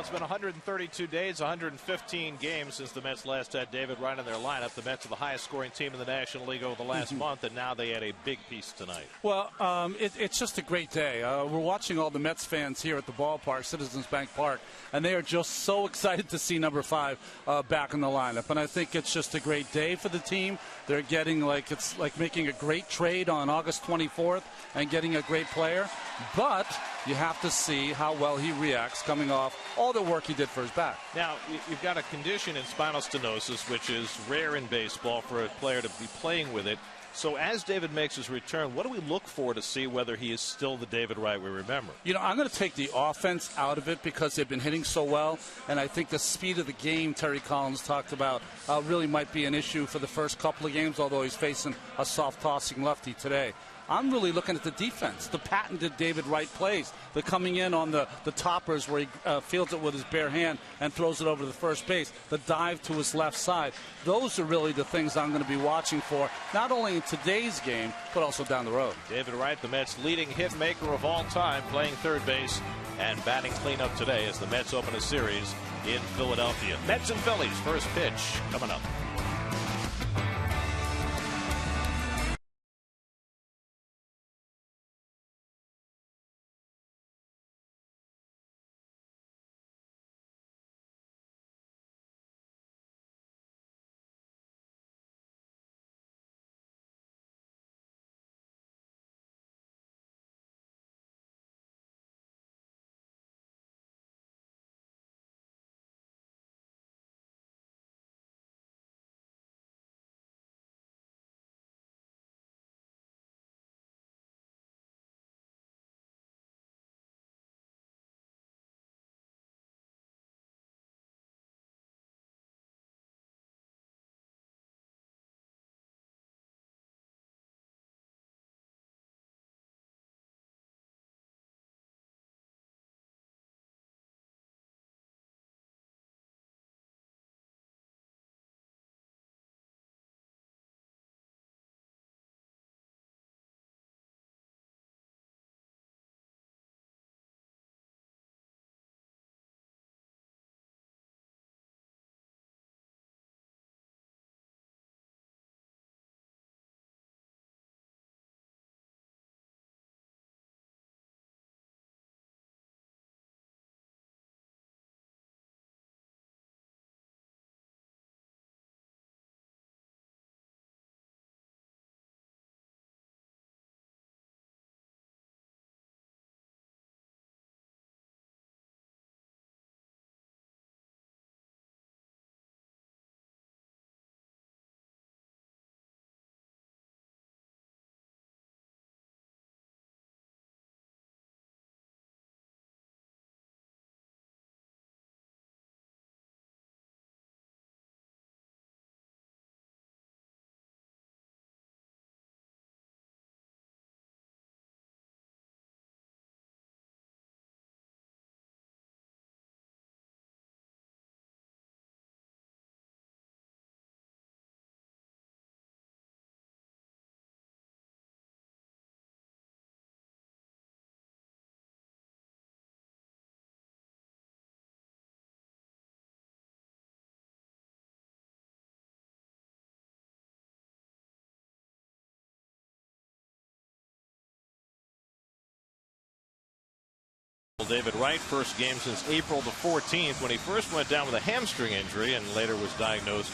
it's been 132 days, 115 games since the Mets last had David Wright in their lineup. The Mets are the highest scoring team in the National League over the last month, and now they had a big piece tonight. Well, it's just a great day. We're watching all the Mets fans here at the ballpark, Citizens Bank Park, and they are just so excited to see number 5 back in the lineup. And I think it's just a great day for the team. They're getting it's like making a great trade on August 24th and getting a great player. But you have to see how well he reacts coming off all the work he did for his back. Now, you've got a condition in spinal stenosis, which is rare in baseball for a player to be playing with it. So as David makes his return, what do we look for to see whether he is still the David Wright we remember? You know, I'm going to take the offense out of it because they've been hitting so well, and I think the speed of the game Terry Collins talked about really might be an issue for the first couple of games, although he's facing a soft-tossing lefty today. I'm really looking at the defense, the patented David Wright plays. They're coming in on the toppers where he fields it with his bare hand and throws it over to the first base, the dive to his left side. Those are really the things I'm going to be watching for, not only in today's game, but also down the road. David Wright, the Mets' leading hit maker of all time, playing third base and batting cleanup today as the Mets open a series in Philadelphia. Mets and Phillies, first pitch coming up. David Wright, first game since April the 14th when he first went down with a hamstring injury and later was diagnosed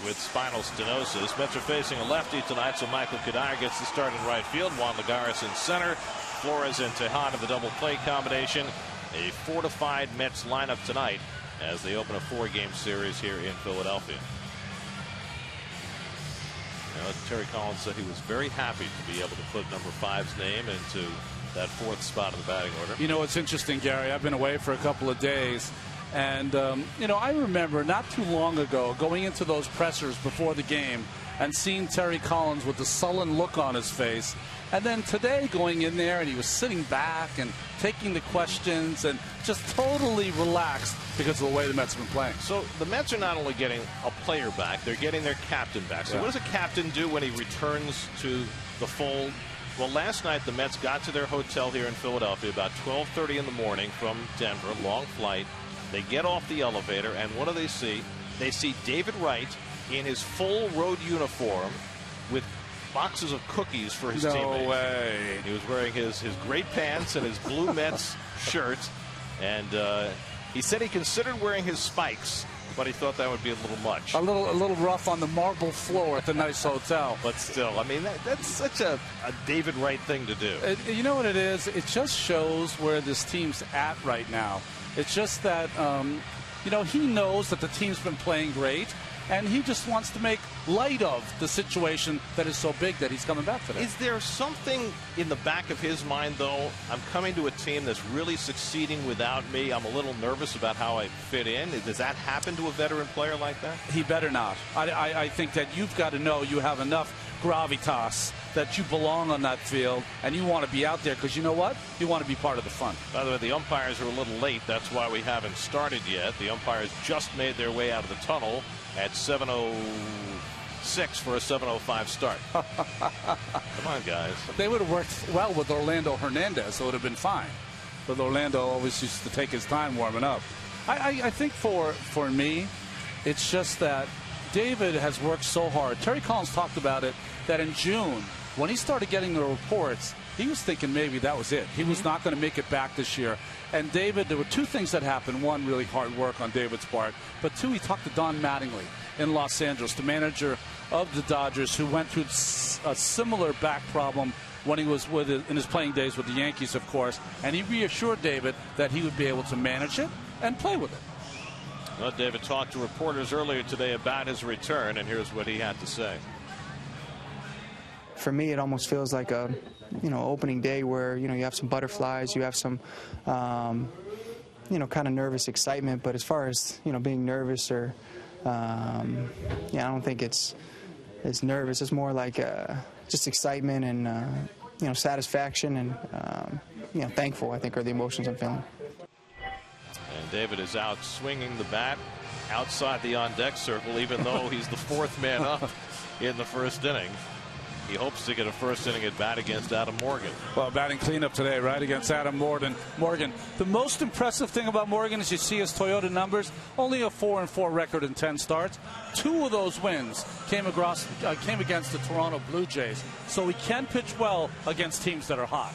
with spinal stenosis. Mets are facing a lefty tonight, so Michael CUDDYER gets the start in right field. Juan Lagares in center. Flores and Tejan of the double play combination. A fortified Mets lineup tonight as they open a 4-game series here in Philadelphia. Now, Terry Collins said he was very happy to be able to put number 5's name into that 4th spot in the batting order. You know, it's interesting, Gary. I've been away for a couple of days. And, you know, I remember not too long ago going into those pressers before the game and seeing Terry Collins with the sullen look on his face. And then today going in there and he was sitting back and taking the questions and just totally relaxed because of the way the Mets have been playing. So the Mets are not only getting a player back, they're getting their captain back. So what does a captain do when he returns to the fold? Well, last night the Mets got to their hotel here in Philadelphia about 12:30 in the morning from Denver, long flight. They get off the elevator, and what do they see? They see David Wright in his full road uniform with boxes of cookies for his teammates. No way. He was wearing his great pants and his blue Mets shirt, and he said he considered wearing his spikes, but he thought that would be a little much. A little rough on the marble floor at the nice hotel. But still, I mean, that's such a David Wright thing to do. You know what it is? It just shows where this team's at right now. It's just that, you know, he knows that the team's been playing great, and he just wants to make light of the situation that is so big that he's coming back today. Is there something in the back of his mind, though? I'm coming to a team that's really succeeding without me. I'm a little nervous about how I fit in. Does that happen to a veteran player like that? He better not. I think that you've got to know you have enough gravitas that you belong on that field, and you want to be out there because you know what? You want to be part of the fun. By the way, the umpires are a little late. That's why we haven't started yet. The umpires just made their way out of the tunnel at 7:06 for a 7:05 start. Come on, guys. They would have worked well with Orlando Hernandez, so it would have been fine. But Orlando always used to take his time warming up. I think for me, it's just that David has worked so hard. Terry Collins talked about it, that in June, when he started getting the reports, he was thinking maybe that was it. He was not going to make it back this year. And David, there were two things that happened. One, really hard work on David's part. But two, he talked to Don Mattingly in Los Angeles, the manager of the Dodgers, who went through a similar back problem when he was in his playing days with the Yankees, of course. And he reassured David that he would be able to manage it and play with it. Well, David talked to reporters earlier today about his return, and here's what he had to say. For me, it almost feels like a, opening day where, you have some butterflies, you have some, kind of nervous excitement. But as far as, being nervous or, I don't think it's nervous. It's more like just excitement and, satisfaction and, thankful, I think, are the emotions I'm feeling. And David is out swinging the bat outside the on-deck circle, even though he's the fourth man up in the first inning. He hopes to get a first inning at bat against Adam Morgan. Well, batting cleanup today, right, against Adam Morgan. The most impressive thing about Morgan is you see his Toyota numbers. Only a 4-4 record in 10 starts. 2 of those wins came against the Toronto Blue Jays. So he can pitch well against teams that are hot.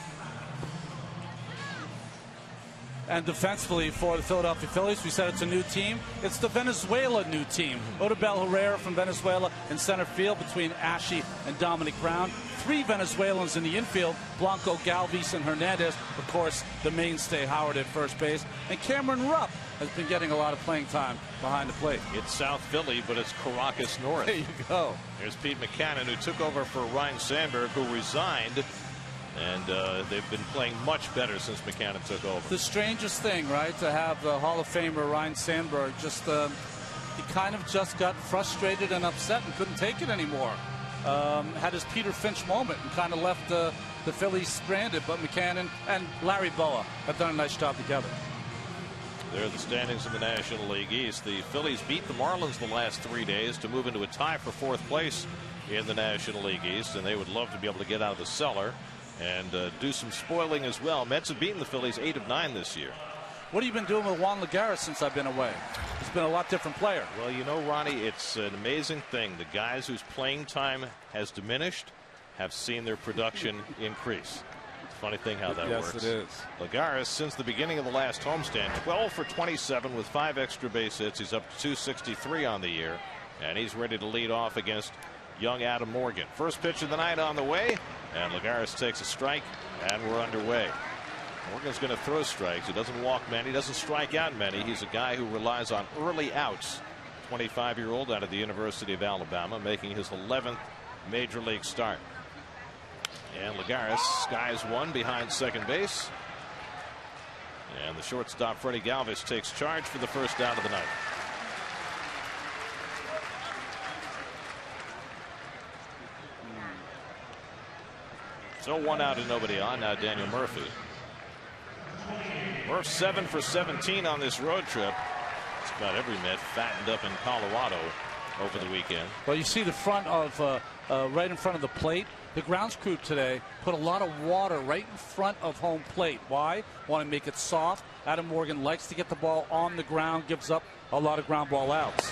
And defensively for the Philadelphia Phillies, we said it's a new team. It's the Venezuela new team. Odubel Herrera from Venezuela in center field between Ashe and Dominic Brown. 3 Venezuelans in the infield, Blanco, Galvis, and Hernandez. Of course, the mainstay Howard at first base. And Cameron Rupp has been getting a lot of playing time behind the plate. It's South Philly, but it's Caracas North. There you go. There's Pete Mackanin, who took over for Ryan Sandberg, who resigned. And they've been playing much better since Mackanin took over. The strangest thing, right, to have the Hall of Famer Ryan Sandberg he kind of just got frustrated and upset and couldn't take it anymore. Had his Peter Finch moment and kind of left the Phillies stranded. But Mackanin and Larry Boa have done a nice job together. There are the standings in the National League East. The Phillies beat the Marlins the last 3 days to move into a tie for 4th place in the National League East, and they would love to be able to get out of the cellar and do some spoiling as well. Mets have beaten the Phillies 8 of 9 this year. What have you been doing with Juan Lagares since I've been away? He's been a lot different player. Well, you know, Ronnie, it's an amazing thing. The guys whose playing time has diminished have seen their production increase. It's a funny thing how that works. Yes, it is. Lagares, since the beginning of the last homestand, 12 for 27 with 5 extra base hits. He's up to 263 on the year, and he's ready to lead off against young Adam Morgan. First pitch of the night on the way, and Lagares takes a strike, and we're underway. Morgan's going to throw strikes. He doesn't walk many, doesn't strike out many. He's a guy who relies on early outs. 25-year-old out of the University of Alabama, making his 11th major league start. And Lagares skies one behind second base. And the shortstop Freddie Galvis takes charge for the first out of the night. So 1 out and nobody on. Now Daniel Murphy. Murph 7 for 17 on this road trip. It's about every Met fattened up in Colorado over the weekend. Well, you see the front of right in front of the plate. The grounds crew today put a lot of water right in front of home plate. Why? Want to make it soft. Adam Morgan likes to get the ball on the ground, gives up a lot of ground ball outs.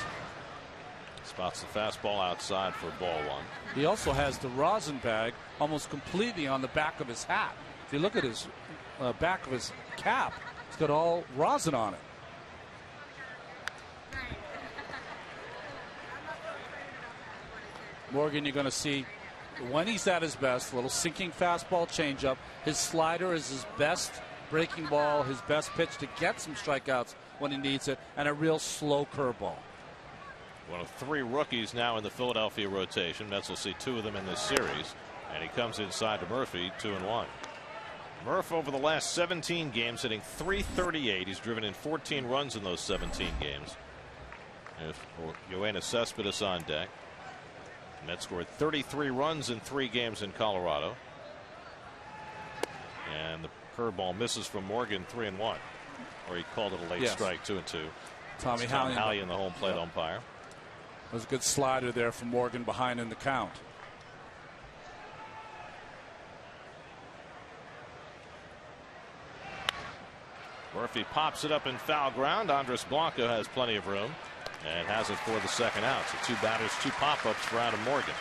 Spots the fastball outside for ball one. He also has the rosin bag almost completely on the back of his hat. If you look at his back of his cap, it's got all rosin on it. Morgan, you're going to see when he's at his best, a little sinking fastball changeup. His slider is his best breaking ball, his best pitch to get some strikeouts when he needs it, and a real slow curveball. One of 3 rookies now in the Philadelphia rotation. Mets will see 2 of them in this series. And he comes inside to Murphy, 2-1. Murph over the last 17 games hitting .338. He's driven in 14 runs in those 17 games. Yoenis Cespedes on deck. Mets scored 33 runs in 3 games in Colorado. And the curveball misses from Morgan, 3-1. Or he called it a late strike, 2-2. Tommy Hallion, the home plate umpire. It was a good slider there from Morgan behind in the count. Murphy pops it up in foul ground. Andres Blanco has plenty of room and has it for the second out. So 2 batters, 2 pop-ups for Adam Morgan.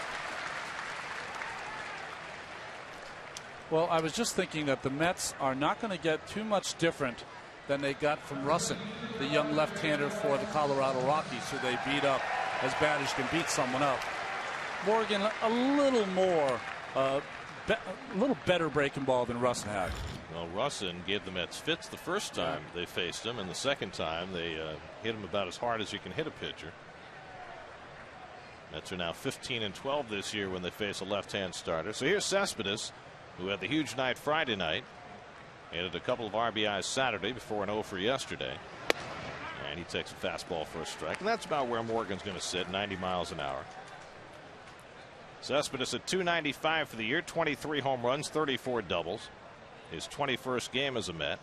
Well, I was just thinking that the Mets are not going to get too much different than they got from Russin, the young left-hander for the Colorado Rockies, who they beat up as bad as you can beat someone up. Morgan, a little more, a little better breaking ball than Russin had. Well, Russin gave the Mets fits the first time they faced him, and the second time they hit him about as hard as you can hit a pitcher. Mets are now 15-12 this year when they face a left-hand starter. So here's Cespedes, who had the huge night Friday night. He had a couple of RBIs Saturday before an 0 for yesterday. And he takes a fastball for a strike. And that's about where Morgan's going to sit, 90 miles an hour. Cespedes at .295 for the year, 23 home runs, 34 doubles. His 21st game as a Met.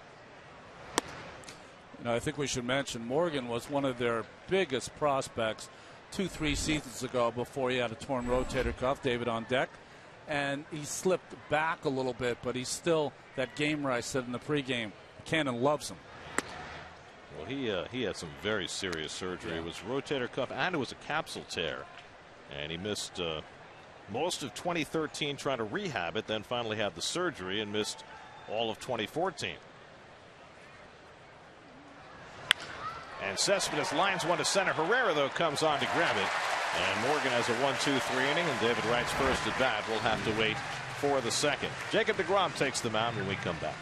You know, I think we should mention Morgan was one of their biggest prospects 2-3 seasons ago before he had a torn rotator cuff. David on deck. And he slipped back a little bit, but he's still that gamer I said in the pregame. Cannon loves him. Well, he had some very serious surgery. It was rotator cuff and it was a capsule tear. And he missed most of 2013 trying to rehab it, then finally had the surgery and missed all of 2014. And Cespedes lines one to center. Herrera, though, comes on to grab it. And Morgan has a 1-2-3 inning, and David Wright's first at bat. We'll have to wait for the second. Jacob deGrom takes the mound when we come back.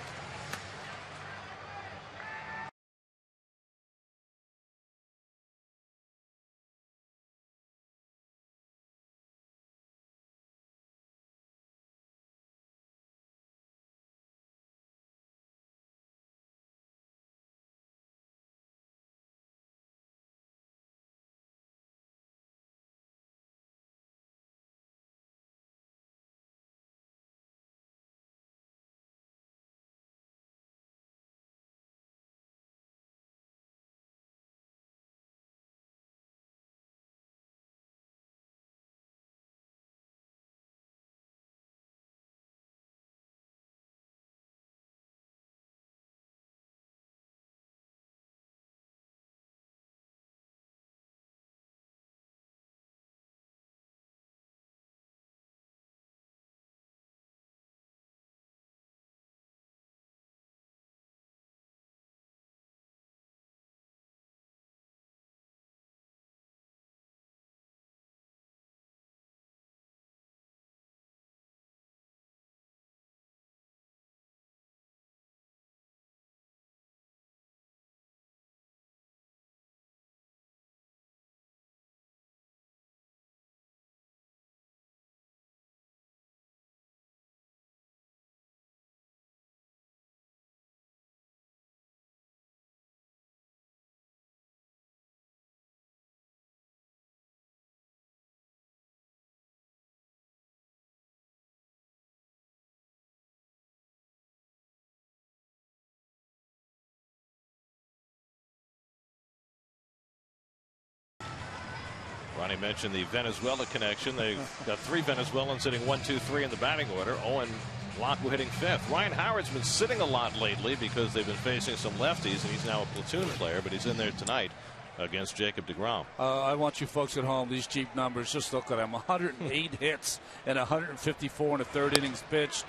Ronnie mentioned the Venezuela connection. They've got 3 Venezuelans hitting 1, 2, 3 in the batting order. Owen Blanco hitting 5th. Ryan Howard's been sitting a lot lately because they've been facing some lefties, and he's now a platoon player, but he's in there tonight against Jacob deGrom. I want you folks at home, these cheap numbers, just look at him. 108 hits and 154 in the 3rd innings pitched.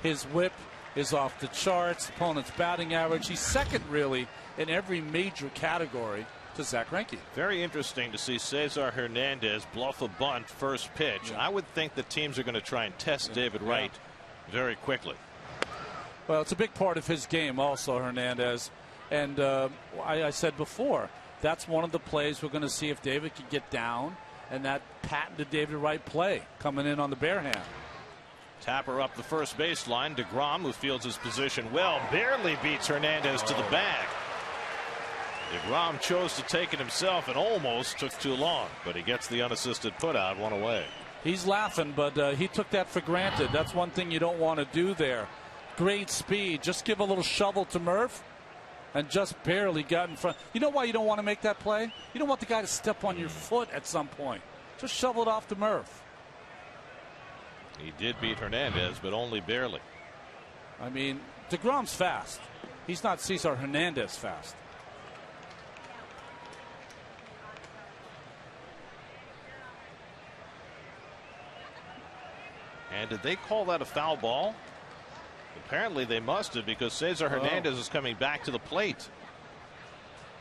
His whip is off the charts. Opponent's batting average. He's second, really, in every major category to Zach Greinke. Very interesting to see CESAR Hernandez bluff a bunt first pitch. Yeah. I would think the teams are going to try and test David Wright very quickly. Well, it's a big part of his game also, Hernandez. And I said before, that's one of the plays we're going to see if David can get down, and that patented David Wright play coming in on the bare hand. Tapper up the first baseline. deGrom, who fields his position well, barely beats Hernandez to the bag. deGrom chose to take it himself and almost took too long, but he gets the unassisted putout, 1 away. He's laughing, but he took that for granted. That's one thing you don't want to do there. Great speed. Just give a little shovel to Murph and just barely got in front. You know why you don't want to make that play? You don't want the guy to step on your foot at some point. Just shovel it off to Murph. He did beat Hernandez, but only barely. I mean, deGrom's fast. He's not CESAR Hernandez fast. And did they call that a foul ball? Apparently they must have, because CESAR Hernandez is coming back to the plate.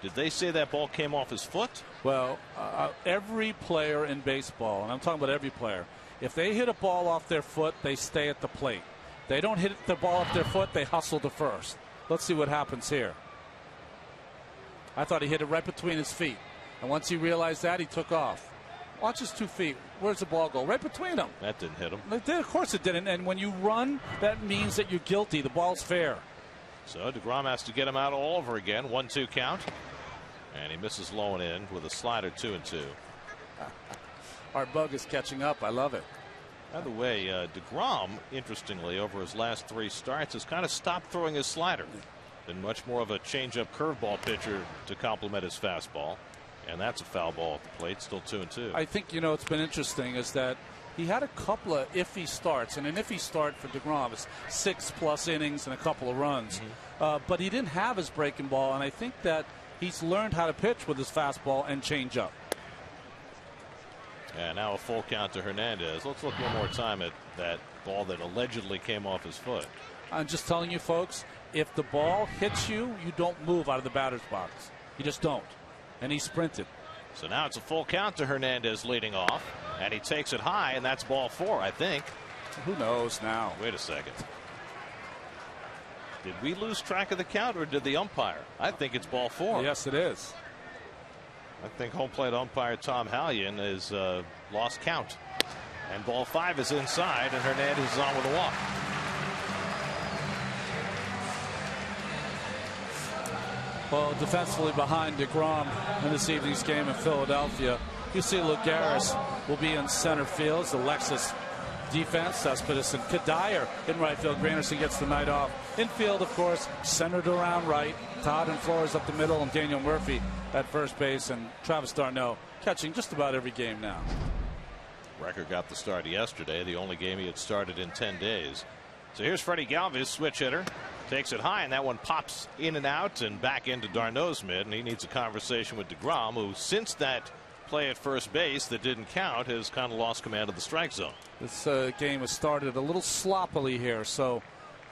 Did they say that ball came off his foot? Well, every player in baseball, and I'm talking about every player, if they hit a ball off their foot, they stay at the plate. They don't hit the ball off their foot, they hustle to first. Let's see what happens here. I thought he hit it right between his feet. And once he realized that, he took off. Watch his 2 feet. Where's the ball go? Right between them. That didn't hit him. It did. Of course it didn't. And when you run, that means that you're guilty. The ball's fair. So deGrom has to get him out all over again. 1-2 count. And he misses low and in with a slider, 2-2. Our bug is catching up. I love it. By the way, deGrom, interestingly, over his last 3 starts, has kind of stopped throwing his slider. Been much more of a change-up curveball pitcher to complement his fastball. And that's a foul ball at the plate, still 2-2. I think, it's been interesting is that he had a couple of iffy starts, and an iffy start for deGrom is 6+ innings and a couple of runs. But he didn't have his breaking ball, and I think that he's learned how to pitch with his fastball and change up. And now a full count to Hernandez. Let's look one more time at that ball that allegedly came off his foot. I'm just telling you, folks, if the ball hits you, you don't move out of the batter's box. You just don't. And he sprinted. So now it's a full count to Hernandez leading off, and he takes it high, and that's ball 4, I think. Who knows now? Wait a second. Did we lose track of the count, or did the umpire? I think it's ball 4. Yes, it is. I think home plate umpire Tom Hallion is lost count. And ball 5 is inside, and Hernandez is on with a walk. Well, defensively behind deGrom in this evening's game in Philadelphia, you see Lagares will be in center field. It's the Lexus defense. Cespedes and CUDDYER in right field. Granderson gets the night off. Infield, of course, centered around right. Todd and Flores up the middle, and Daniel Murphy at first base, and Travis d'Arnaud catching just about every game now. Recker got the start yesterday, the only game he had started in 10 days. So here's Freddie Galvis, switch hitter. Takes it high, and that one pops in and out and back into d'Arnaud's mid, and he needs a conversation with deGrom, who since that play at first base that didn't count has kind of lost command of the strike zone. This game has started a little sloppily here, so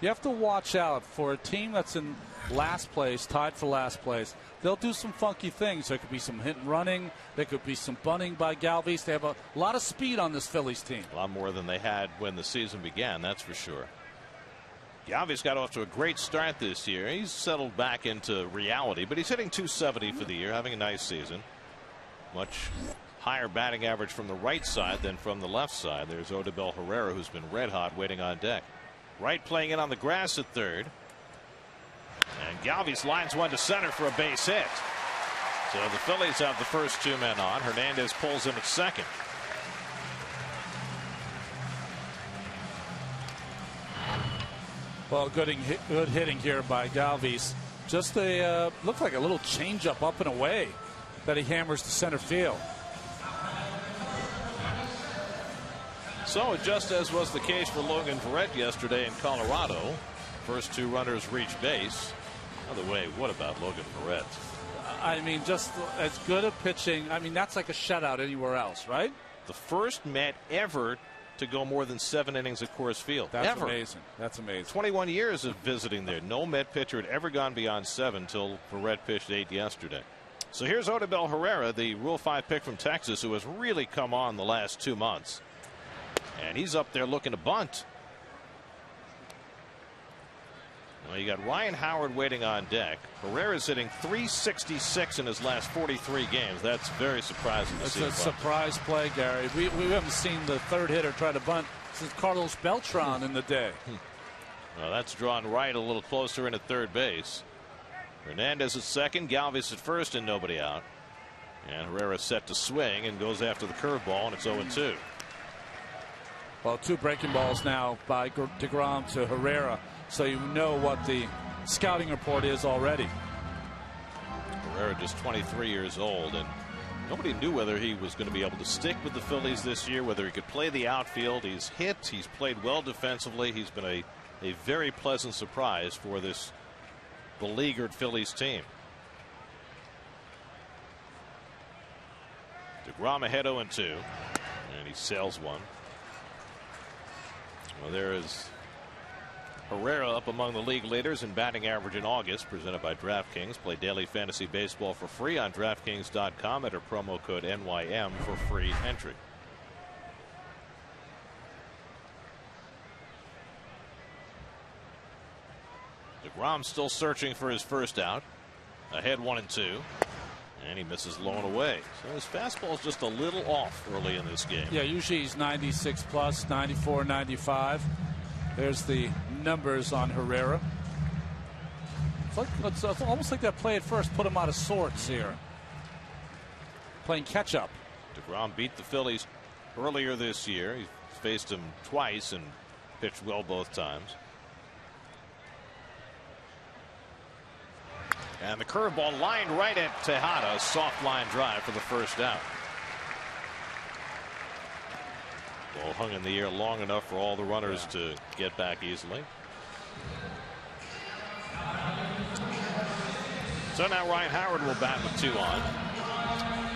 you have to watch out for a team that's in last place, tied for last place. They'll do some funky things. There could be some hit and running. There could be some bunting by Galvis. They have a lot of speed on this Phillies team. A lot more than they had when the season began, that's for sure. Galvis got off to a great start this year. He's settled back into reality, but he's hitting .270 for the year, having a nice season. Much higher batting average from the right side than from the left side. There's Odubel Herrera, who's been red hot, waiting on deck. Wright playing in on the grass at third. And Galvis lines one to center for a base hit. So the Phillies have the first 2 men on. Hernandez pulls in at second. Well, good hitting here by Galvis. Just looked like a little changeup up and away that he hammers to center field. So just as was the case for Logan Verrett yesterday in Colorado, first 2 runners reach base. By the way, what about Logan Verrett? I mean, just as good a pitching. I mean, that's like a shutout anywhere else, right? The first Met ever to go more than 7 innings at Coors Field. That's ever. amazing. That's amazing. 21 years of visiting there. No Met pitcher had ever gone beyond 7 till Verrett pitched 8 yesterday. So here's Odubel Herrera, the Rule 5 pick from Texas, who has really come on the last 2 months. And he's up there looking to bunt. Well, you got Ryan Howard waiting on deck. Herrera's hitting .366 in his last 43 games. That's very surprising to see. It's a surprise play, Gary. We haven't seen the third hitter try to bunt since Carlos Beltran in the day. Well, that's drawn right a little closer in at third base. Hernandez at second, Galvis at first, and nobody out. And Herrera set to swing and goes after the curveball, and it's 0-2. Well, 2 breaking balls now by DeGrom to Herrera. So you know what the scouting report is already. Herrera just 23 years old, and nobody knew whether he was going to be able to stick with the Phillies this year, whether he could play the outfield. He's hit. He's played well defensively. He's been a very pleasant surprise for this beleaguered Phillies team. DeGrom ahead 0-2, and he sails one. Well, there is Herrera up among the league leaders in batting average in August, presented by DraftKings. Play daily fantasy baseball for free on DraftKings.com. Enter promo code NYM for free entry. DeGrom still searching for his first out. Ahead 1-2. And he misses low and away. So his fastball is just a little off early in this game. Yeah, usually he's 96 plus, 94, 95. There's the numbers on Herrera. It's almost like that play at first put him out of sorts here. Playing catch up. DeGrom beat the Phillies earlier this year. He faced them twice and pitched well both times. And the curveball lined right at Tejada. A soft line drive for the first out. Ball hung in the air long enough for all the runners to get back easily. So now Ryan Howard will bat with 2 on.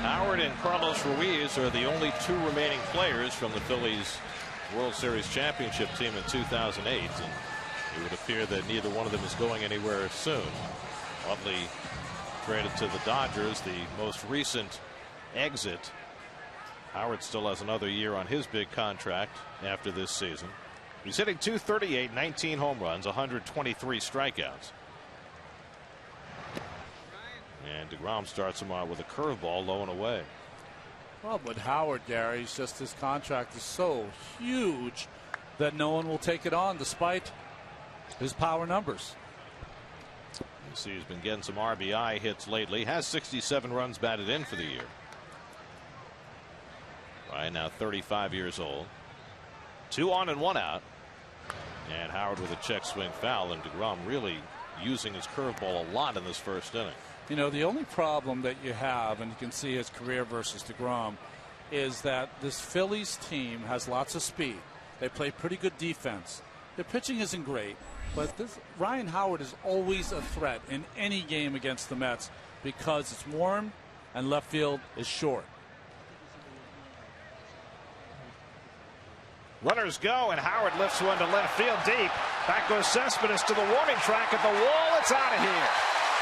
Howard and Carlos Ruiz are the only 2 remaining players from the Phillies World Series championship team in 2008. And it would appear that neither one of them is going anywhere soon. Utley traded to the Dodgers, the most recent exit. Howard still has another year on his big contract after this season. He's hitting .238, 19 home runs, 123 strikeouts. And DeGrom starts him out with a curveball low and away. Well, but Howard, Gary, it's just his contract is so huge that no one will take it on despite his power numbers. You see he's been getting some RBI hits lately. Has 67 runs batted in for the year. Ryan now 35 years old. 2 on and 1 out. And Howard with a check swing foul, and DeGrom really using his curveball a lot in this first inning. You know, the only problem that you have, and you can see his career versus DeGrom, is that this Phillies team has lots of speed. They play pretty good defense. Their pitching isn't great, but Ryan Howard is always a threat in any game against the Mets because it's warm and left field is short. Runners go, and Howard lifts one to left field deep. Back goes Cespedes to the warning track at the wall. It's out of here.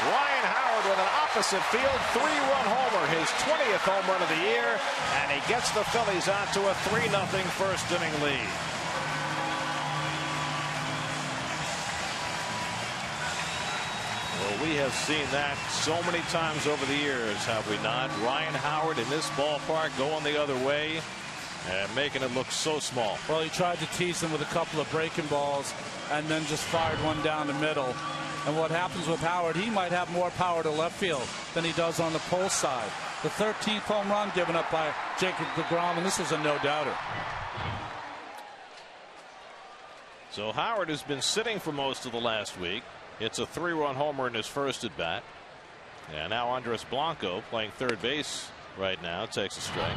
Ryan Howard with an opposite field 3-run homer, his 20th home run of the year, and he gets the Phillies out to a 3-0 first inning lead. Well, we have seen that so many times over the years, have we not? Ryan Howard in this ballpark going the other way and making it look so small. Well, he tried to tease him with a couple of breaking balls and then just fired one down the middle. And what happens with Howard, he might have more power to left field than he does on the pole side. The 13th home run given up by Jacob DeGrom, and this is a no-doubter. So Howard has been sitting for most of the last week. It's a 3-run homer in his first at bat. And now Andres Blanco playing third base right now takes a strike.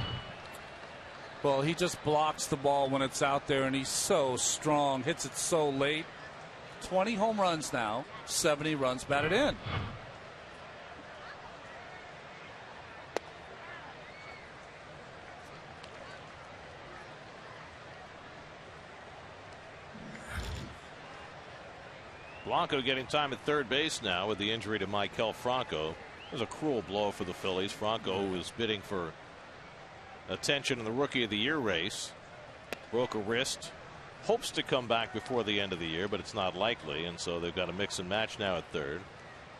Well, he just blocks the ball when it's out there, and he's so strong, hits it so late. 20 home runs now, 70 runs batted in. Blanco getting time at third base now with the injury to Maikel Franco. It was a cruel blow for the Phillies. Franco, who was bidding for attention in the Rookie of the Year race, broke a wrist. Hopes to come back before the end of the year, but it's not likely, and so they've got a mix and match now at third.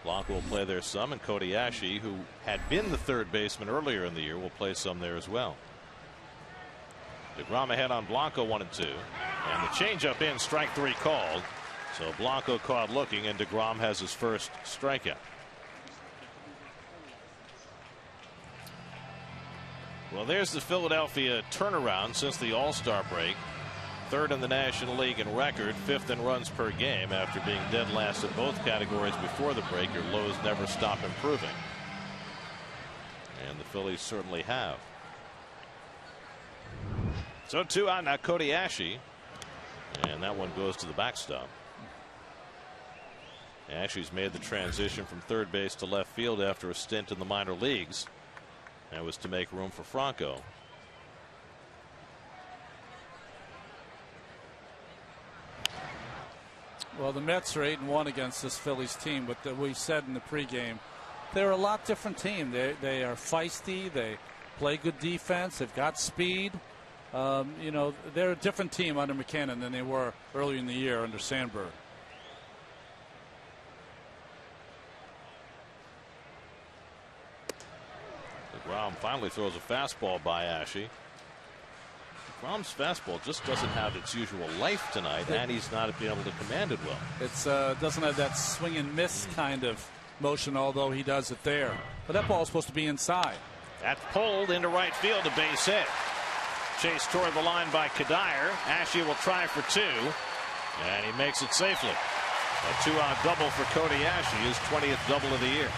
Blanco will play there some, and Kobayashi, who had been the third baseman earlier in the year, will play some there as well. DeGrom ahead on Blanco, 1-2, and the changeup in, strike 3 called. So Blanco caught looking, and DeGrom has his first strikeout. Well, there's the Philadelphia turnaround since the All-Star break. Third in the National League in record, 5th in runs per game after being dead last in both categories before the break. Your lows never stop improving. And the Phillies certainly have. So 2 out now, Kobayashi. And that one goes to the backstop. Ashley's made the transition from third base to left field after a stint in the minor leagues. That was to make room for Franco. Well, the Mets are 8-1 against this Phillies team, but we said in the pregame they're a lot different team. They are feisty. They play good defense. They've got speed. You know, they're a different team under McKinnon than they were earlier in the year under Sandberg. DeGrom finally throws a fastball by Ashe. DeGrom's fastball just doesn't have its usual life tonight, and he's not being able to command it well. It doesn't have that swing and miss kind of motion, although he does it there. But that ball is supposed to be inside. That's pulled into right field, a base hit. Chased toward the line by CUDDYER. Ashe will try for 2, and he makes it safely. A 2-out double for Kobayashi, his 20th double of the year.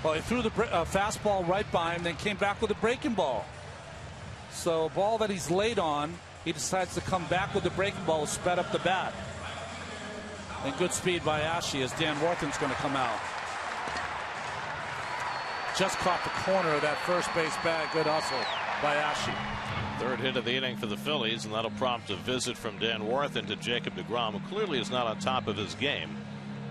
Well, he threw the fastball right by him, then came back with a breaking ball. So a ball that he's late on, he decides to come back with the breaking ball, sped up the bat. And good speed by Ashe as Dan Warthen's going to come out. Just caught the corner of that first base bag. Good hustle by Ashe. Third hit of the inning for the Phillies, and that'll prompt a visit from Dan Warthen to Jacob DeGrom, who clearly is not on top of his game.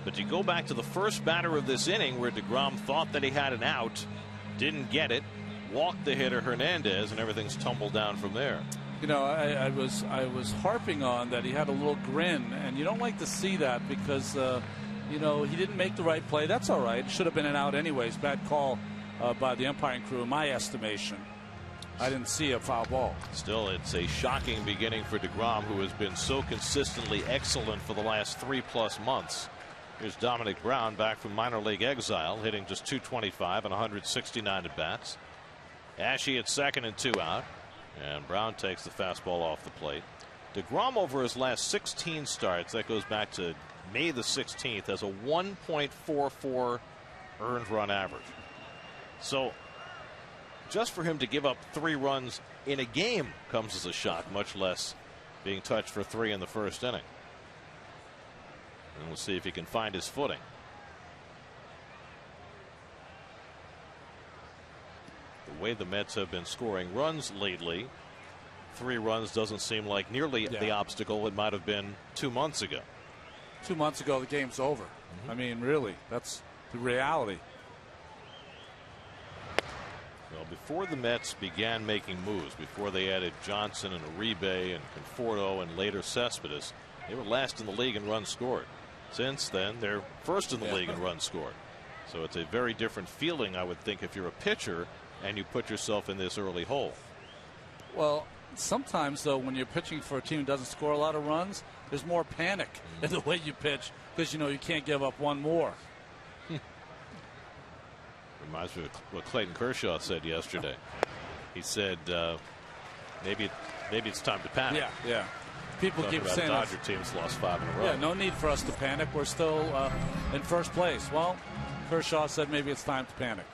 But you go back to the first batter of this inning where DeGrom thought that he had an out, didn't get it, walked the hitter Hernandez, and everything's tumbled down from there. You know, I was harping on that he had a little grin, and you don't like to see that because you know, he didn't make the right play. That's all right. It should have been an out anyways. Bad call by the umpiring crew in my estimation. I didn't see a foul ball. Still, it's a shocking beginning for DeGrom, who has been so consistently excellent for the last 3+ months. Here's Dominic Brown back from minor league exile, hitting just .225 and 169 at bats. Ashe at second and 2 out, and Brown takes the fastball off the plate. DeGrom over his last 16 starts, that goes back to May the 16th, has a 1.44 earned run average. So just for him to give up 3 runs in a game comes as a shock, much less being touched for 3 in the first inning. And we'll see if he can find his footing. The way the Mets have been scoring runs lately, 3 runs doesn't seem like nearly the obstacle it might have been 2 months ago. 2 months ago, the game's over. I mean, really, that's the reality. Well, before the Mets began making moves, before they added Johnson and Uribe and Conforto and later Cespedes, they were last in the league in runs scored. Since then, they're first in the league in runs scored. So it's a very different feeling, I would think, if you're a pitcher and you put yourself in this early hole. Well, sometimes, though, when you're pitching for a team that doesn't score a lot of runs, there's more panic in the way you pitch because you know you can't give up one more. Reminds me of what Clayton Kershaw said yesterday. He said maybe it's time to panic. Yeah. People keep saying Dodger teams lost 5 in a row. Yeah, no need for us to panic. We're still in first place. Well, Kershaw said maybe it's time to panic.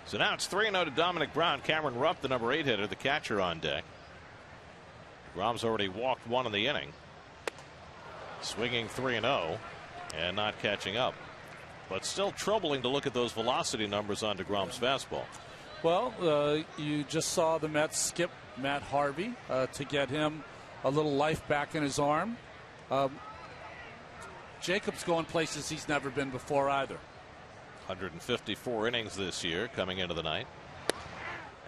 So now it's 3-0 to Dominic Brown. Cameron Rupp, the number 8 hitter, the catcher, on deck. DeGrom's already walked one in the inning. Swinging 3-0 and not catching up. But still troubling to look at those velocity numbers on DeGrom's fastball. Well, you just saw the Mets skip Matt Harvey to get him a little life back in his arm. Jacob's going places he's never been before either. 154 innings this year coming into the night.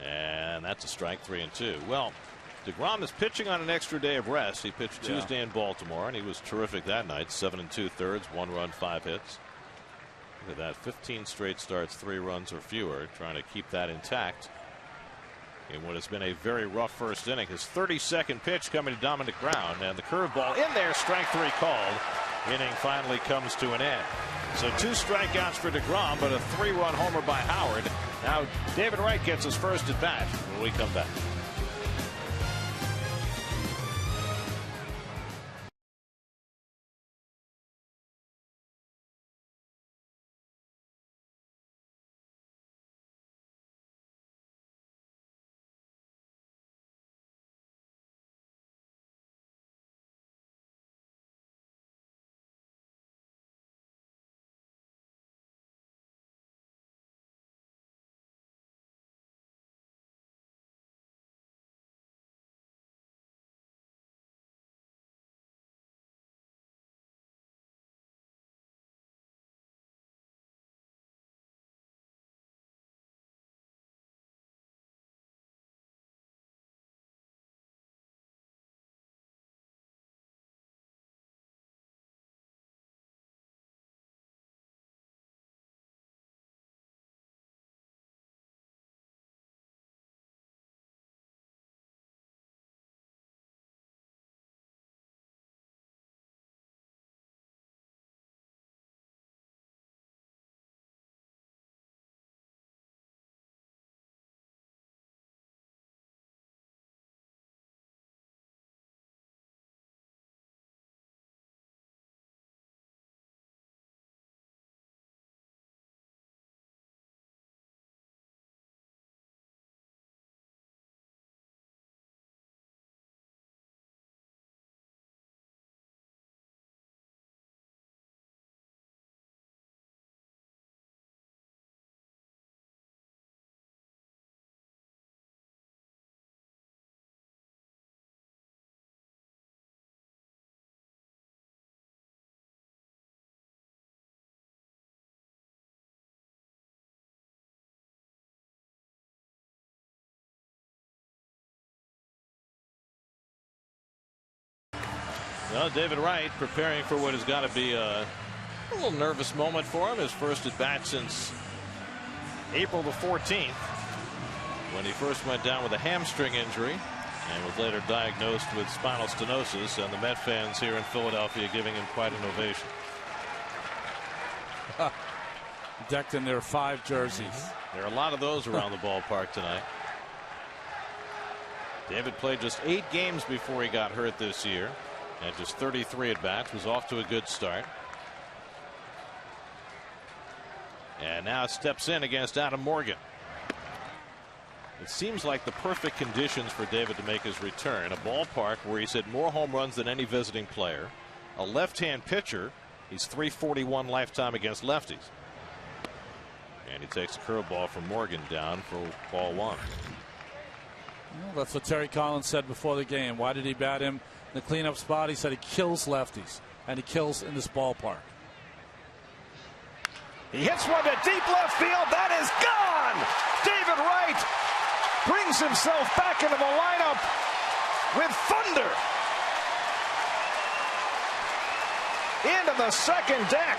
And that's a strike, 3-2. Well, DeGrom is pitching on an extra day of rest. He pitched Tuesday in Baltimore, and he was terrific that night. 7 2/3, 1 run, 5 hits. Look at that, 15 straight starts, 3 runs or fewer, trying to keep that intact in what has been a very rough first inning. His 32nd pitch coming to Dominic Brown, and the curveball in there, strike 3 called. Inning finally comes to an end. So 2 strikeouts for DeGrom, but a 3-run homer by Howard. Now David Wright gets his first at bat when we come back. Well, David Wright preparing for what has got to be a little nervous moment for him. His first at bat since April the 14th, when he first went down with a hamstring injury and was later diagnosed with spinal stenosis, and the Met fans here in Philadelphia giving him quite an ovation. Decked in their 5 jerseys. There are a lot of those around the ballpark tonight. David played just 8 games before he got hurt this year. And just 33 at bats, was off to a good start. And now steps in against Adam Morgan. It seems like the perfect conditions for David to make his return. A ballpark where he's hit more home runs than any visiting player. A left-hand pitcher. He's .341 lifetime against lefties. And he takes a curveball from Morgan down for ball 1. Well, that's what Terry Collins said before the game. Why did he bat him in the cleanup spot? He said he kills lefties, and he kills in this ballpark. He hits one to deep left field. That is gone. David Wright brings himself back into the lineup with thunder. Into the second deck.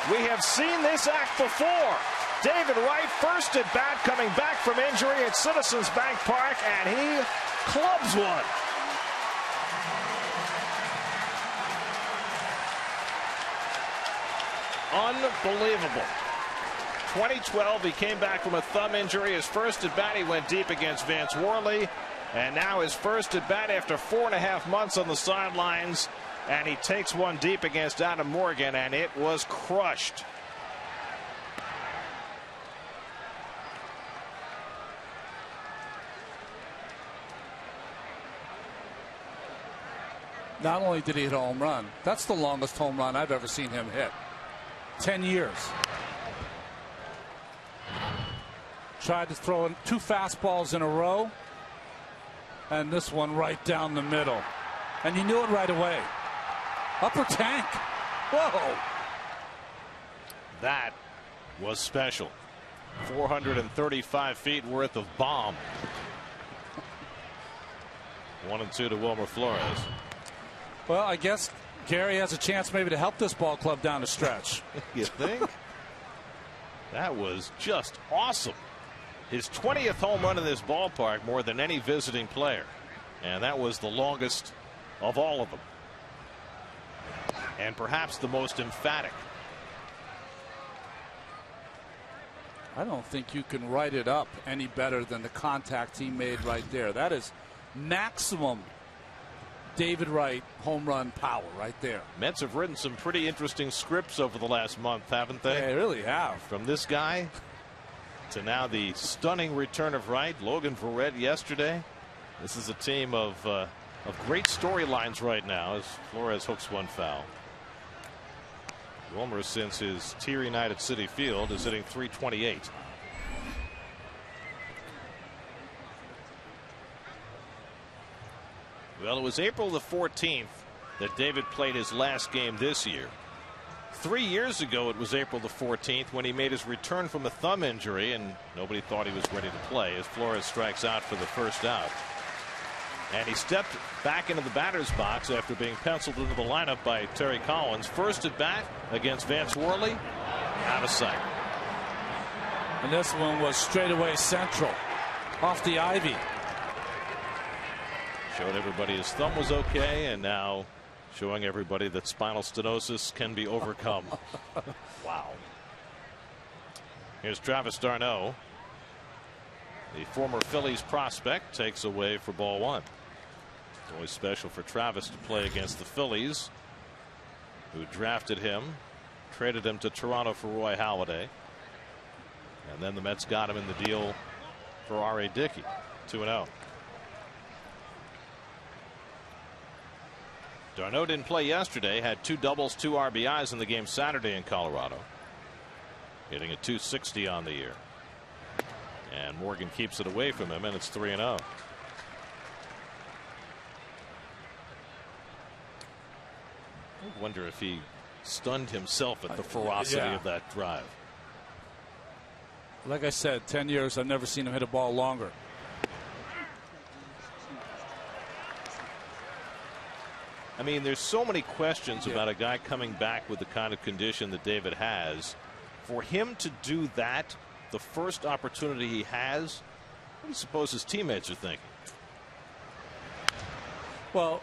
We have seen this act before. David Wright, first at bat, coming back from injury at Citizens Bank Park, and he clubs one. Unbelievable. 2012, he came back from a thumb injury. His first at bat, he went deep against Vance Worley, and now his first at bat after 4.5 months on the sidelines, and he takes one deep against Adam Morgan, and it was crushed. Not only did he hit a home run, that's the longest home run I've ever seen him hit. 10 years. Tried to throw in 2 fastballs in a row, and this one right down the middle. And you knew it right away. Upper tank. Whoa. That was special. 435 feet worth of bomb. 1-2 to Wilmer Flores. Well, I guess Gary has a chance maybe to help this ball club down the stretch. You think? That was just awesome. His 20th home run in this ballpark, more than any visiting player. And that was the longest of all of them. And perhaps the most emphatic. I don't think you can write it up any better than the contact he made right there. That is maximum David Wright home run power right there. Mets have written some pretty interesting scripts over the last month, haven't they? They really have. From this guy to now the stunning return of Wright. Logan Verrett yesterday. This is a team of great storylines right now as Flores hooks one foul. Wilmer, since his teary night at Citi Field, is hitting .328. Well, it was April the 14th that David played his last game this year. 3 years ago, it was April the 14th when he made his return from a thumb injury, and nobody thought he was ready to play as Flores strikes out for the first out. And he stepped back into the batter's box after being penciled into the lineup by Terry Collins. First at bat against Vance Worley, out of sight. And this one was straightaway central, off the ivy. Showed everybody his thumb was okay, and now showing everybody that spinal stenosis can be overcome. Wow. Here's Travis d'Arnaud. The former Phillies prospect takes away for ball one. Always special for Travis to play against the Phillies, who drafted him, traded him to Toronto for Roy Halladay, and then the Mets got him in the deal for R.A. Dickey. 2-0. d'Arnaud didn't play yesterday, had 2 doubles, 2 RBIs in the game Saturday in Colorado, hitting a .260 on the year. And Morgan keeps it away from him, and it's 3-0. I wonder if he stunned himself at the ferocity of that drive. Like I said, 10 years, I've never seen him hit a ball longer. I mean, there's so many questions about a guy coming back with the kind of condition that David has. For him to do that, the first opportunity he has, what do you suppose his teammates are thinking? Well,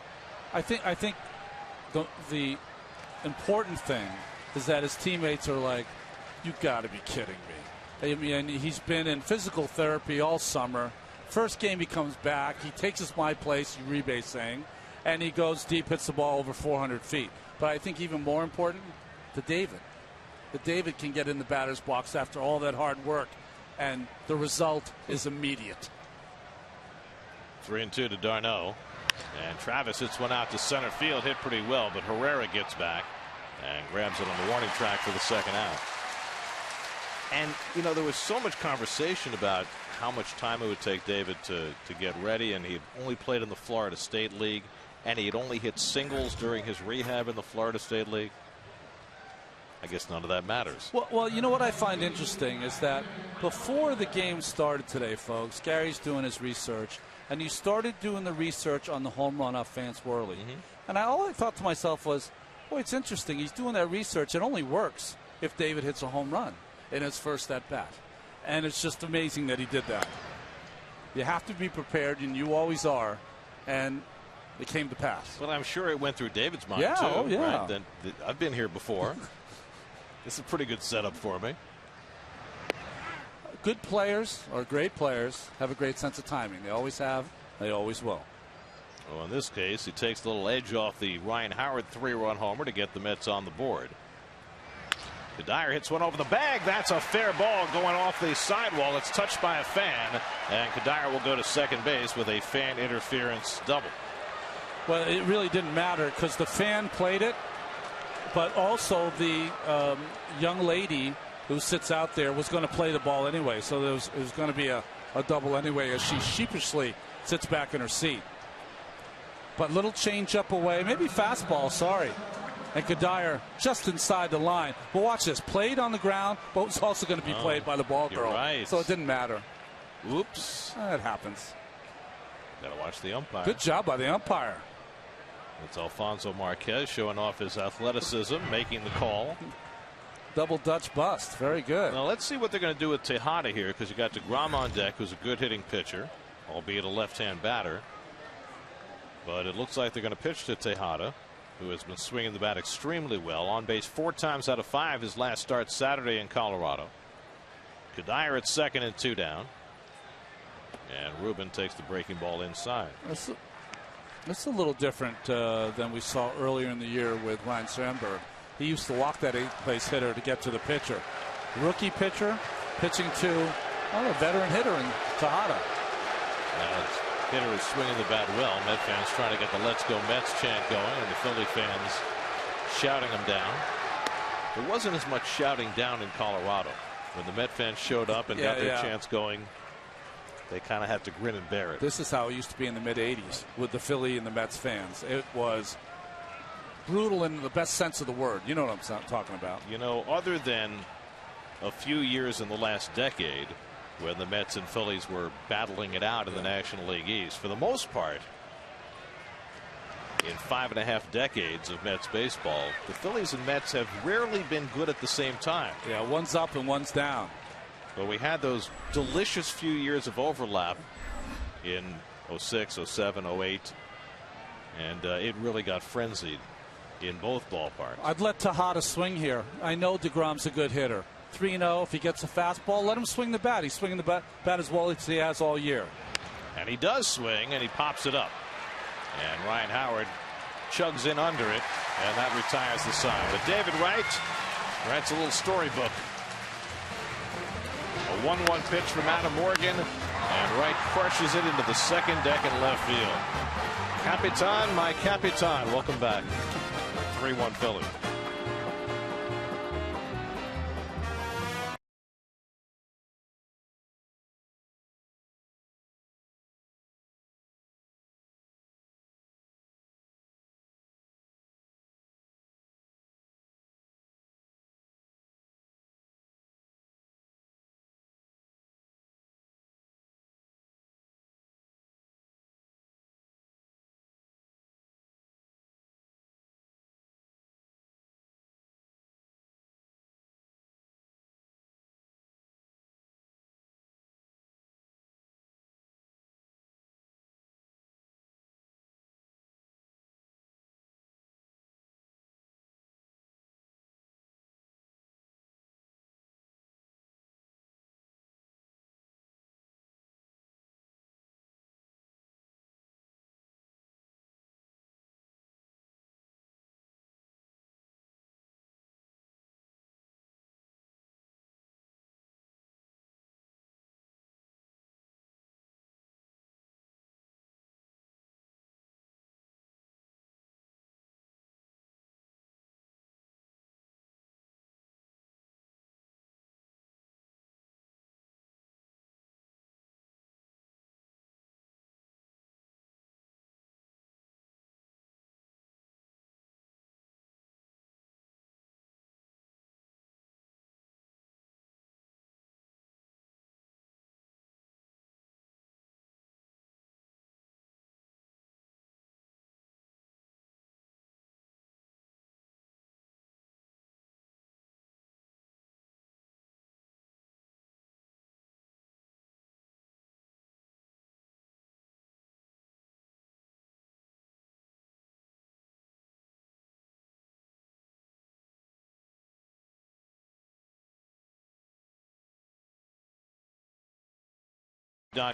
I think the important thing is that his teammates are like, you got to be kidding me. I mean, he's been in physical therapy all summer. First game he comes back, he takes his my place, Uribe saying, and he goes deep, hits the ball over 400 feet. But I think even more important, to David. That David can get in the batter's box after all that hard work, and the result is immediate. 3-2 to d'Arnaud. And Travis hits one out to center field, hit pretty well, but Herrera gets back and grabs it on the warning track for the second out. And, you know, there was so much conversation about how much time it would take David to get ready, and he had only played in the Florida State League, and he had only hit singles during his rehab in the Florida State League. I guess none of that matters. Well, you know what I find interesting is that before the game started today, folks, Gary's doing his research, and he started doing the research on the home run off Vance Worley. And all I thought to myself was, boy, it's interesting. He's doing that research. It only works if David hits a home run in his first at bat. And it's just amazing that he did that. You have to be prepared, and you always are. And it came to pass. Well, I'm sure it went through David's mind, too. Oh, yeah. Right? I've been here before. This is a pretty good setup for me. Good players, or great players, have a great sense of timing. They always have. They always will. Well, in this case, he takes a little edge off the Ryan Howard 3-run homer to get the Mets on the board. CUDDYER hits one over the bag. That's a fair ball going off the sidewall. It's touched by a fan, and CUDDYER will go to second base with a fan interference double. Well, it really didn't matter because the fan played it, but also the young lady who sits out there was going to play the ball anyway. So it was going to be a double anyway as she sheepishly sits back in her seat. But little change up away, maybe fastball, sorry. And CUDDYER just inside the line. But watch this, played on the ground, but was also going to be played by the ball girl. Right. So it didn't matter. Oops. It happens. Got to watch the umpire. Good job by the umpire. It's Alfonso Marquez showing off his athleticism, making the call. Double Dutch bust. Very good. Now let's see what they're going to do with Tejada here, because you got DeGrom on deck, who's a good hitting pitcher, albeit a left-hand batter. But it looks like they're going to pitch to Tejada, who has been swinging the bat extremely well. On base 4 times out of 5 his last start Saturday in Colorado. CUDDYER at second and 2 down. And Ruben takes the breaking ball inside. It's a little different than we saw earlier in the year with Ryan Sandberg. He used to walk that 8th place hitter to get to the pitcher. Rookie pitcher pitching to a veteran hitter in Tejada. Hitter is swinging the bat well. Met fans trying to get the "Let's Go Mets" chant going, and the Philly fans shouting them down. There wasn't as much shouting down in Colorado. When the Met fans showed up and got their chants going, they kind of had to grin and bear it. This is how it used to be in the mid-'80s with the Philly and the Mets fans. It was brutal in the best sense of the word. You know what I'm talking about. You know, other than a few years in the last decade when the Mets and Phillies were battling it out in the National League East, for the most part, in 5.5 decades of Mets baseball, the Phillies and Mets have rarely been good at the same time. Yeah, one's up and one's down. But we had those delicious few years of overlap in 06, 07, 08, and it really got frenzied in both ballparks. I'd let Tejada swing here. I know DeGrom's a good hitter. 3-0. If he gets a fastball, let him swing the bat. He's swinging the bat as well as he has all year. And he does swing, and he pops it up. And Ryan Howard chugs in under it, and that retires the side. But David Wright writes a little storybook. A 1-1 pitch from Adam Morgan, and Wright crushes it into the second deck in left field. Capitan, my Capitan. Welcome back. 3-1 Philly.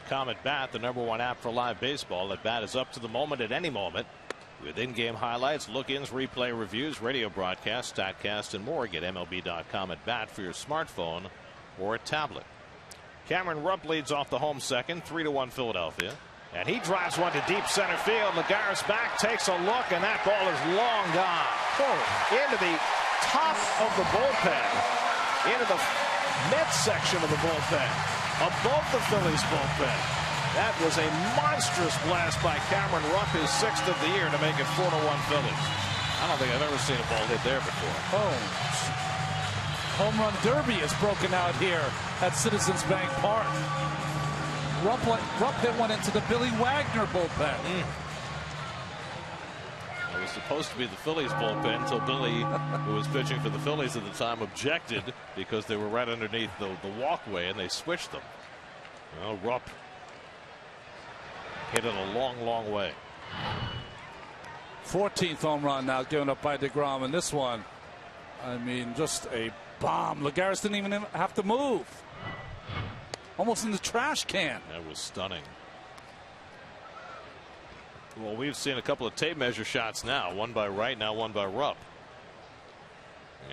.com at Bat, the #1 app for live baseball. At Bat is up to the moment at any moment with in-game highlights, look-ins, replay reviews, radio broadcasts, StatCast, and more. Get MLB.com at Bat for your smartphone or tablet. Cameron Rupp leads off the home second, 3-1 Philadelphia. And he drives one to deep center field. Lagares back, takes a look, and that ball is long gone. Into the top of the bullpen. Into the Mets section of the bullpen. Above the Phillies bullpen. That was a monstrous blast by Cameron Rupp, his 6th of the year, to make it 4-1 Phillies. I don't think I've ever seen a ball hit there before. Home run derby is broken out here at Citizens Bank Park. Rupp hit one into the Billy Wagner bullpen. It was supposed to be the Phillies bullpen until Billy, who was pitching for the Phillies at the time, objected because they were right underneath the walkway, and they switched them. Well, Rupp hit it a long, long way. 14th home run now given up by DeGrom, and this one, I mean, just a bomb. Lagares didn't even have to move. Almost in the trash can. That was stunning. Well, we've seen a couple of tape measure shots now. One by Wright, now one by Rupp.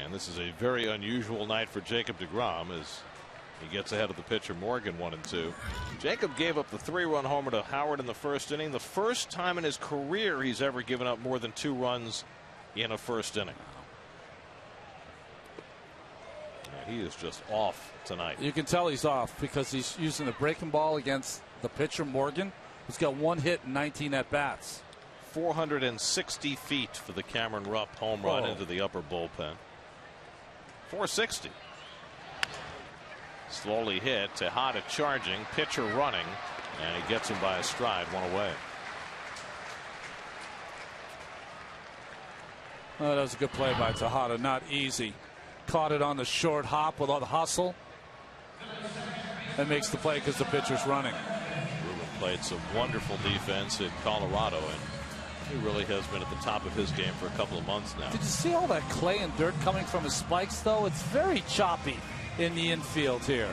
And this is a very unusual night for Jacob DeGrom as he gets ahead of the pitcher Morgan 1-2. Jacob gave up the 3-run homer to Howard in the first inning. The first time in his career he's ever given up more than 2 runs in a first inning. And he is just off tonight. You can tell he's off because he's using a breaking ball against the pitcher Morgan, who's got 1 hit and 19 at bats. 460 feet for the Cameron Rupp home run into the upper bullpen. 460. Slowly hit. Tejada charging. Pitcher running. And he gets him by a stride. 1 away. Oh, that was a good play by Tejada. Not easy. Caught it on the short hop with all the hustle. And makes the play because the pitcher's running. Ruben played some wonderful defense in Colorado, and he really has been at the top of his game for a couple of months now. Did you see all that clay and dirt coming from his spikes, though? It's very choppy in the infield here.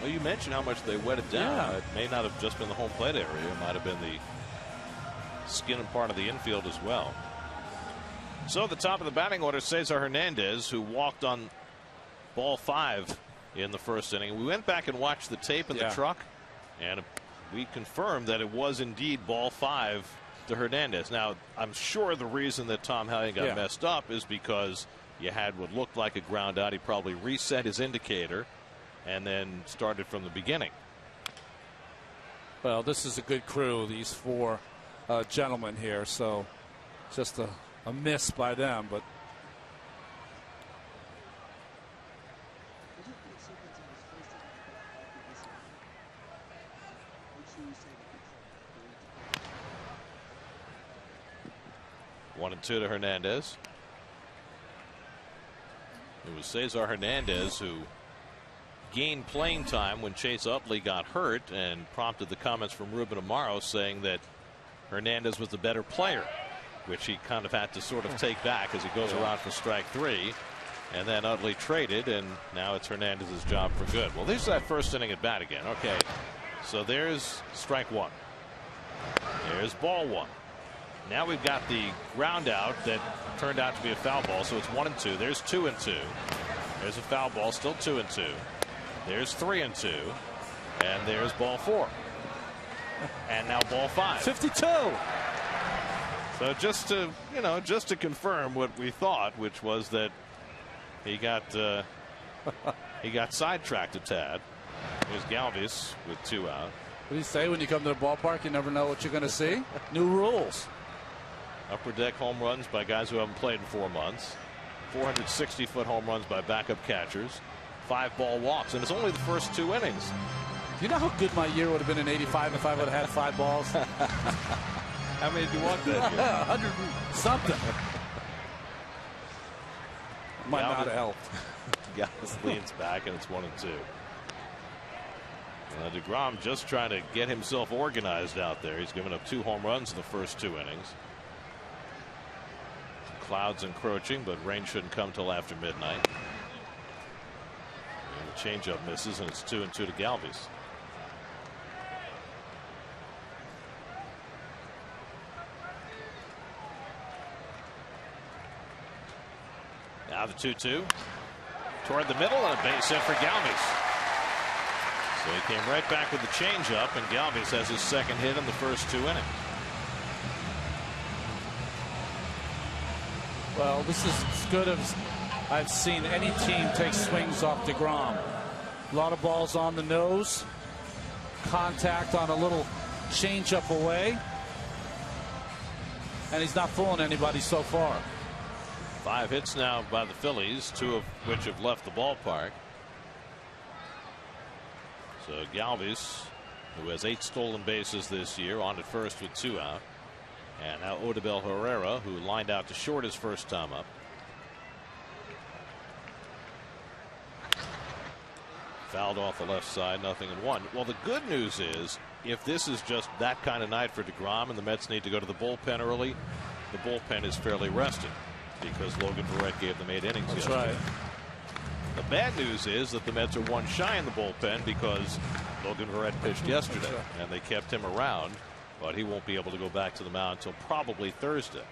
Well, you mentioned how much they wet it down. Yeah. It may not have just been the home plate area. It might have been the skin and part of the infield as well. So at the top of the batting order, Cesar Hernandez, who walked on ball 5 in the first inning. We went back and watched the tape in the truck, and we confirmed that it was indeed ball 5 to Hernandez. Now, I'm sure the reason that Tom Hallion got messed up is because you had what looked like a ground out. He probably reset his indicator and then started from the beginning. Well, this is a good crew, these 4 gentlemen here, so just a miss by them, but One and 2 to Hernandez. It was Cesar Hernandez who gained playing time when Chase Utley got hurt and prompted the comments from Ruben Amaro saying that Hernandez was the better player, which he kind of had to sort of take back as he goes around for strike 3. And then Utley traded, and now it's Hernandez's job for good. Well, this is that first inning at bat again. Okay, so there's strike 1. There's ball 1. Now we've got the ground out that turned out to be a foul ball, so it's 1 and 2. There's 2 and 2. There's a foul ball, still 2 and 2. There's 3 and 2. And there's ball 4. And now ball 5. 52. So just to confirm what we thought, which was that he got sidetracked a tad. Here's Galvis with 2 out. What do you say when you come to the ballpark? You never know what you're going to see. New rules. Upper deck home runs by guys who haven't played in 4 months. 460-foot home runs by backup catchers. 5 ball walks, and it's only the first 2 innings. Do you know how good my year would have been in '85 if I would have had 5 balls? How many did you walk that year? 100 something. Might not have helped. Galvis leans back, and it's 1 and 2. DeGrom just trying to get himself organized out there. He's given up 2 home runs in the first 2 innings. Clouds encroaching, but rain shouldn't come till after midnight. And the changeup misses, and it's 2 and 2 to Galvis. Now the 2-2 toward the middle, and a base hit for Galvis. So he came right back with the changeup, and Galvis has his second hit in the first 2 innings. Well, this is as good as I've seen any team take swings off DeGrom. A lot of balls on the nose, contact on a little changeup away, and he's not fooling anybody so far. 5 hits now by the Phillies, 2 of which have left the ballpark. So Galvis, who has 8 stolen bases this year, on at first with 2 out. And now Odubel Herrera, who lined out to short his first time up. Fouled off the left side, 0-1. Well, the good news is, if this is just that kind of night for DeGrom and the Mets need to go to the bullpen early, the bullpen is fairly rested because Logan Verrett gave them 8 innings yesterday. Right. The bad news is that the Mets are 1 shy in the bullpen because Logan Verrett pitched yesterday and they kept him around, but he won't be able to go back to the mound until probably Thursday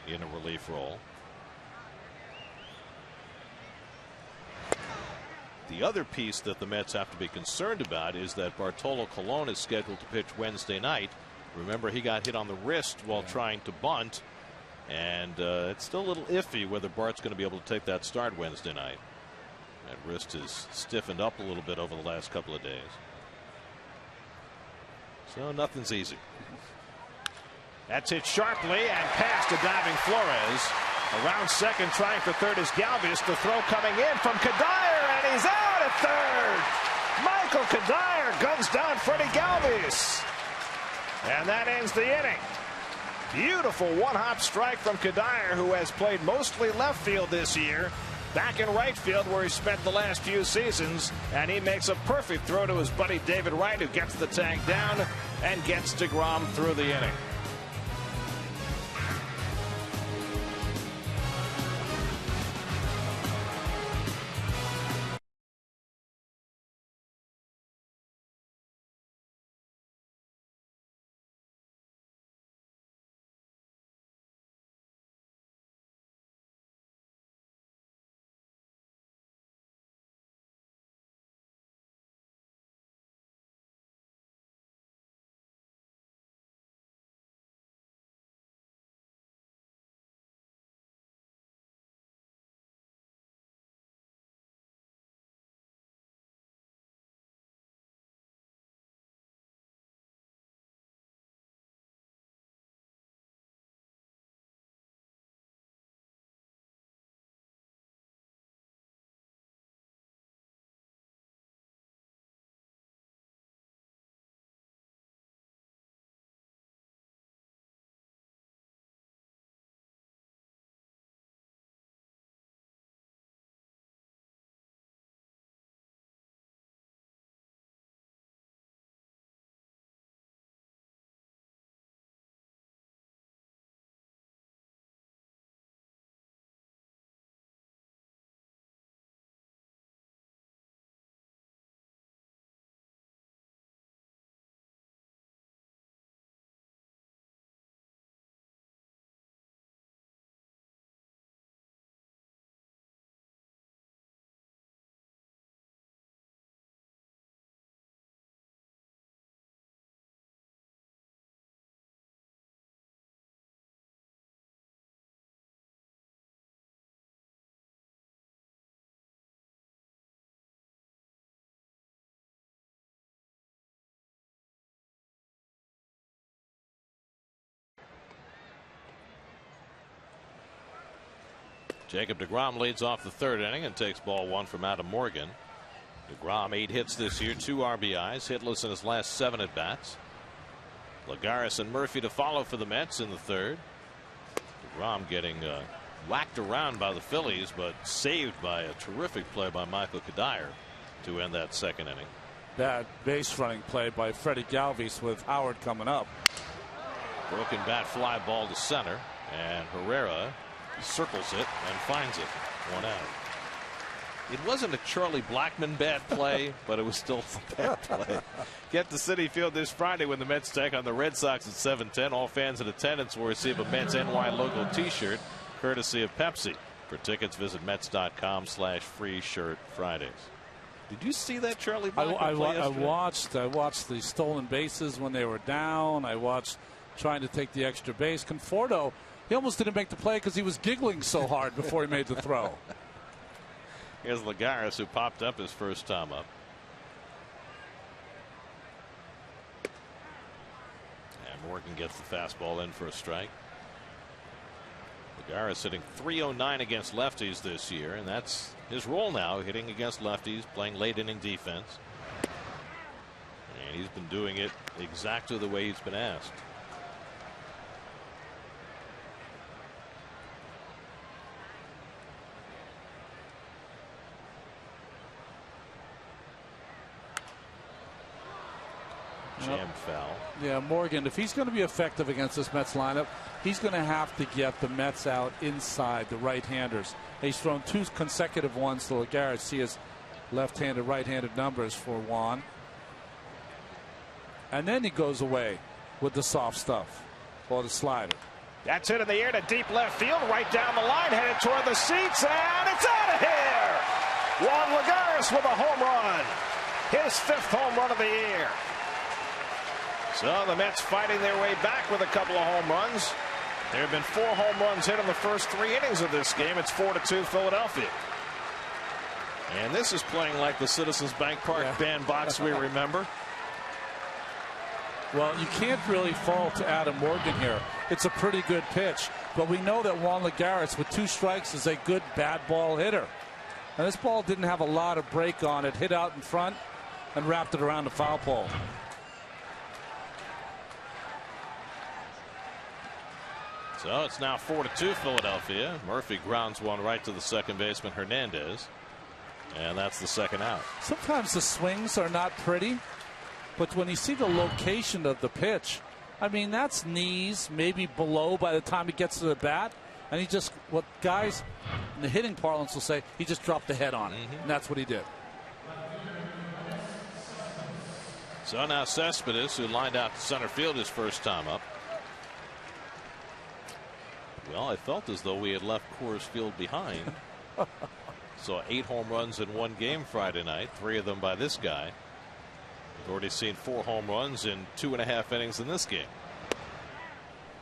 in a relief role. The other piece that the Mets have to be concerned about is that Bartolo Colon is scheduled to pitch Wednesday night. Remember, he got hit on the wrist while trying to bunt, and it's still a little iffy whether Bart's going to be able to take that start Wednesday night. That wrist has stiffened up a little bit over the last couple of days. So nothing's easy. That's hit sharply and past a diving Flores. Around second, trying for third is Galvis. The throw coming in from CUDDYER, and he's out at third. Michael CUDDYER guns down Freddie Galvis. And that ends the inning. Beautiful one-hop strike from CUDDYER, who has played mostly left field this year. Back in right field where he spent the last few seasons, and he makes a perfect throw to his buddy David Wright, who gets the tag down and gets DeGrom through the inning. Jacob deGrom leads off the third inning and takes ball 1 from Adam Morgan. deGrom 8 hits this year, 2 RBIs, hitless in his last 7 at bats. Lagares and Murphy to follow for the Mets in the third. deGrom getting whacked around by the Phillies, but saved by a terrific play by Michael CUDDYER to end that second inning. Bad base running play by Freddie Galvis with Howard coming up. Broken bat fly ball to center, and Herrera circles it and finds it. 1 out. It wasn't a Charlie Blackmon bad play, but it was still a bad play. Get to Citi Field this Friday when the Mets take on the Red Sox at 7:10. All fans in attendance will receive a Mets NY logo T-shirt, courtesy of Pepsi. For tickets, visit Mets.com/free shirt Fridays. Did you see that Charlie I Blancco play watched the stolen bases when they were down. I watched trying to take the extra base. Conforto, he almost didn't make the play because he was giggling so hard before he made the throw. Here's Lagares, who popped up his first time up. And Morgan gets the fastball in for a strike. Lagares hitting .309 against lefties this year, and that's his role now, hitting against lefties, playing late inning defense. And he's been doing it exactly the way he's been asked. Jam foul. Yeah, Morgan, if he's going to be effective against this Mets lineup, he's going to have to get the Mets out inside the right-handers. He's thrown 2 consecutive ones to Lagares. See his left-handed, right-handed numbers for Juan. And then he goes away with the soft stuff or the slider. That's hit in the air to deep left field, right down the line, headed toward the seats, and it's out of here! Juan Lagares with a home run. His 5th home run of the year. So the Mets fighting their way back with a couple of home runs. There have been 4 home runs hit in the first 3 innings of this game. It's 4-2 Philadelphia. And this is playing like the Citizens Bank Park bandbox we remember. Well, you can't really fault Adam Morgan here. It's a pretty good pitch. But we know that Juan Lagares with 2 strikes is a good bad ball hitter. And this ball didn't have a lot of break on it. Hit out in front and wrapped it around the foul pole. So it's now 4-2 Philadelphia. Murphy grounds one right to the second baseman Hernandez. And that's the second out. Sometimes the swings are not pretty, but when you see the location of the pitch, I mean, that's knees, maybe below by the time he gets to the bat. And he just, what guys in the hitting parlance will say, he just dropped the head on it. And that's what he did. So now Cespedes, who lined out to center field his first time up. Well, I felt as though we had left Coors Field behind. Saw 8 home runs in 1 game Friday night, 3 of them by this guy. We've already seen 4 home runs in 2.5 innings in this game.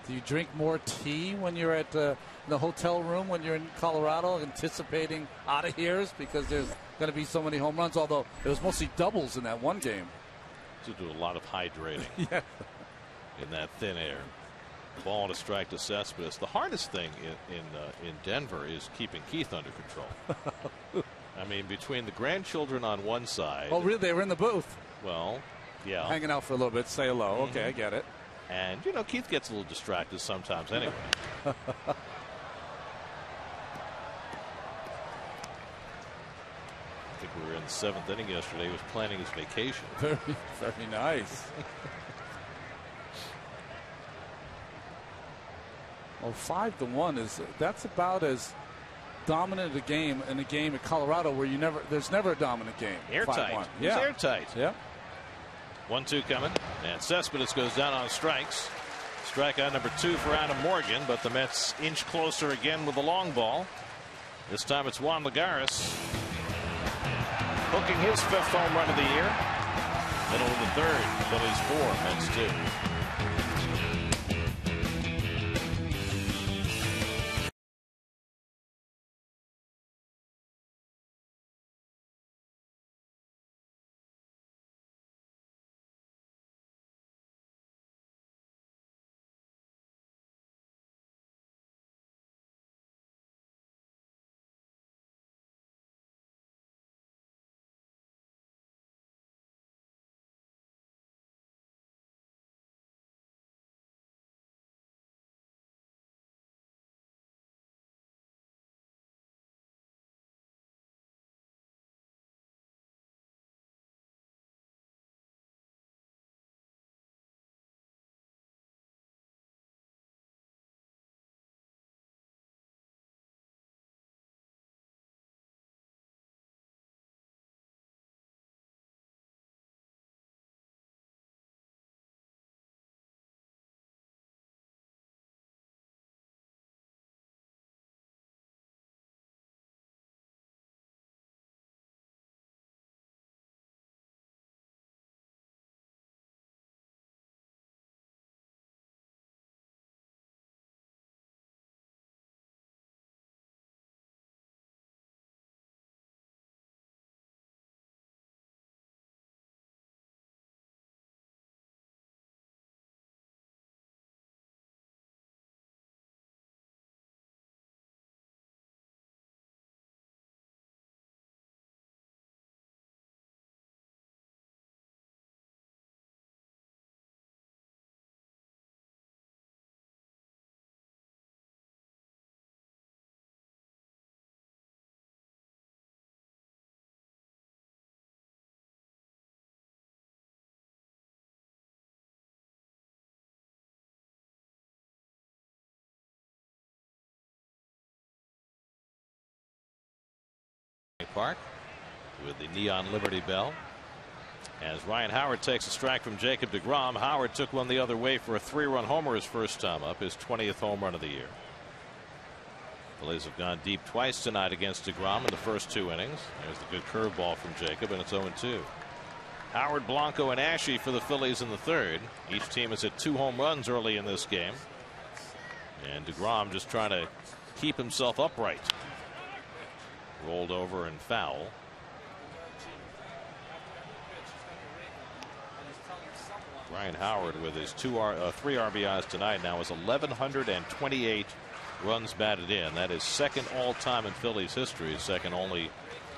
Do you drink more tea when you're at the hotel room when you're in Colorado, anticipating out of here's because there's going to be so many home runs? Although it was mostly doubles in that one game. To do a lot of hydrating in that thin air. Ball to strike to Cespedes. The hardest thing in Denver is keeping Keith under control. I mean, between the grandchildren on one side. Oh, really? They were in the booth. Well, yeah. Hanging out for a little bit, say hello. Okay, I get it. And, you know, Keith gets a little distracted sometimes anyway. I think we were in the 7th inning yesterday. He was planning his vacation. Very, very nice. Well, 5-1 that's about as dominant a game in a game at Colorado where there's never a dominant game. Airtight. Yeah. It's airtight. Yeah. 1-2 coming, and Cespedes goes down on strikes. Strikeout number 2 for Adam Morgan, but the Mets inch closer again with the long ball. This time it's Juan Lagares hooking his 5th home run of the year. Middle of the 3rd, Phillies 4, Mets 2. Park with the neon Liberty Bell. As Ryan Howard takes a strike from Jacob deGrom. Howard took one the other way for a 3-run homer his first time up, his 20th home run of the year. Phillies have gone deep twice tonight against deGrom in the first 2 innings. There's the good curveball from Jacob, and it's 0-2. Howard, Blanco, and Ashe for the Phillies in the third. Each team has hit 2 home runs early in this game. And deGrom just trying to keep himself upright. Rolled over and foul. Ryan Howard with his 3 RBIs tonight now is 1,128 runs batted in. That is second all time in Phillies history, second only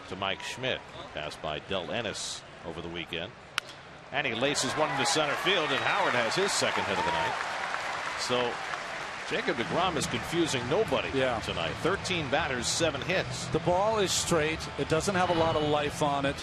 to Mike Schmidt, passed by Del Ennis over the weekend. And he laces one into center field, and Howard has his second hit of the night. So Jacob deGrom is confusing nobody tonight. 13 batters, 7 hits. The ball is straight. It doesn't have a lot of life on it.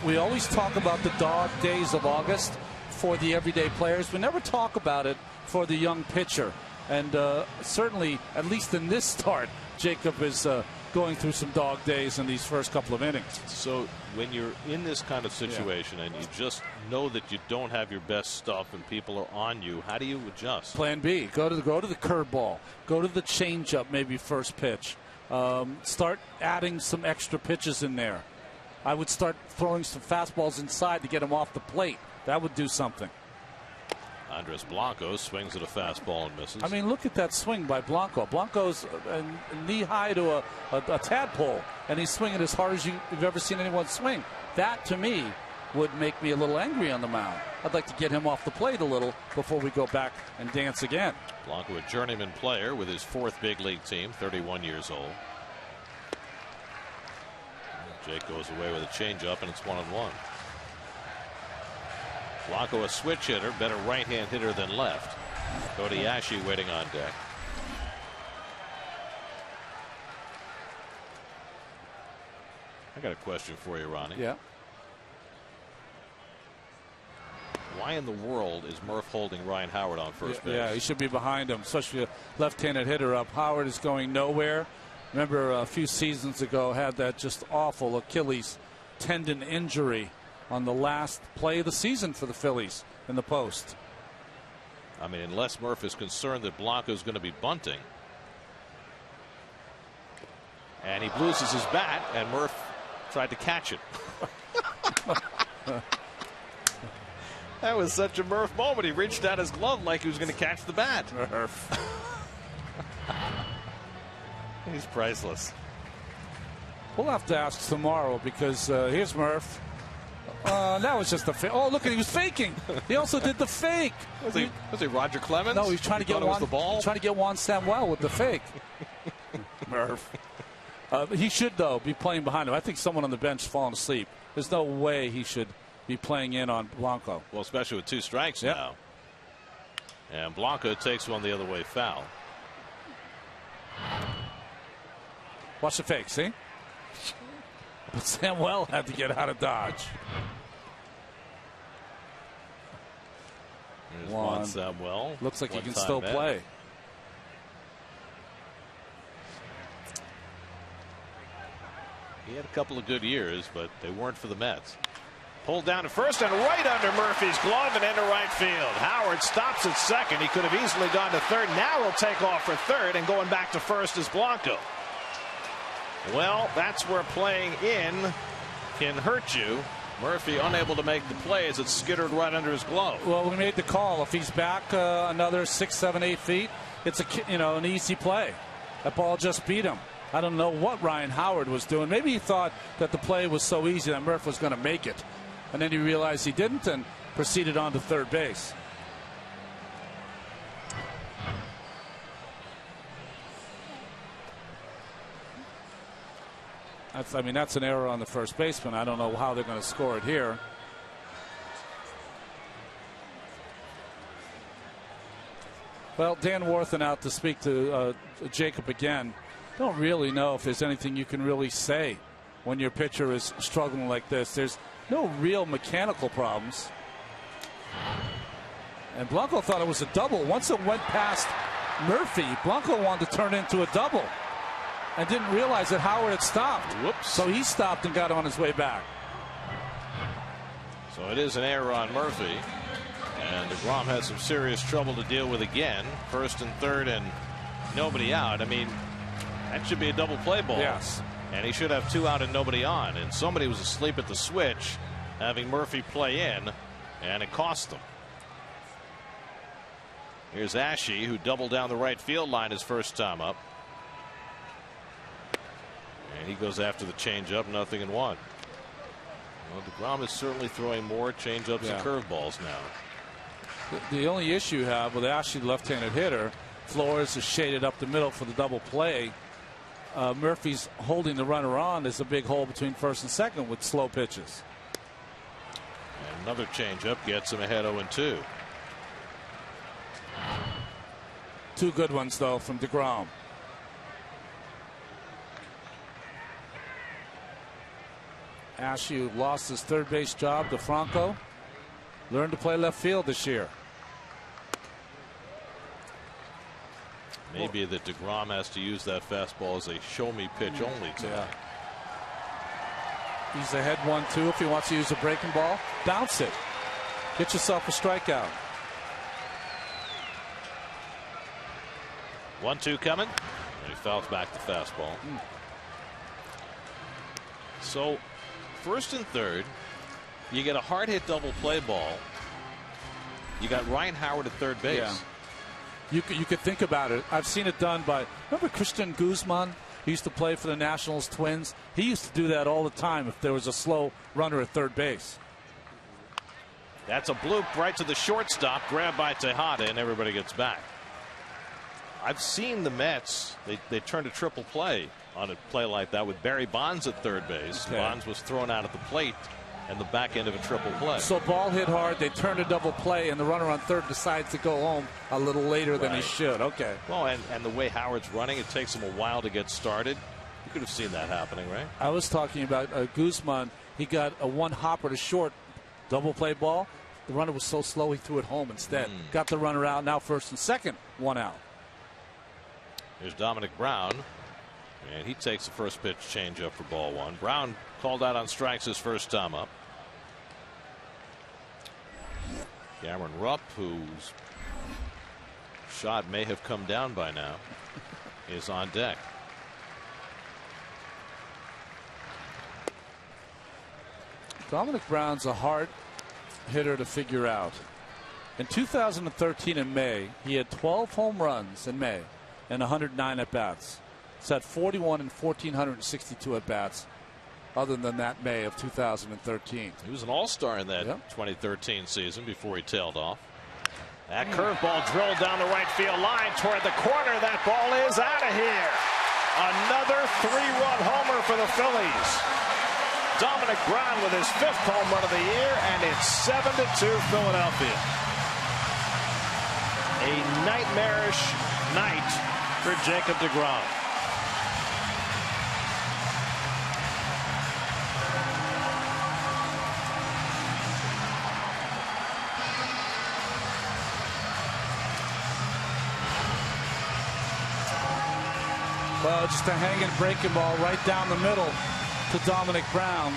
We always talk about the dog days of August for the everyday players. We never talk about it for the young pitcher. And certainly, at least in this start, Jacob is going through some dog days in these first couple of innings. So when you're in this kind of situation and you just know that you don't have your best stuff and people are on you, how do you adjust? Plan B. Go to the curveball. Go to the changeup, maybe first pitch. Start adding some extra pitches in there. I would start throwing some fastballs inside to get him off the plate. That would do something. Andres Blanco swings at a fastball and misses. I mean, look at that swing by Blanco. Blanco's knee high to a tadpole, and he's swinging as hard as you've ever seen anyone swing. That, to me, would make me a little angry on the mound. I'd like to get him off the plate a little before we go back and dance again. Blanco, a journeyman player with his 4th big league team, 31 years old. Jake goes away with a changeup, and it's 1-1. Blanco, a switch hitter, better right-hand hitter than left. Cody Ashe waiting on deck. I got a question for you, Ronnie. Yeah. Why in the world is Murph holding Ryan Howard on first base? Yeah, he should be behind him, especially a left-handed hitter up. Howard is going nowhere. Remember a few seasons ago had that just awful Achilles tendon injury on the last play of the season for the Phillies in the post. I mean, unless Murph is concerned that Blanco is going to be bunting. And he loses his bat, and Murph tried to catch it. That was such a Murph moment. He reached out his glove like he was going to catch the bat. Murph. He's priceless. We'll have to ask tomorrow because here's Murph. That was just a fake. Oh, look, he was faking. He also did the fake. Was he Roger Clemens? No, he's trying to get Juan Samuel with the fake. Murph. He should, though, be playing behind him. I think someone on the bench is falling asleep. There's no way he should be playing in on Blanco. Well, especially with 2 strikes now. And Blanco takes one the other way foul. Watch the fake, see? But Samuel had to get out of dodge. Here's Juan Samuel. Looks like he can still play. He had a couple of good years, but they weren't for the Mets. Pulled down to first and right under Murphy's glove and into right field. Howard stops at second. He could have easily gone to third. Now he'll take off for third, and going back to first is Blanco. Well, that's where playing in can hurt you. Murphy unable to make the play as it skittered right under his glove. Well, we made the call. If he's back another 6, 7, 8 feet, it's an easy play. That ball just beat him. I don't know what Ryan Howard was doing. Maybe he thought that the play was so easy that Murph was going to make it. And then he realized he didn't and proceeded on to third base. That's an error on the first baseman. I don't know how they're going to score it here. Well, Dan Warthen out to speak to Jacob again. Don't really know if there's anything you can really say when your pitcher is struggling like this. There's no real mechanical problems. And Blanco thought it was a double. Once it went past Murphy, Blanco wanted to turn it into a double. and didn't realize that Howard had stopped. Whoops. So he stopped and got on his way back. So it is an error on Murphy. And DeGrom had some serious trouble to deal with again. First and third and nobody out. I mean, that should be a double play ball. Yes. And he should have 2 out and nobody on. And somebody was asleep at the switch, having Murphy play in, and it cost them. Here's Ashe, who doubled down the right field line his first time up. And he goes after the changeup, 0-1. Well, DeGrom is certainly throwing more changeups and curveballs now. The only issue you have with Ashe, left-handed hitter, Flores is shaded up the middle for the double play. Murphy's holding the runner on. There's a big hole between first and second with slow pitches. And another changeup gets him ahead 0-2. 2 good ones, though, from DeGrom. Ashe lost his third base job to Franco. Learned to play left field this year. Maybe that DeGrom has to use that fastball as a show-me pitch only tonight. He's ahead 1-2. If he wants to use a breaking ball, bounce it. Get yourself a strikeout. 1-2 coming. And he fouls back the fastball. So, first and third, you get a hard hit double play ball. You got Ryan Howard at third base. Yeah. You could think about it. I've seen it done by, remember Christian Guzman? He used to play for the Nationals Twins. He used to do that all the time if there was a slow runner at third base. That's a bloop right to the shortstop, grabbed by Tejada, and everybody gets back. I've seen the Mets, they turned a triple play on a play like that with Barry Bonds at third base. Okay. Bonds was thrown out at the plate and the back end of a triple play. So ball hit hard, they turned a double play, and the runner on third decides to go home a little later than he should. Okay. Well, and the way Howard's running, it takes him a while to get started. You could have seen that happening, right? I was talking about Guzman. He got a one hopper to short double play ball. The runner was so slow he threw it home instead. Got the runner out. Now first and second, 1 out. Here's Dominic Brown, and he takes the first pitch changeup for ball 1. Brown called out on strikes his first time up. Cameron Rupp, whose shot may have come down by now, is on deck. Dominic Brown's a hard hitter to figure out. In 2013 in May, he had 12 home runs in May and 109 at-bats. It's at 41 and 1,462 at-bats. Other than that May of 2013. He was an all-star in that 2013 season before he tailed off. That curveball drilled down the right field line toward the corner. That ball is out of here. Another 3-run homer for the Phillies. Dominic Brown with his 5th home run of the year, and it's 7-2 Philadelphia. A nightmarish night for Jacob deGrom. Well, just a hanging breaking ball right down the middle to Dominic Brown.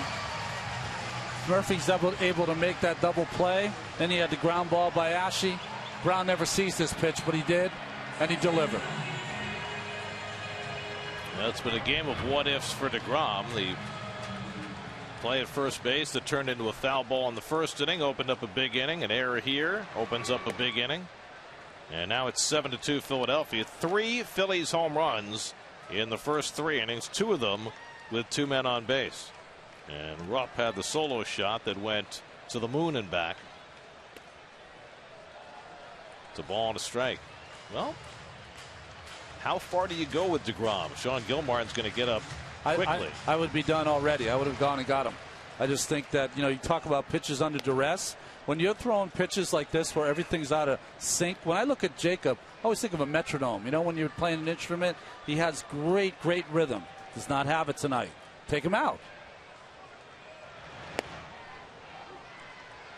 Murphy's able to make that double play. Then he had the ground ball by Ashe. Brown never sees this pitch, but he did, and he delivered. Well, it's been a game of what-ifs for deGrom. The play at first base that turned into a foul ball in the first inning opened up a big inning. An error here opens up a big inning. And now it's 7-2 Philadelphia. 3 Phillies home runs in the first 3 innings, 2 of them with 2 men on base. And Rupp had the solo shot that went to the moon and back. It's a ball and a strike. Well, how far do you go with deGrom? Sean Gilmartin's going to get up quickly. I would be done already. I would have gone and got him. I just think that, you talk about pitches under duress. When you're throwing pitches like this where everything's out of sync, when I look at Jacob, I always think of a metronome. When you're playing an instrument, he has great rhythm. Does not have it tonight. Take him out.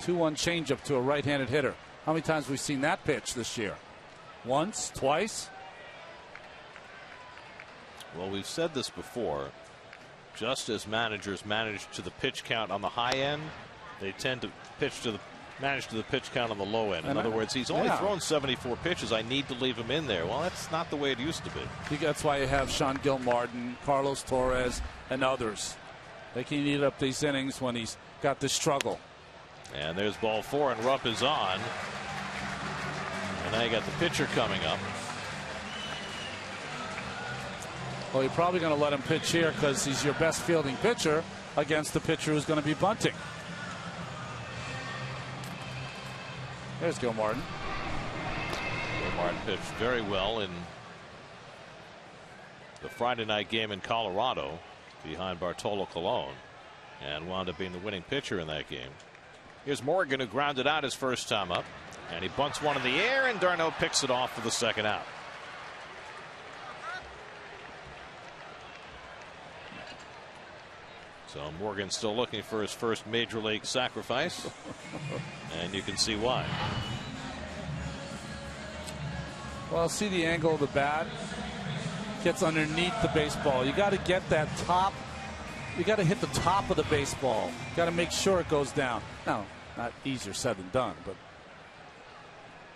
2-1 changeup to a right-handed hitter. How many times have we seen that pitch this year? Once, twice? Well, we've said this before. Just as managers manage to the pitch count on the high end, they tend to manage to the pitch count on the low end. In other words, he's only thrown 74 pitches. I need to leave him in there. Well, that's not the way it used to be. That's why you have Sean Gilmartin, Carlos Torres, and others. They can eat up these innings when he's got this struggle. And there's ball 4, and Rupp is on. And now you got the pitcher coming up. Well, you're probably going to let him pitch here because he's your best fielding pitcher against the pitcher who's going to be bunting. There's Gilmartin. Gilmartin pitched very well in the Friday night game in Colorado behind Bartolo Colon and wound up being the winning pitcher in that game. Here's Morgan, who grounded out his first time up, and he bunts one in the air, and d'Arnaud picks it off for the second out. So Morgan still looking for his first major league sacrifice, and you can see why. Well, see the angle of the bat. Gets underneath the baseball. You got to get that top. You got to hit the top of the baseball. You got to make sure it goes down. Now, not easier said than done, but.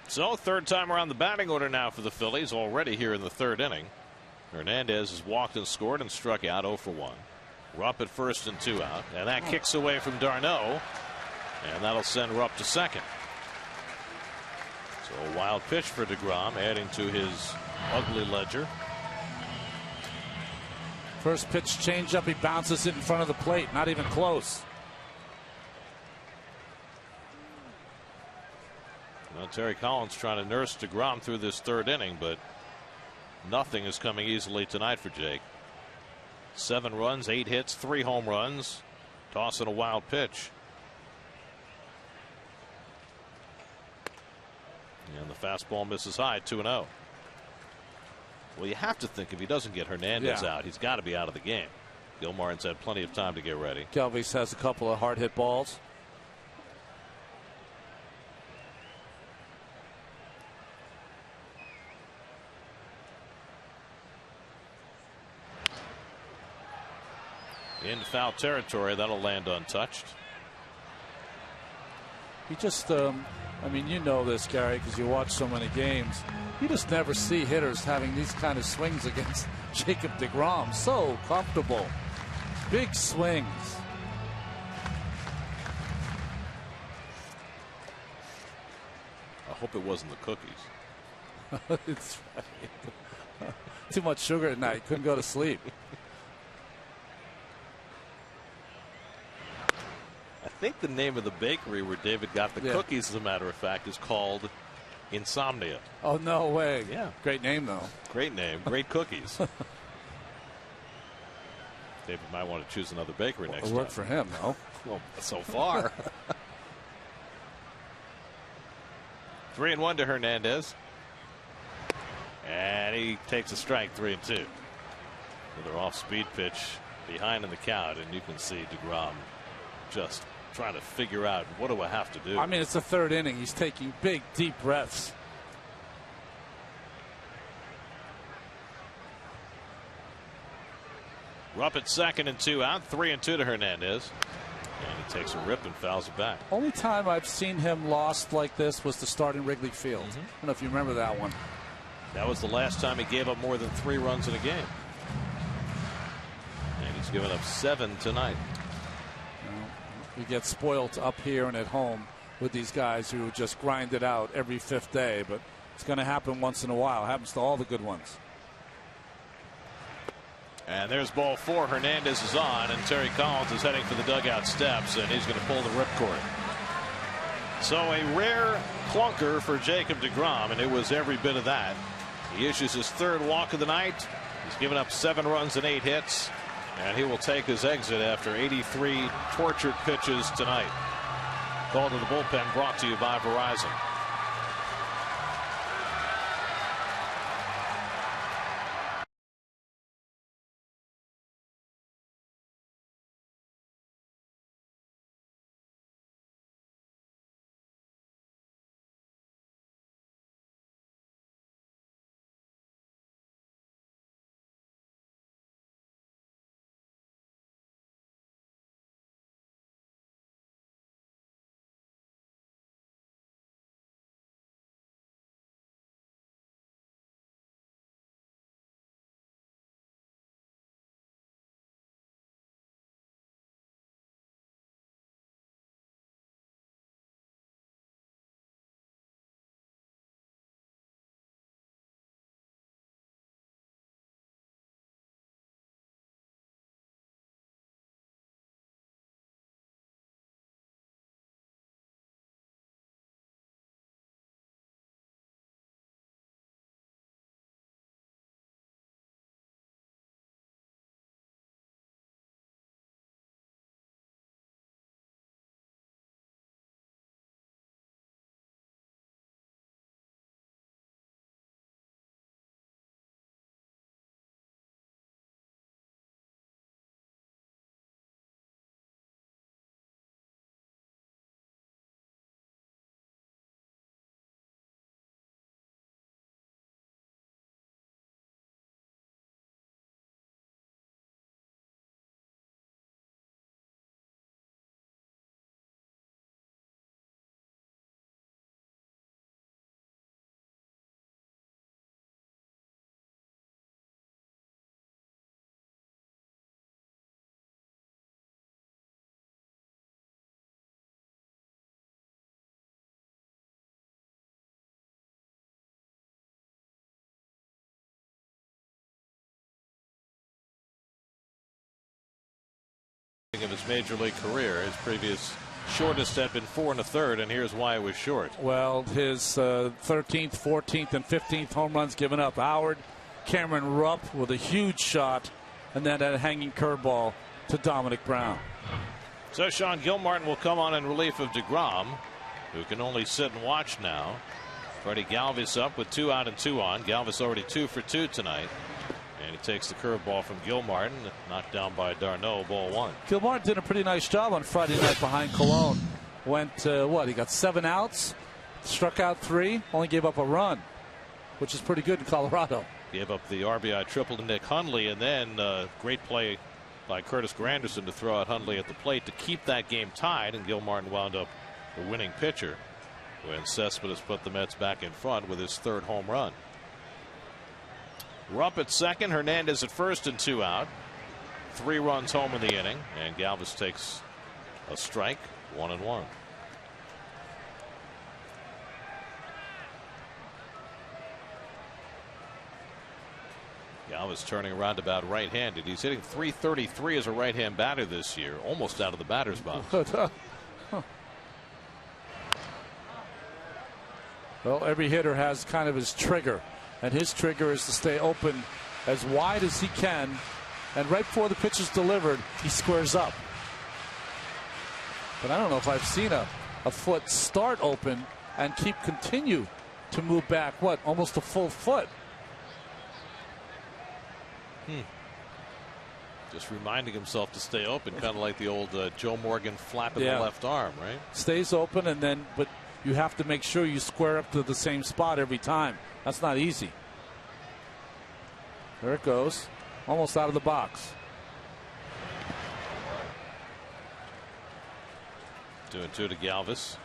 So third time around the batting order now for the Phillies, already here in the third inning. Hernandez has walked and scored and struck out 0 for 1. Rupp at first and 2 out, and that kicks away from d'Arnaud, and that'll send Rupp to second. So a wild pitch for DeGrom, adding to his ugly ledger. First pitch changeup, he bounces it in front of the plate, not even close. Well, Terry Collins trying to nurse DeGrom through this third inning, but nothing is coming easily tonight for Jake. 7 runs, 8 hits, 3 home runs, tossing a wild pitch. And the fastball misses high, 2-0. Well, you have to think if he doesn't get Hernandez out, he's got to be out of the game. Gilmartin's had plenty of time to get ready. Galvis has a couple of hard hit balls. In foul territory, that'll land untouched. He just, I mean, you know this, Gary, because you watch so many games. You just never see hitters having these kind of swings against Jacob deGrom. So comfortable. Big swings. I hope it wasn't the cookies. It's right. Too much sugar at night. Couldn't go to sleep. I think the name of the bakery where David got the cookies, as a matter of fact, is called Insomnia. Oh, no way. Yeah. Great name, though. Great name. Great cookies. David might want to choose another bakery next time. It worked for him, though. Well, so far. 3-1 to Hernandez. And he takes a strike, 3-2. Another off-speed pitch behind in the count, and you can see DeGrom just trying to figure out, what do I have to do? I mean, it's the third inning. He's taking big, deep breaths. Rupp at second and 2 out, 3-2 to Hernandez. And he takes a rip and fouls it back. Only time I've seen him lost like this was to start in Wrigley Field. I don't know if you remember that one. That was the last time he gave up more than 3 runs in a game. And he's given up 7 tonight. We get spoiled up here and at home with these guys who just grind it out every 5th day, but it's going to happen once in a while. It happens to all the good ones. And there's ball 4. Hernandez is on, and Terry Collins is heading for the dugout steps, and he's going to pull the ripcord. So a rare clunker for Jacob deGrom, and it was every bit of that. He issues his 3rd walk of the night. He's given up 7 runs and 8 hits. And he will take his exit after 83 tortured pitches tonight. Call to the bullpen brought to you by Verizon. landscaping of his major league career. His previous shortest had been 4 1/3, and here's why it was short. Well, his 13th, 14th, and 15th home runs given up. Howard, Cameron Rupp with a huge shot, and then a hanging curveball to Dominic Brown. So Sean Gilmartin will come on in relief of DeGrom, who can only sit and watch now. Freddie Galvis up with 2 out and 2 on. Galvis already 2 for 2 tonight. And he takes the curveball from Gilmartin, knocked down by d'Arnaud, ball 1. Gilmartin did a pretty nice job on Friday night behind Cologne. Went, he got 7 outs, struck out 3, only gave up a run, which is pretty good in Colorado. Gave up the RBI triple to Nick Hundley, and then great play by Curtis Granderson to throw out Hundley at the plate to keep that game tied, and Gilmartin wound up the winning pitcher when Cespedes put the Mets back in front with his 3rd home run. Rupp at second, Hernandez at first, and 2 out. 3 runs home in the inning, and Galvis takes a strike, 1-1. Galvis turning around about right-handed. He's hitting .333 as a right-hand batter this year, almost out of the batter's box. Well, every hitter has kind of his trigger, and his trigger is to stay open as wide as he can, and right before the pitch is delivered, he squares up. But I don't know if I've seen a foot start open and continue to move back, almost a full foot. Just reminding himself to stay open, kind of like the old Joe Morgan flapping the left arm, right? Stays open, and then, but you have to make sure you square up to the same spot every time. That's not easy. There it goes, almost out of the box. 2-2 to Galvis.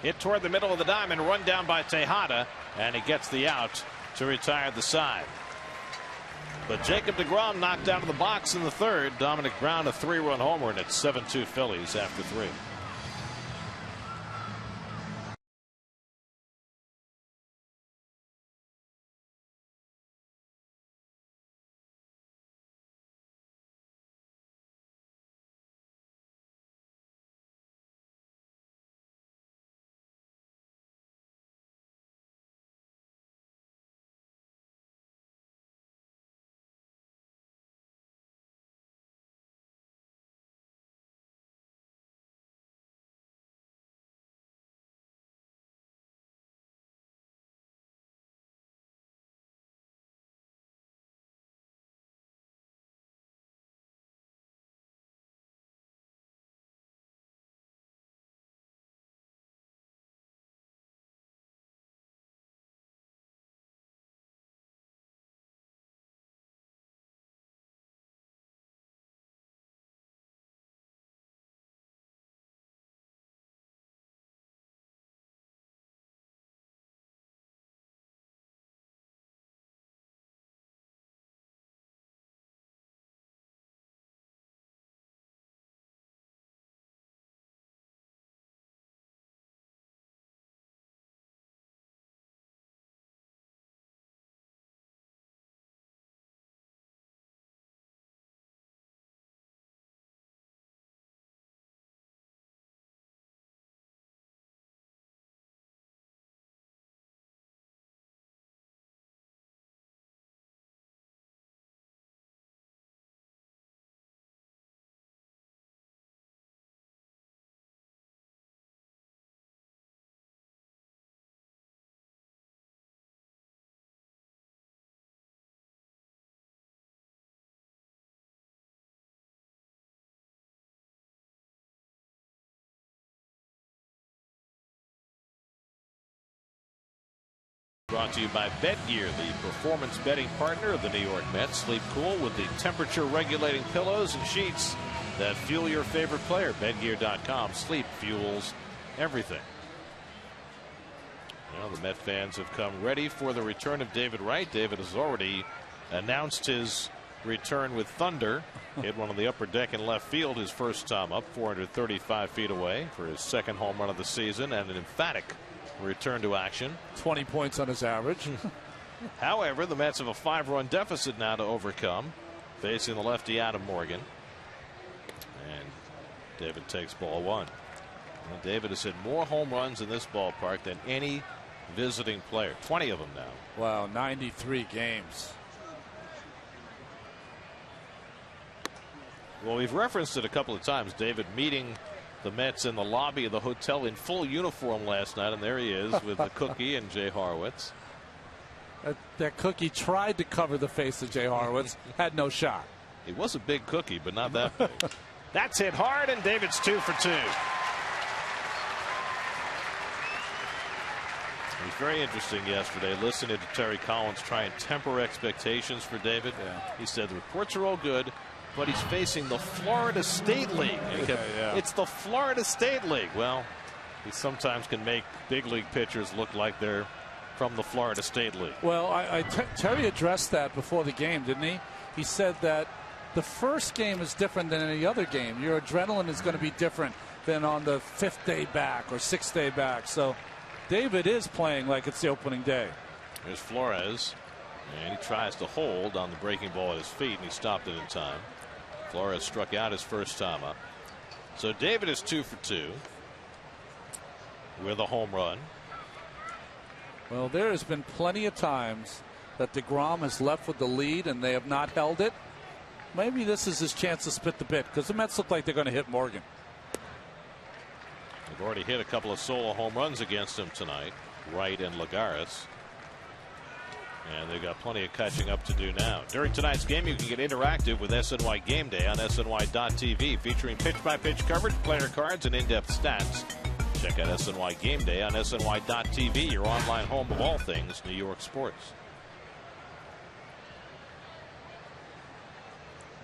Hit toward the middle of the diamond, run down by Tejada, and he gets the out to retire the side. But Jacob deGrom knocked out of the box in the 3rd. Dominic Brown a 3-run homer, and it's 7-2 Phillies after 3. Brought to you by BetGear, the performance betting partner of the New York Mets. Sleep cool with the temperature regulating pillows and sheets that fuel your favorite player. BetGear.com. Sleep fuels everything. Well, the Met fans have come ready for the return of David Wright. David has already announced his return with thunder. Hit one on the upper deck in left field his first time up, 435 feet away for his second home run of the season, and an emphatic return to action. 20 points on his average. However, the Mets have a 5-run deficit now to overcome, facing the lefty Adam Morgan. And David takes ball one. Well, David has hit more home runs in this ballpark than any visiting player. 20 of them now. Wow, 93 games. Well, we've referenced it a couple of times. David meeting the Mets in the lobby of the hotel in full uniform last night, and there he is with the cookie and Jay Horwitz. That cookie tried to cover the face of Jay Horwitz, had no shot. It was a big cookie, but not that big. That's hit hard, and David's 2 for 2. It was very interesting yesterday listening to Terry Collins try and temper expectations for David. He said the reports are all good, but he's facing the Florida State League. It's the Florida State League. Well, he sometimes can make big league pitchers look like they're from the Florida State League. Well, Terry addressed that before the game, didn't he? He said that the first game is different than any other game. Your adrenaline is going to be different than on the 5th day back or 6th day back. So David is playing like it's the opening day. Here's Flores, and he tries to hold on the breaking ball at his feet, and he stopped it in time. Flores struck out his first time up. So David is 2 for 2 with a home run. Well, there has been plenty of times that DeGrom has left with the lead and they have not held it. Maybe this is his chance to spit the bit, because the Mets look like they're going to hit Morgan. They've already hit a couple of solo home runs against him tonight, Wright and Lagares. And they've got plenty of catching up to do now. During tonight's game, you can get interactive with SNY Game Day on SNY.TV, featuring pitch-by-pitch coverage, player cards, and in-depth stats. Check out SNY Game Day on SNY.TV, your online home of all things New York sports.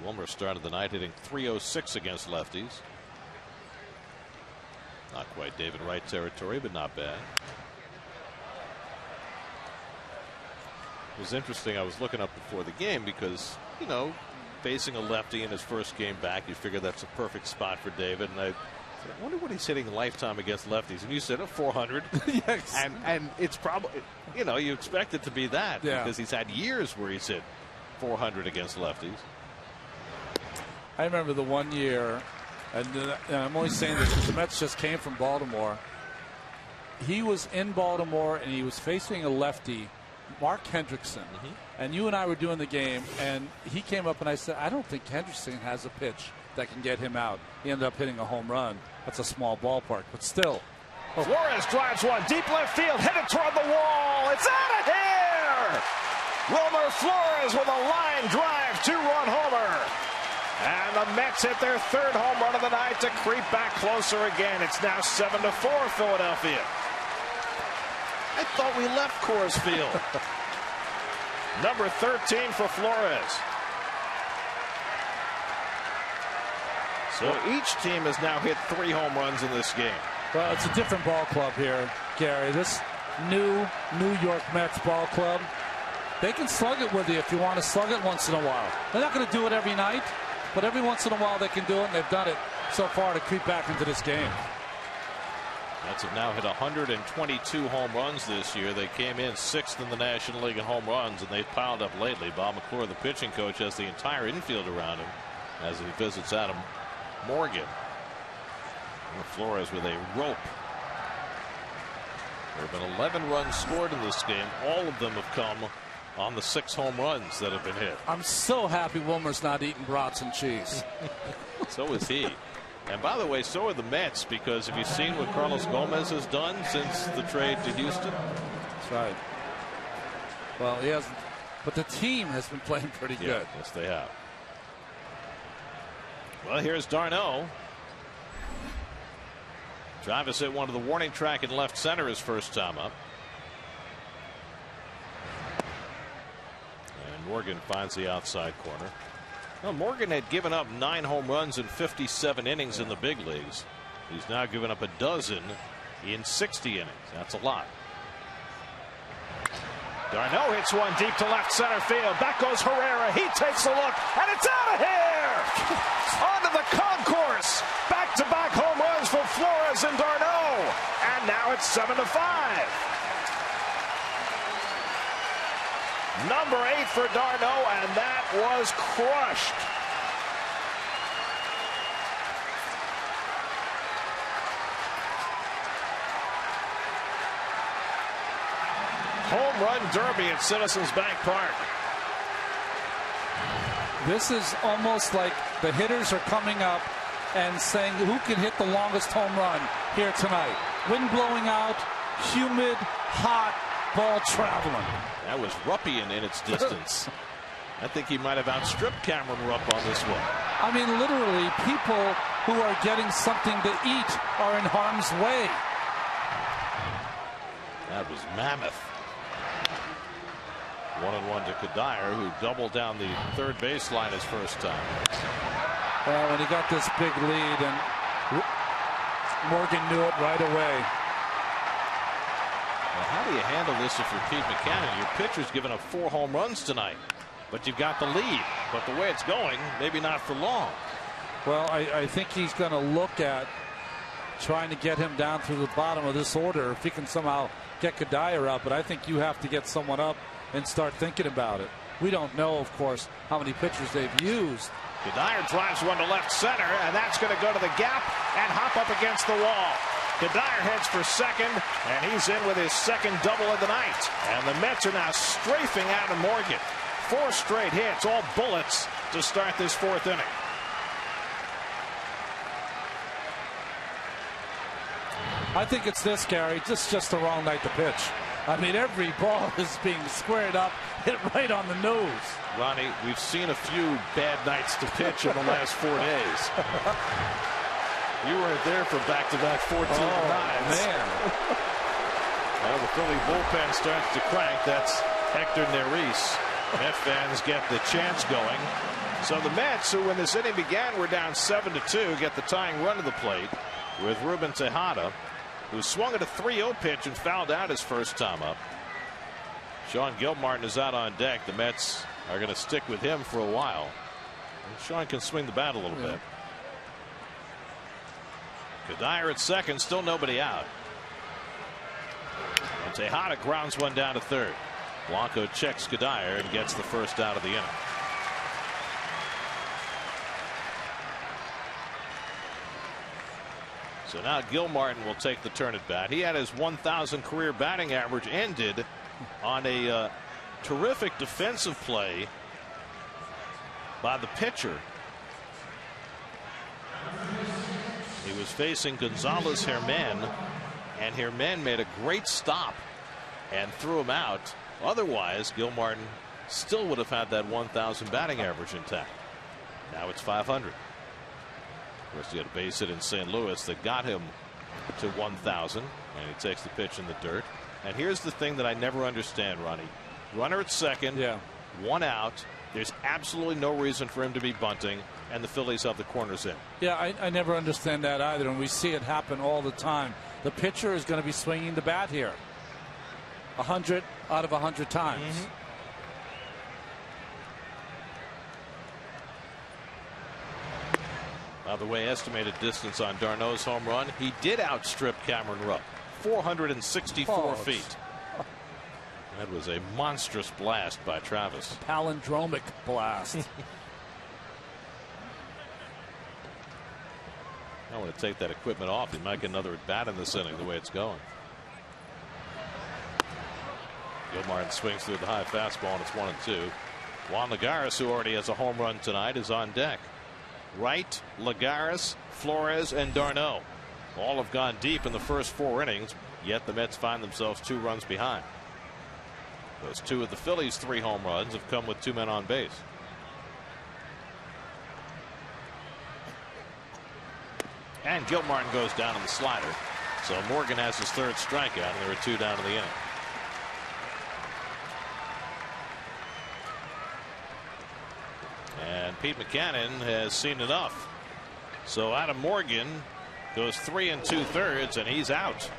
Wilmer started the night hitting .306 against lefties. Not quite David Wright territory, but not bad. It was interesting. I was looking up before the game because, you know, facing a lefty in his first game back, you figure that's a perfect spot for David. And I wonder what he's hitting lifetime against lefties. And you said 400. Yes. And it's probably, you know, you expect it to be that because he's had years where he's hit 400 against lefties. I remember the one year, and I'm only saying this because the Mets just came from Baltimore. He was in Baltimore and he was facing a lefty, Mark Hendrickson, and you and I were doing the game, and he came up and I said, I don't think Hendrickson has a pitch that can get him out. He ended up hitting a home run. That's a small ballpark, but still. Flores drives one deep left field, headed toward the wall. It's out of here! Wilmer Flores with a line drive, 2-run homer. And the Mets hit their 3rd home run of the night to creep back closer again. It's now 7-4 Philadelphia. I thought we left Coors Field. Number 13 for Flores. So each team has now hit 3 home runs in this game. Well, it's a different ball club here, Gary. This new New York Mets ball club, they can slug it with you if you want to slug it once in a while. They're not going to do it every night, but every once in a while they can do it, and they've done it so far to creep back into this game. Mets have now hit 122 home runs this year. They came in 6th in the National League in home runs, and they've piled up lately. Bob McClure, the pitching coach, has the entire infield around him as he visits Adam Morgan. And Flores with a rope. There have been 11 runs scored in this game. All of them have come on the 6 home runs that have been hit. I'm so happy Wilmer's not eating brats and cheese. So is he. And by the way, so are the Mets, because have you seen what Carlos Gomez has done since the trade to Houston? That's right. Well, he hasn't, but the team has been playing pretty good. Yes, they have. Well, here's Darno. Travis hit one to the warning track in left center his first time up. And Morgan finds the outside corner. Well, Morgan had given up 9 home runs in 57 innings in the big leagues. He's now given up a dozen in 60 innings. That's a lot. D'Arnaud hits one deep to left center field. Back goes Herrera. He takes a look, and it's out of here! Onto the concourse. Back-to-back home runs for Flores and D'Arnaud. And now it's 7-5. Number 8 for D'Arnaud, and that was crushed. Home run derby at Citizens Bank Park. This is almost like the hitters are coming up and saying who can hit the longest home run here tonight. Wind blowing out, humid, hot, ball traveling. That was Ruppian in its distance. I think he might have outstripped Cameron Rupp on this one. I mean, literally, people who are getting something to eat are in harm's way. That was mammoth. 1-1 to CUDDYER, who doubled down the third baseline his first time. Well, when he got this big lead, and Morgan knew it right away. Well, how do you handle this if you're Pete Mackanin? Your pitcher's given up 4 home runs tonight, but you've got the lead. But the way it's going, maybe not for long. Well, I think he's going to look at trying to get him down through the bottom of this order if he can somehow get CUDDYER out. But I think you have to get someone up and start thinking about it. We don't know, of course, how many pitchers they've used. CUDDYER drives one to left center, and that's going to go to the gap and hop up against the wall. CUDDYER heads for second, and he's in with his second double of the night. And the Mets are now strafing out of Morgan. 4 straight hits, all bullets to start this 4th inning. I think it's this, Gary. This is just the wrong night to pitch. I mean, every ball is being squared up, hit right on the nose. Ronnie, we've seen a few bad nights to pitch in the last 4 days. You weren't there for back-to-back 14-9s. Man. Well, the Philly bullpen starts to crank. That's Hector Neris. Met fans get the chance going. So the Mets, who when this inning began were down 7-2, get the tying run to the plate with Ruben Tejada, who swung at a 3-0 pitch and fouled out his first time up. Sean Gilmartin is out on deck. The Mets are going to stick with him for a while. And Sean can swing the bat a little bit. CUDDYER at second, still nobody out. And Tejada grounds one down to third. Blanco checks CUDDYER and gets the first out of the inning. So now Gilmartin will take the turn at bat. He had his 1,000 career batting average ended on a terrific defensive play by the pitcher. He was facing Gonzalez Herman, and Herman made a great stop and threw him out. Otherwise, Gilmartin still would have had that 1,000 batting average intact. Now it's 500. Of course, he had a base hit in St. Louis that got him to 1,000, and he takes the pitch in the dirt. And here's the thing that I never understand, Ronnie. Runner at second, 1 out. There's absolutely no reason for him to be bunting, and the Phillies have the corners in. Yeah, I never understand that either, and we see it happen all the time. The pitcher is going to be swinging the bat here 100 out of 100 times. By the way, estimated distance on D'Arnaud's home run, he did outstrip Cameron Rupp, 464 feet. That was a monstrous blast by Travis. Palindromic blast. I want to take that equipment off. He might get another at bat in this inning the way it's going. Gilmartin swings through the high fastball, and it's 1-2. Juan Lagares, who already has a home run tonight, is on deck. Wright, Lagares, Flores, and D'Arnaud all have gone deep in the first 4 innings, yet the Mets find themselves 2 runs behind. Those 2 of the Phillies' 3 home runs have come with 2 men on base. And Gilmartin goes down on the slider. So Morgan has his 3rd strikeout, and there are 2 down in the inning. And Pete Mackanin has seen enough. So Adam Morgan goes 3 2/3, and he's out.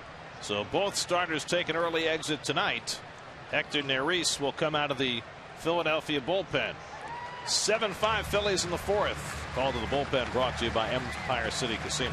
So both starters take an early exit tonight. Hector Neris will come out of the Philadelphia bullpen. 7-5 Phillies in the fourth. Call to the bullpen brought to you by Empire City Casino.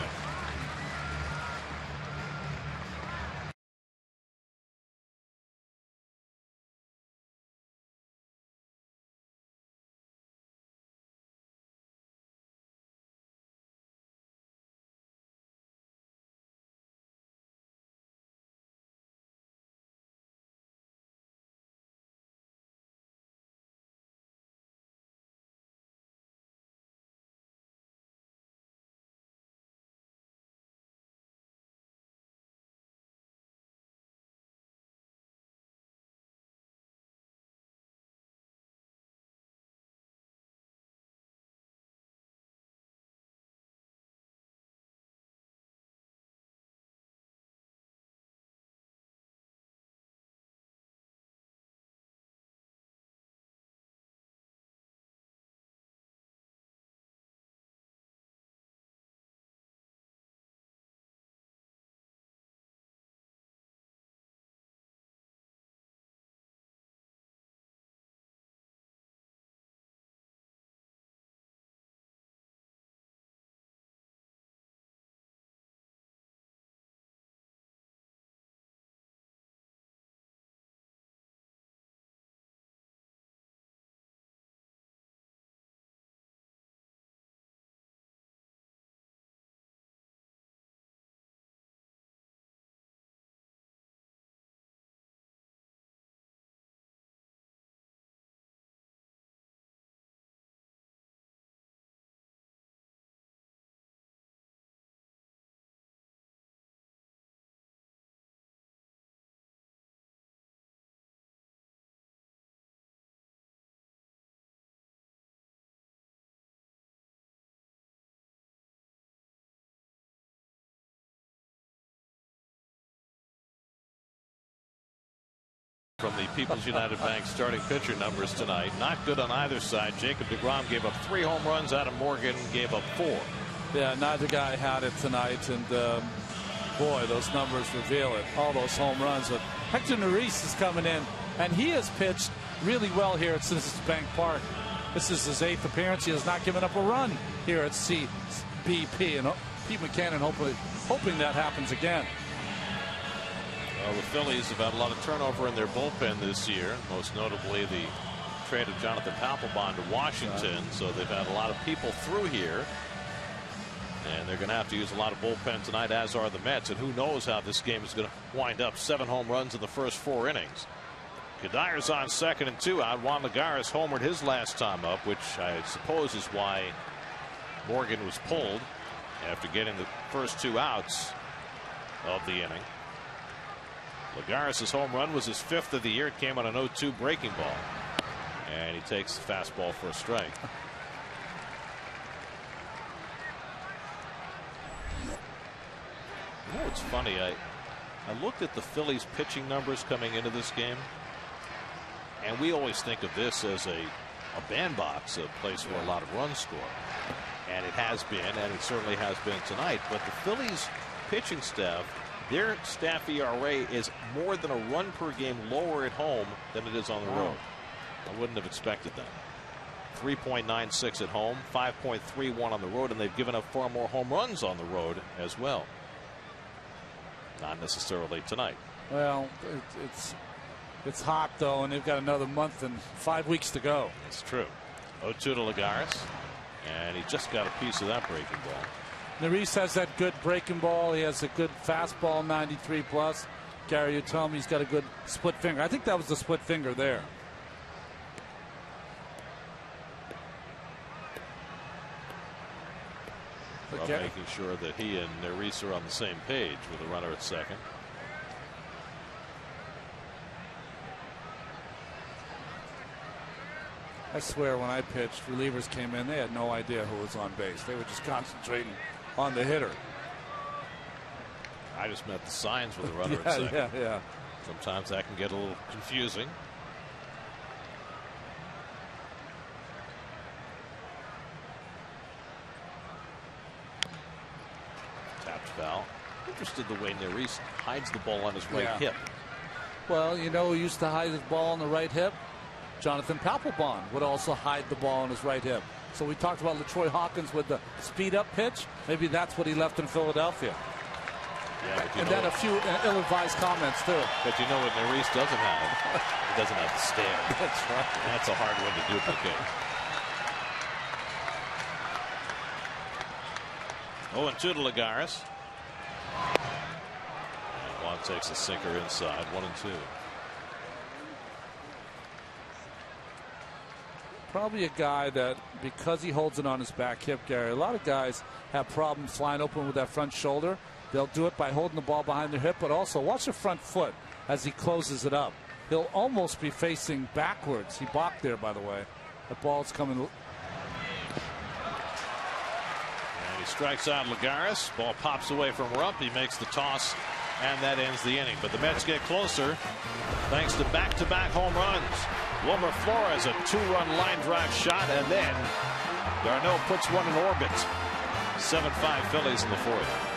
From the People's United Bank starting pitcher numbers tonight, not good on either side. Jacob deGrom gave up 3 home runs. Adam Morgan gave up 4. Yeah, neither guy had it tonight, and boy, those numbers reveal it. All those home runs. But Hector Neris is coming in, and he has pitched really well here at Citizens Bank Park. This is his 8th appearance. He has not given up a run here at CBP, and Pete McCannon hoping that happens again. Well, the Phillies have had a lot of turnover in their bullpen this year, most notably the trade of Jonathan Papelbon to Washington. So they've had a lot of people through here, and they're going to have to use a lot of bullpen tonight, as are the Mets. And who knows how this game is going to wind up. 7 home runs in the first 4 innings. Cuddier's on 2nd and 2 out. Juan Lagares homered his last time up, which I suppose is why Morgan was pulled after getting the first 2 outs of the inning. Lagares' home run was his 5th of the year. It came on an 0-2 breaking ball, and he takes the fastball for a strike. You know, it's funny. I looked at the Phillies pitching numbers coming into this game, and we always think of this as a bandbox, a place where a lot of runs score, and it has been, and it certainly has been tonight. But the Phillies pitching staff, their staff ERA is more than a run per game lower at home than it is on the road. I wouldn't have expected that. 3.96 at home, 5.31 on the road, and they've given up far more home runs on the road as well. Not necessarily tonight. Well, it's hot though, and they've got another month and 5 weeks to go. That's true. 0-2 to Lagares, and he just got a piece of that breaking ball. Neris has that good breaking ball. He has a good fastball, 93 plus. Gary, you tell me he's got a good split finger. I think that was the split finger there. Well, making sure that he and Neris are on the same page with a runner at second. I swear when I pitched, relievers came in, they had no idea who was on base. They were just concentrating on the hitter. I just meant the signs with a runner at second. Yeah. Sometimes that can get a little confusing. Tapped foul. Interested the way Neris hides the ball on his right hip. Well, you know who used to hide his ball on the right hip? Jonathan Papelbon would also hide the ball on his right hip. So we talked about LaTroy Hawkins with the speed-up pitch. Maybe that's what he left in Philadelphia. Yeah, and then a few ill-advised comments, too. But you know what Maurice doesn't have? He doesn't have the stand. That's right. That's a hard one to duplicate. 0-2 to Lagares. And Juan takes a sinker inside. 1-2. Probably a guy that, because he holds it on his back hip, Gary, a lot of guys have problems flying open with that front shoulder. They'll do it by holding the ball behind their hip, but also watch the front foot as he closes it up. He'll almost be facing backwards. He balked there, by the way. The ball's coming. And he strikes out Lagares. Ball pops away from Rupp. He makes the toss, and that ends the inning. But the Mets get closer thanks to back-to-back home runs. Wilmer Flores, a 2-run line drive shot, and then Darno puts one in orbit. 7-5 Phillies in the fourth.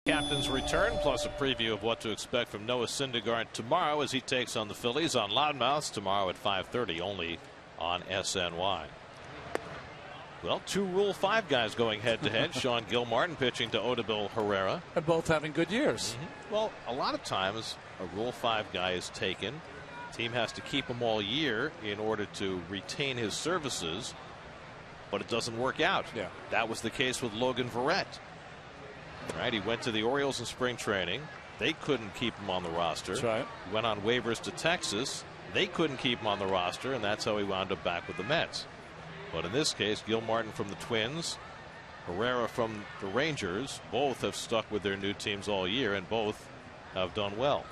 Captain's return, plus a preview of what to expect from Noah Syndergaard tomorrow as he takes on the Phillies on Loudmouths tomorrow at 5:30 only on SNY. Well, two Rule 5 guys going head to head. Sean Gilmartin pitching to Odubel Herrera. And both having good years. Well, a lot of times a Rule 5 guy is taken. Team has to keep him all year in order to retain his services, but it doesn't work out. Yeah. That was the case with Logan Verrett. Right, he went to the Orioles in spring training. They couldn't keep him on the roster. That's right. He went on waivers to Texas. They couldn't keep him on the roster, and that's how he wound up back with the Mets. But in this case, Gilmartin from the Twins, Herrera from the Rangers, both have stuck with their new teams all year, and both have done well.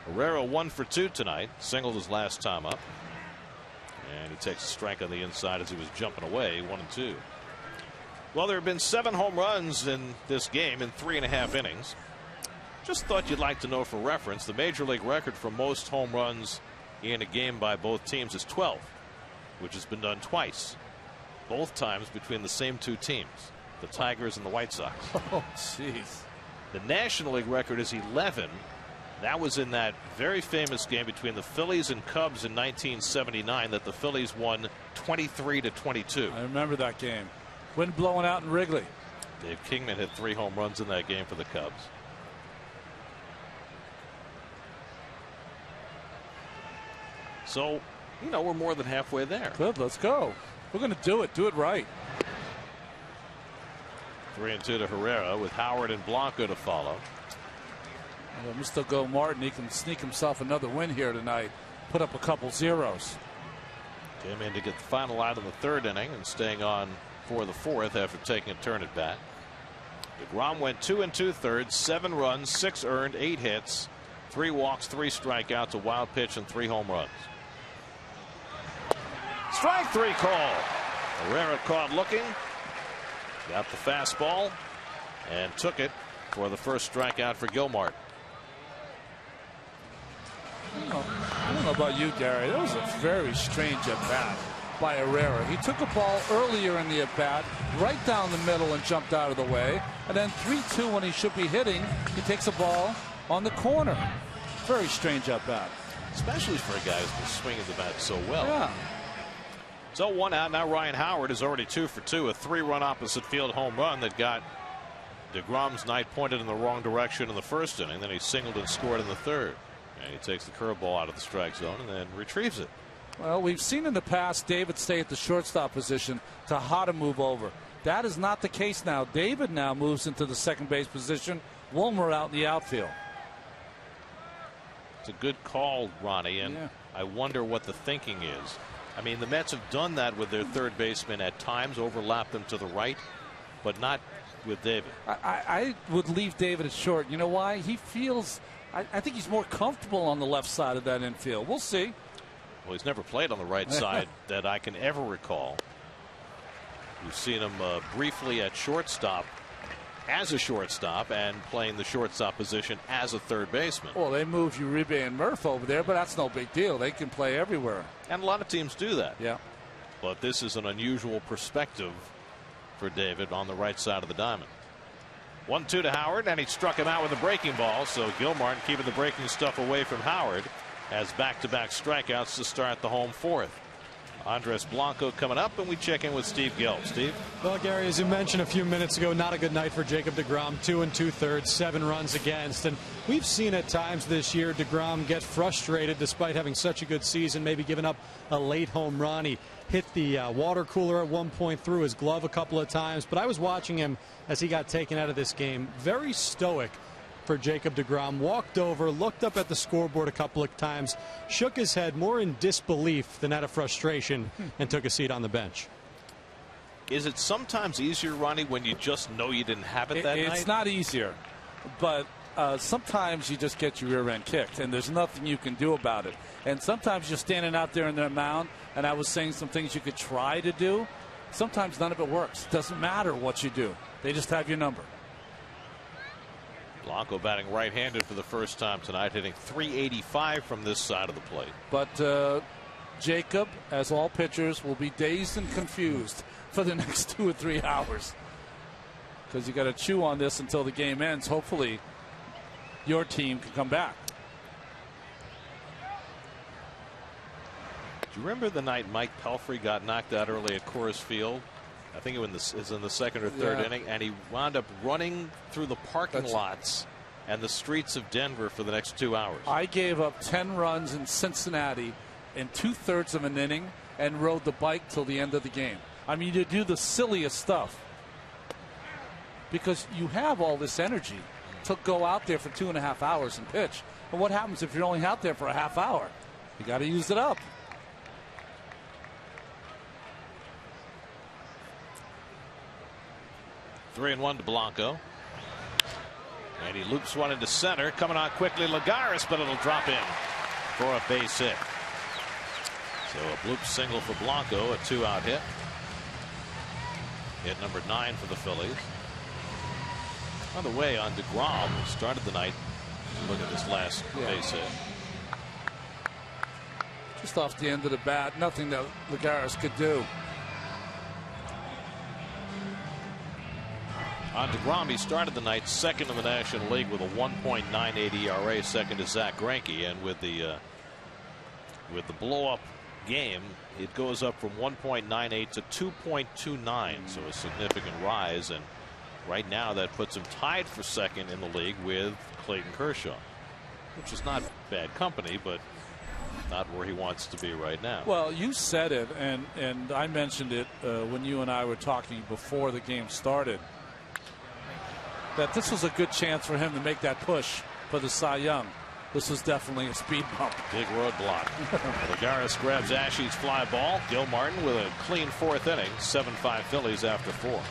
Herrera 1 for 2 tonight, singled his last time up. And he takes a strike on the inside as he was jumping away, 1-2. Well, there have been 7 home runs in this game in 3.5 innings. Just thought you'd like to know for reference, the major league record for most home runs in a game by both teams is 12, which has been done twice, both times between the same two teams, the Tigers and the White Sox. Oh, jeez. The National League record is 11. That was in that very famous game between the Phillies and Cubs in 1979 that the Phillies won 23-22. I remember that game. Wind blowing out in Wrigley. Dave Kingman hit 3 home runs in that game for the Cubs. So, you know, we're more than halfway there. Good, let's go. We're going to do it. Do it right. 3-2 to Herrera with Howard and Blanco to follow. Well, Mr. Go Martin, he can sneak himself another win here tonight. Put up a couple zeros. Came in to get the final out of the third inning and staying on for the fourth after taking a turn at bat. DeGrom went 2 2/3, 7 runs, 6 earned, 8 hits, 3 walks, 3 strikeouts, a wild pitch, and 3 home runs. Strike 3 call. Herrera caught looking, got the fastball, and took it for the first strikeout for Gilmart. I don't know about you, Gary. That was a very strange at-bat by Herrera. He took a ball earlier in the at-bat, right down the middle and jumped out of the way. And then 3-2 when he should be hitting, he takes a ball on the corner. Very strange at-bat. Especially for a guy who's been swinging the bat so well. Yeah. So 1 out. Now Ryan Howard is already 2 for 2. A 3-run opposite field home run that got DeGrom's night pointed in the wrong direction in the first inning. Then he singled and scored in the third. And he takes the curveball out of the strike zone and then retrieves it. Well, we've seen in the past David stay at the shortstop position to how to move over. That is not the case now. David now moves into the second base position. Wilmer out in the outfield. It's a good call, Ronnie, and yeah. I wonder what the thinking is. I mean, the Mets have done that with their third baseman at times, overlap them to the right, but not with David. I would leave David at short. You know why? He feels, I think he's more comfortable on the left side of that infield. We'll see. Well, he's never played on the right side that I can ever recall. We've seen him briefly at shortstop as a shortstop and playing the shortstop position as a third baseman. Well, they moved Uribe and Murph over there, but that's no big deal. They can play everywhere. And a lot of teams do that. Yeah. But this is an unusual perspective for David on the right side of the diamond. 1-2 to Howard, and he struck him out with a breaking ball. So Gilmartin keeping the breaking stuff away from Howard has back-to-back strikeouts to start the home fourth. Andres Blanco coming up, and we check in with Steve Gill. Steve? Well, Gary, as you mentioned a few minutes ago, not a good night for Jacob deGrom. 2 2/3, 7 runs against. And we've seen at times this year deGrom get frustrated despite having such a good season, maybe giving up a late home run. He hit the water cooler at one point, threw his glove a couple of times. But I was watching him as he got taken out of this game. Very stoic for Jacob deGrom. Walked over, looked up at the scoreboard a couple of times, shook his head more in disbelief than out of frustration, and took a seat on the bench. Is it sometimes easier, Ronnie, when you just know you didn't have it that night? It's not easier, but sometimes you just get your rear end kicked, and there's nothing you can do about it. And sometimes you're standing out there in the mound, and I was saying some things you could try to do. Sometimes none of it works. It doesn't matter what you do. They just have your number. Blanco batting right-handed for the first time tonight, hitting .385 from this side of the plate. But Jacob, as all pitchers, will be dazed and confused for the next 2 or 3 hours, because you got to chew on this until the game ends. Hopefully your team can come back. Do you remember the night Mike Pelfrey got knocked out early at Coors Field? I think it was in the second or third inning, and he wound up running through the parking lots and the streets of Denver for the next 2 hours. I gave up 10 runs in Cincinnati in 2/3 of an inning and rode the bike till the end of the game. I mean, you do the silliest stuff because you have all this energy to go out there for 2.5 hours and pitch. And what happens if you're only out there for a half hour? You got to use it up. Three and one to Blanco. And he loops one into center. Coming on quickly, Lagares, but it'll drop in for a base hit. So a bloop single for Blanco, a 2-out hit. Hit number 9 for the Phillies. On the way on deGrom, who started the night. Look at this last base hit. Just off the end of the bat, nothing that Lagares could do. On deGrom, he started the night second in the National League with a 1.98 ERA, second to Zach Greinke, and with the blow-up game, it goes up from 1.98 to 2.29, so a significant rise. And right now, that puts him tied for second in the league with Clayton Kershaw, which is not bad company, but not where he wants to be right now. Well, you said it, and I mentioned it when you and I were talking before the game started. that this was a good chance for him to make that push for the Cy Young. This was definitely a speed bump. Big roadblock. Lagares grabs Ashe's fly ball. Gil Martin with a clean 4th inning. 7-5 Phillies after 4.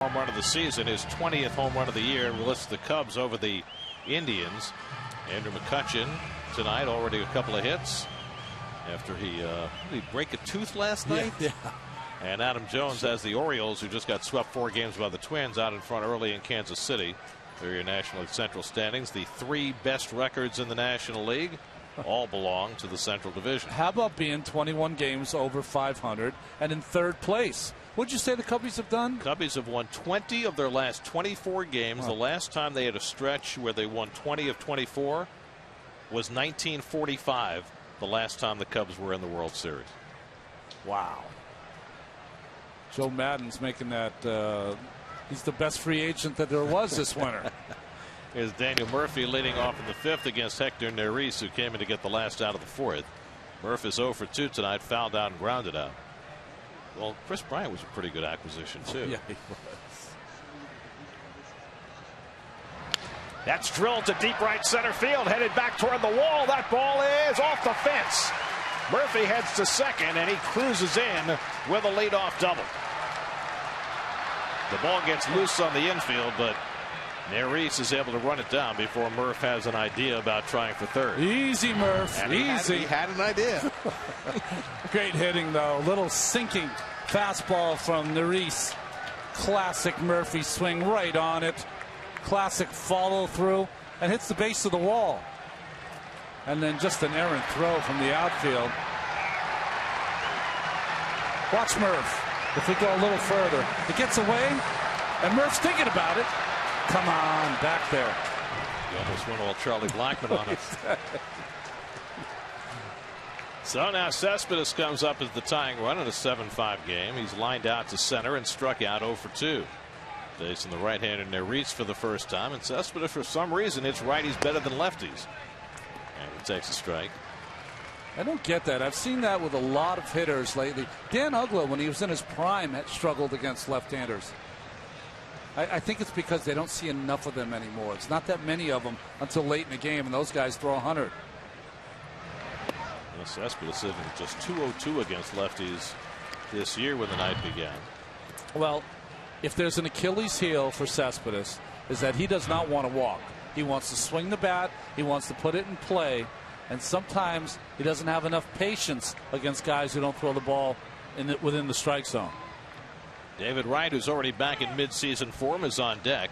Home run of the season, his 20th home run of the year. We'll list the Cubs over the Indians. Andrew McCutchen tonight, already a couple of hits after he did he break a tooth last night? Yeah. And Adam Jones has the Orioles, who just got swept 4 games by the Twins, out in front early in Kansas City. They're your National League Central standings. The 3 best records in the National League all belong to the Central Division. How about being 21 games over 500 and in 3rd place? What'd you say the Cubbies have done? Cubbies have won 20 of their last 24 games. Oh. The last time they had a stretch where they won 20 of 24 was 1945, the last time the Cubs were in the World Series. Wow. Joe Maddon's making that he's the best free agent that there was this winter. Here's Daniel Murphy leading off in the 5th against Hector Neris, who came in to get the last out of the 4th. Murph is 0 for 2 tonight, fouled out and grounded out. Well, Chris Bryant was a pretty good acquisition, too. Yeah, he was. That's drilled to deep right center field, headed back toward the wall. That ball is off the fence. Murphy heads to second, and he cruises in with a leadoff double. The ball gets loose on the infield, but Neris is able to run it down before Murph has an idea about trying for 3rd. Easy, Murph. And easy. He had an idea. Great hitting, though. Little sinking fastball from Neris. Classic Murphy swing right on it. Classic follow through, and hits the base of the wall. And then just an errant throw from the outfield. Watch Murph. If we go a little further, it gets away, and Murph's thinking about it. Come on, back there. You almost went all Charlie Blackmon on it. So now Cespedes comes up as the tying run in a 7-5 game. He's lined out to center and struck out 0 for 2. Facing the right-hander Neris for the first time, and Cespedes, for some reason, hits righties better than lefties. And he takes a strike. I don't get that. I've seen that with a lot of hitters lately. Dan Uggla, when he was in his prime, had struggled against left-handers. I think it's because they don't see enough of them anymore. It's not that many of them until late in the game, and those guys throw 100. Well, Cespedes sitting just 202 against lefties this year when the night began. Well, if there's an Achilles heel for Cespedes, is that he does not want to walk. He wants to swing the bat. He wants to put it in play. And sometimes he doesn't have enough patience against guys who don't throw the ball within the strike zone. David Wright, who's already back in midseason form, is on deck.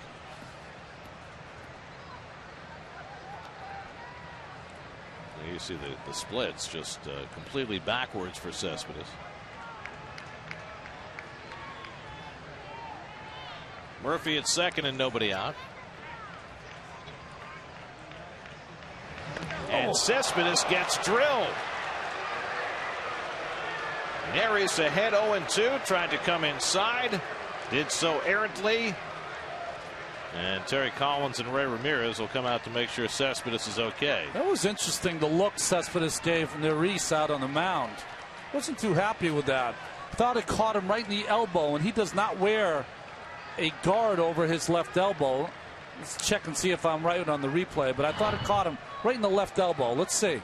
You see the splits just completely backwards for Cespedes. Murphy at second and nobody out. And Cespedes gets drilled. Neris ahead 0-2, tried to come inside, did so errantly. And Terry Collins and Ray Ramirez will come out to make sure Cespedes is okay. That was interesting, the look Cespedes gave Neris out on the mound. Wasn't too happy with that. Thought it caught him right in the elbow, and he does not wear a guard over his left elbow. Let's check and see if I'm right on the replay, but I thought it caught him right in the left elbow. Let's see.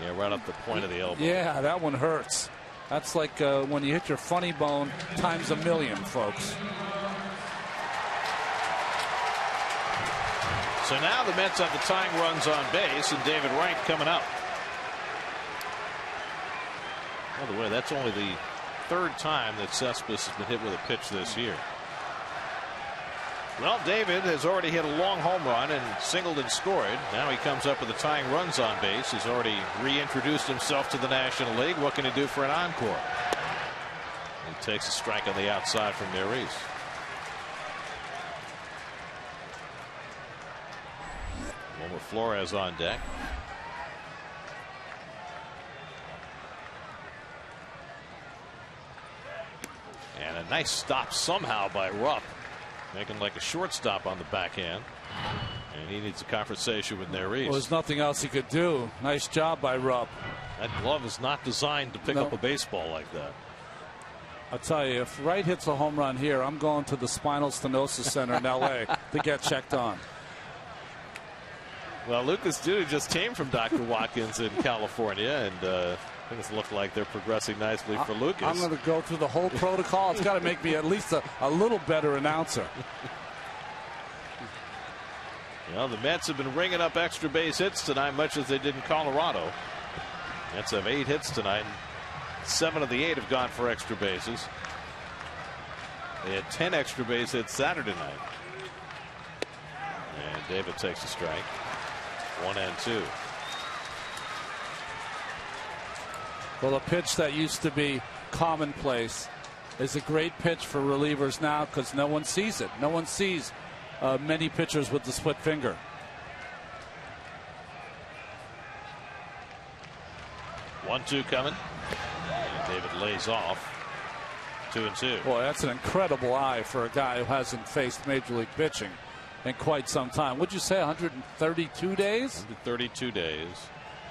Yeah, right up the point of the elbow. Yeah, that one hurts. That's like when you hit your funny bone times a million, folks. So now the Mets have the tying runs on base, and David Wright coming up. By the way, that's only the third time that Cespedes has been hit with a pitch this year. Well, David has already hit a long home run and singled and scored. Now he comes up with the tying runs on base. He's already reintroduced himself to the National League. What can he do for an encore? He takes a strike on the outside from Neris. Wilmer Flores on deck. And a nice stop somehow by Rupp, making like a shortstop on the backhand. And he needs a conversation with Neris. Well, there's nothing else he could do. Nice job by Rupp. That glove is not designed to pick up a baseball like that. I'll tell you, if Wright hits a home run here, I'm going to the Spinal Stenosis Center in L.A. to get checked on. Well, Lucas Duda just came from Dr. Watkins in California, and things look like they're progressing nicely for Lucas. I'm going to go through the whole protocol. It's got to make me at least a little better announcer. Well, the Mets have been ringing up extra base hits tonight, much as they did in Colorado. Mets have 8 hits tonight. 7 of the 8 have gone for extra bases. They had 10 extra base hits Saturday night. And David takes a strike. 1-2. Well, a pitch that used to be commonplace is a great pitch for relievers now because no one sees it. No one sees many pitchers with the split finger. One-two coming. And David lays off. 2-2. Boy, that's an incredible eye for a guy who hasn't faced Major League pitching in quite some time. Would you say 132 days? 132 days.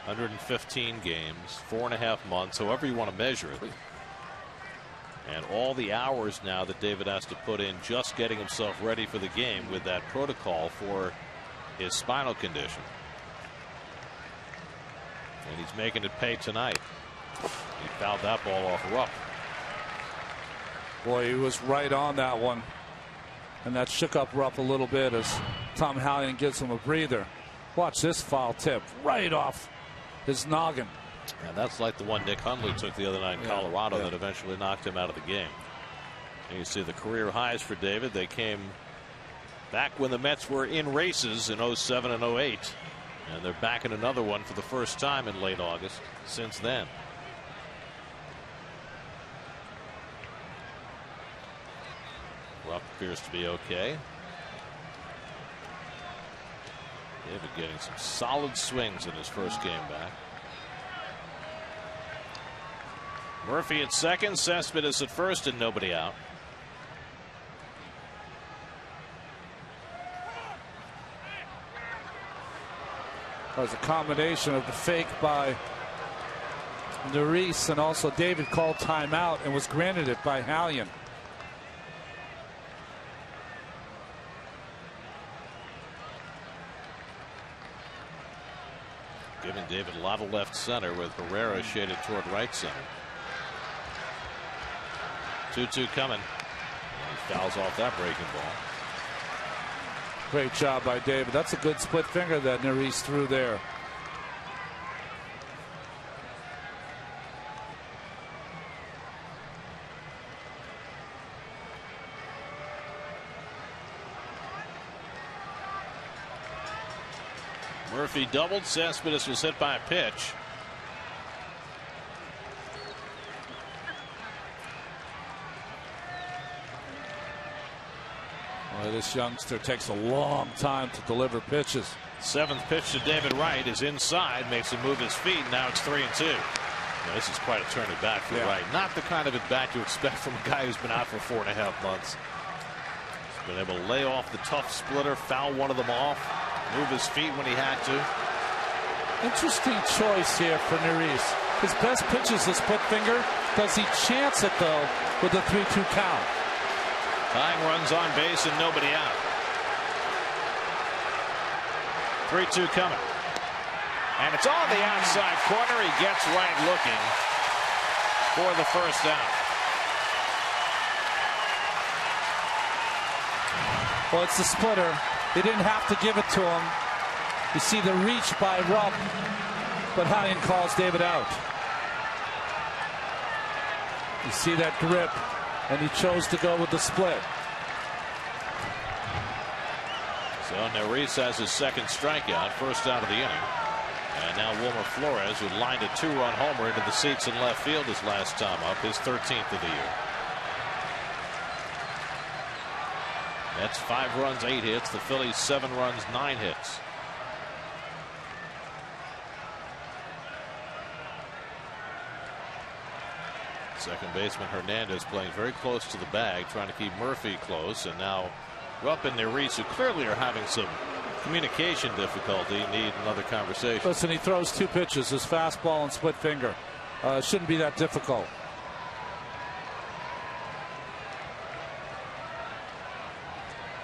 115 games, 4.5 months, however you want to measure it. And all the hours now that David has to put in just getting himself ready for the game with that protocol for his spinal condition. And he's making it pay tonight. He fouled that ball off Rupp. Boy, he was right on that one. And that shook up Rupp a little bit as Tom Hallion gives him a breather. Watch this foul tip right off his noggin. And that's like the one Nick Hundley took the other night in Colorado that eventually knocked him out of the game. And you see the career highs for David. They came back when the Mets were in races in 07 and 08. And they're back in another one for the first time in late August since then. Rupp appears to be okay. David getting some solid swings in his first game back. Murphy at second, Cespedes at first, and nobody out. It was a combination of the fake by Neris, and also David called timeout and was granted it by Hallion. Giving David a lot of left center with Herrera shaded toward right center. 2-2 coming. He fouls off that breaking ball. Great job by David. That's a good split finger that Neris threw there. Murphy doubled. Cespedes was hit by a pitch. Well, this youngster takes a long time to deliver pitches. 7th pitch to David Wright is inside, makes him move his feet. Now it's 3-2. Now, this is quite a turn at bat for Wright. Not the kind of at bat you expect from a guy who's been out for 4.5 months. He's been able to lay off the tough splitter, foul one of them off, move his feet when he had to. Interesting choice here for Neris. His best pitch is the split finger. Does he chance it though with the 3-2 count? Tying runs on base and nobody out. 3-2 coming. And it's on the outside corner. He gets right looking for the first out. Well, it's the splitter. They didn't have to give it to him. You see the reach by Rupp, but Hyan calls David out. You see that grip, and he chose to go with the split. So Neris has his second strikeout, first out of the inning. And now Wilmer Flores, who lined a 2-run homer into the seats in left field his last time up, his 13th of the year. That's 5 runs, 8 hits. The Phillies 7 runs, 9 hits. Second baseman Hernandez playing very close to the bag, trying to keep Murphy close, and now Rupp and Neris, who clearly are having some communication difficulty, need another conversation. Listen, he throws 2 pitches, his fastball and split finger. Shouldn't be that difficult.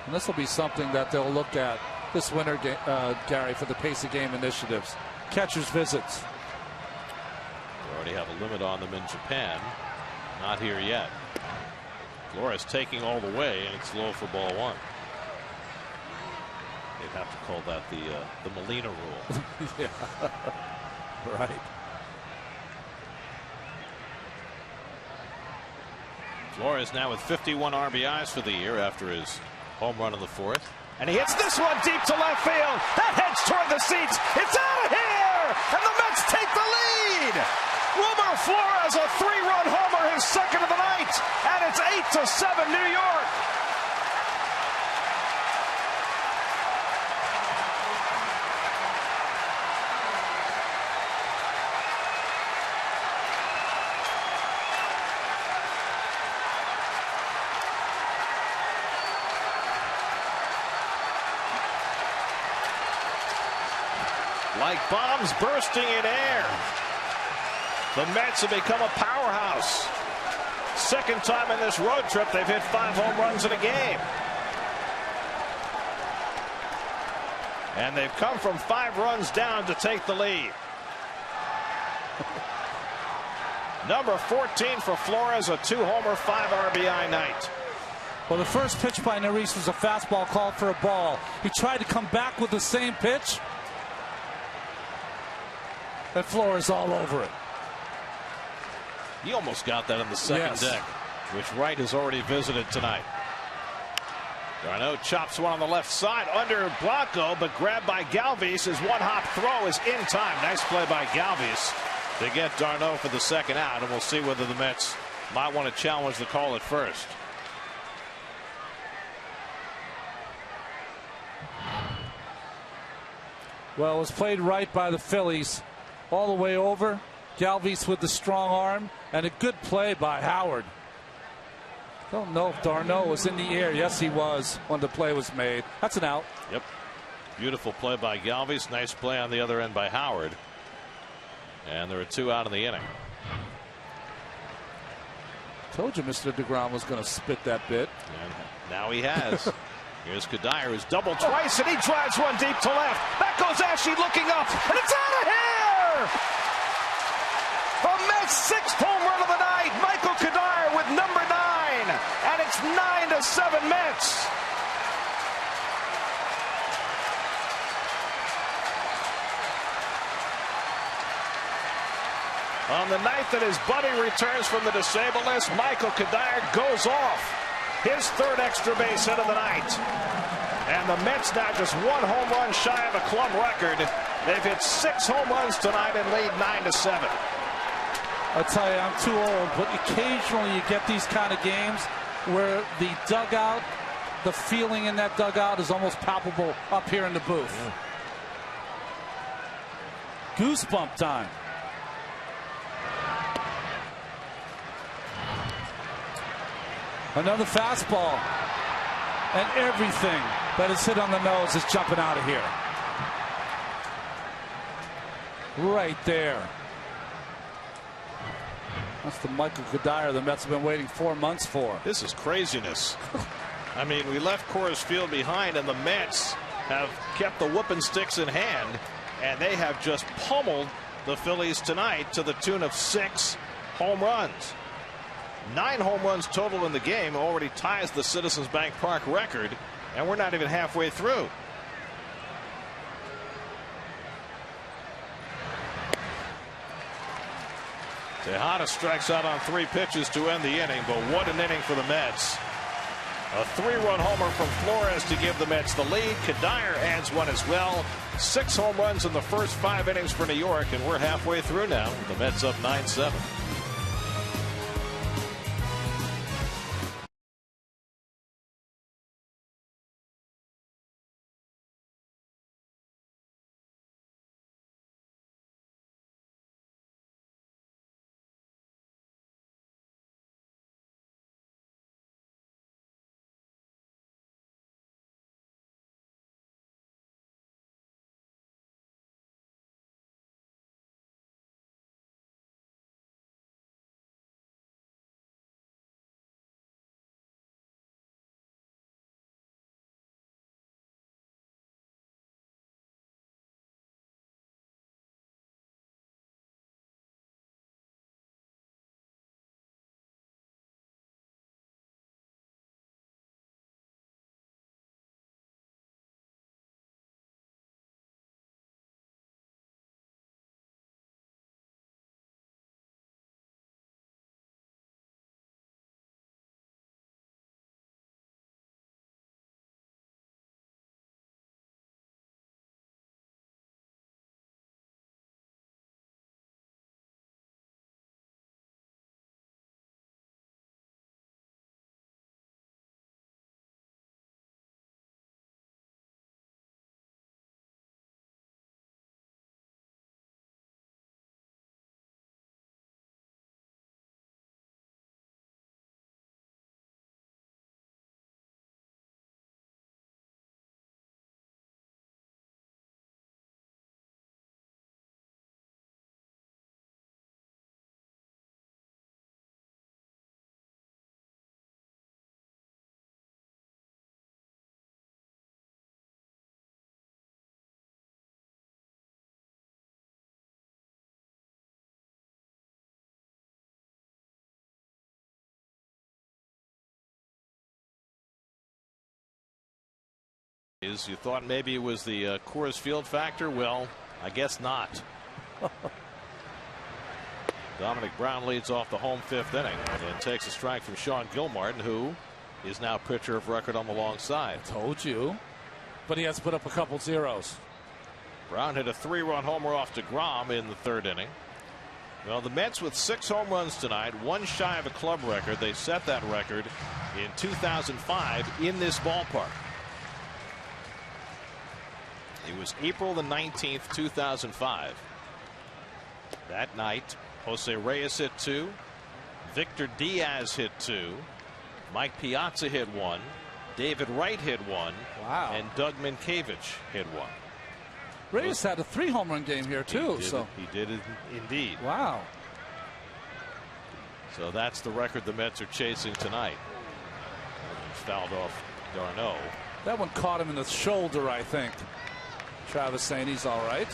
And this will be something that they'll look at this winter, Gary, for the pace of game initiatives. Catcher's visits. They already have a limit on them in Japan. Not here yet. Flores taking all the way, and it's low for ball 1. They'd have to call that the Molina rule. Yeah. Right. Flores now with 51 RBIs for the year after his home run in the 4th. And he hits this one deep to left field. That heads toward the seats. It's out of here! And the Mets take the lead! Wilmer Flores, a 3-run homer, his second of the night. And it's 8-7 New York. Like bombs bursting in air, the Mets have become a powerhouse. Second time in this road trip they've hit 5 home runs in a game. And they've come from 5 runs down to take the lead. Number 14 for Flores, a 2-homer, 5 RBI night. Well, the first pitch by Neris was a fastball called for a ball. He tried to come back with the same pitch. And Flores all over it. He almost got that on the second deck, which Wright has already visited tonight. Darno chops one on the left side under Blanco, but grabbed by Galvis. His one-hop throw is in time. Nice play by Galvis to get Darno for the second out, and we'll see whether the Mets might want to challenge the call at first. Well, it was played right by the Phillies. All the way over. Galvis with the strong arm, and a good play by Howard. Don't know if Darno was in the air. Yes, he was when the play was made. That's an out. Yep. Beautiful play by Galvis. Nice play on the other end by Howard. And there are 2 out in the inning. Told you Mr. DeGrom was going to spit that bit. And now he has. Here's CUDDYER, who's doubled twice, and he drives one deep to left. Back goes Ashley looking up, and it's out of here! The Mets' 6th home run of the night. Michael CUDDYER with number 9, and it's 9-7 Mets. On the night that his buddy returns from the disabled list, Michael CUDDYER goes off. His 3rd extra base hit of the night. And the Mets now just 1 home run shy of a club record. They've hit 6 home runs tonight and lead 9-7. I'll tell you, I'm too old, but occasionally you get these kind of games where the dugout, the feeling in that dugout is almost palpable up here in the booth. Goosebump time. Another fastball. And everything that is hit on the nose is jumping out of here. Right there. That's the Michael CUDDYER the Mets have been waiting 4 months for. This is craziness. I mean, we left Coors Field behind, and the Mets have kept the whooping sticks in hand, and they have just pummeled the Phillies tonight to the tune of 6 home runs. 9 home runs total in the game, already ties the Citizens Bank Park record, and we're not even halfway through. Tejada strikes out on 3 pitches to end the inning, but what an inning for the Mets. A 3-run homer from Flores to give the Mets the lead. CUDDYER adds 1 as well. 6 home runs in the first 5 innings for New York, and we're halfway through now. The Mets up 9-7. You thought maybe it was the Coors Field factor? Well, I guess not. Dominic Brown leads off the home 5th inning and takes a strike from Sean Gilmartin, who is now pitcher of record on the long side. Told you. But he has put up a couple zeros. Brown hit a 3-run homer off DeGrom in the 3rd inning. Well, the Mets with 6 home runs tonight, 1 shy of a club record. They set that record in 2005 in this ballpark. It was April the 19th, 2005. That night, Jose Reyes hit 2. Victor Diaz hit 2. Mike Piazza hit 1. David Wright hit 1. Wow. And Doug Minkiewicz hit 1. Reyes had a 3 home run game here too. He did it indeed. Wow. So that's the record the Mets are chasing tonight. Fouled off Darno. That one caught him in the shoulder, I think. Travis saying he's all right.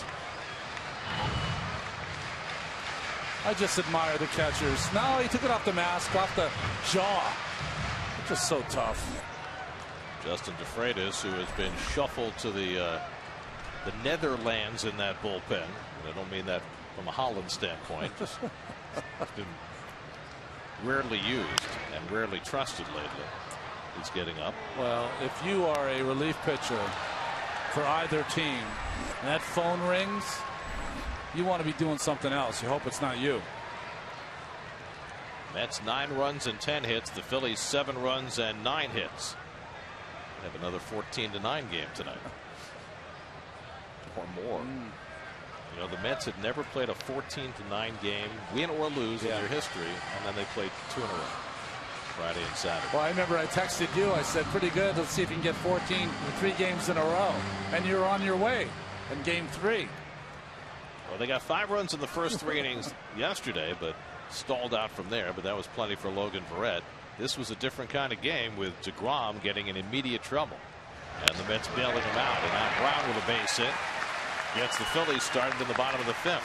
I just admire the catchers. No, he took it off the mask, off the jaw. It's just so tough. Justin DeFreitas, who has been shuffled to the Netherlands in that bullpen. And I don't mean that from a Holland standpoint. Just been rarely used and rarely trusted lately. is getting up. Well, if you are a relief pitcher for either team and that phone rings, you want to be doing something else. You hope it's not you. Mets 9 runs and 10 hits. The Phillies 7 runs and 9 hits. Have another 14-9 game tonight. Or more. You know, the Mets had never played a 14-9 game, win or lose, in their history, and then they played 2 in a row, Friday and Saturday. Well, I remember I texted you. I said, pretty good. Let's see if you can get 3 games in a row. And you're on your way in game 3. Well, they got 5 runs in the first 3 innings yesterday, but stalled out from there. But that was plenty for Logan Verrett. This was a different kind of game with DeGrom getting in immediate trouble. And the Mets bailing him out. And now Brown with a base hit gets the Phillies started in the bottom of the 5th.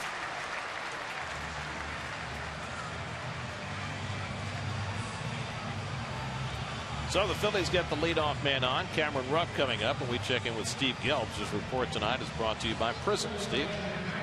So the Phillies get the leadoff man on. Cameron Rupp coming up, and we check in with Steve Gelbs. His report tonight is brought to you by Prism. Steve?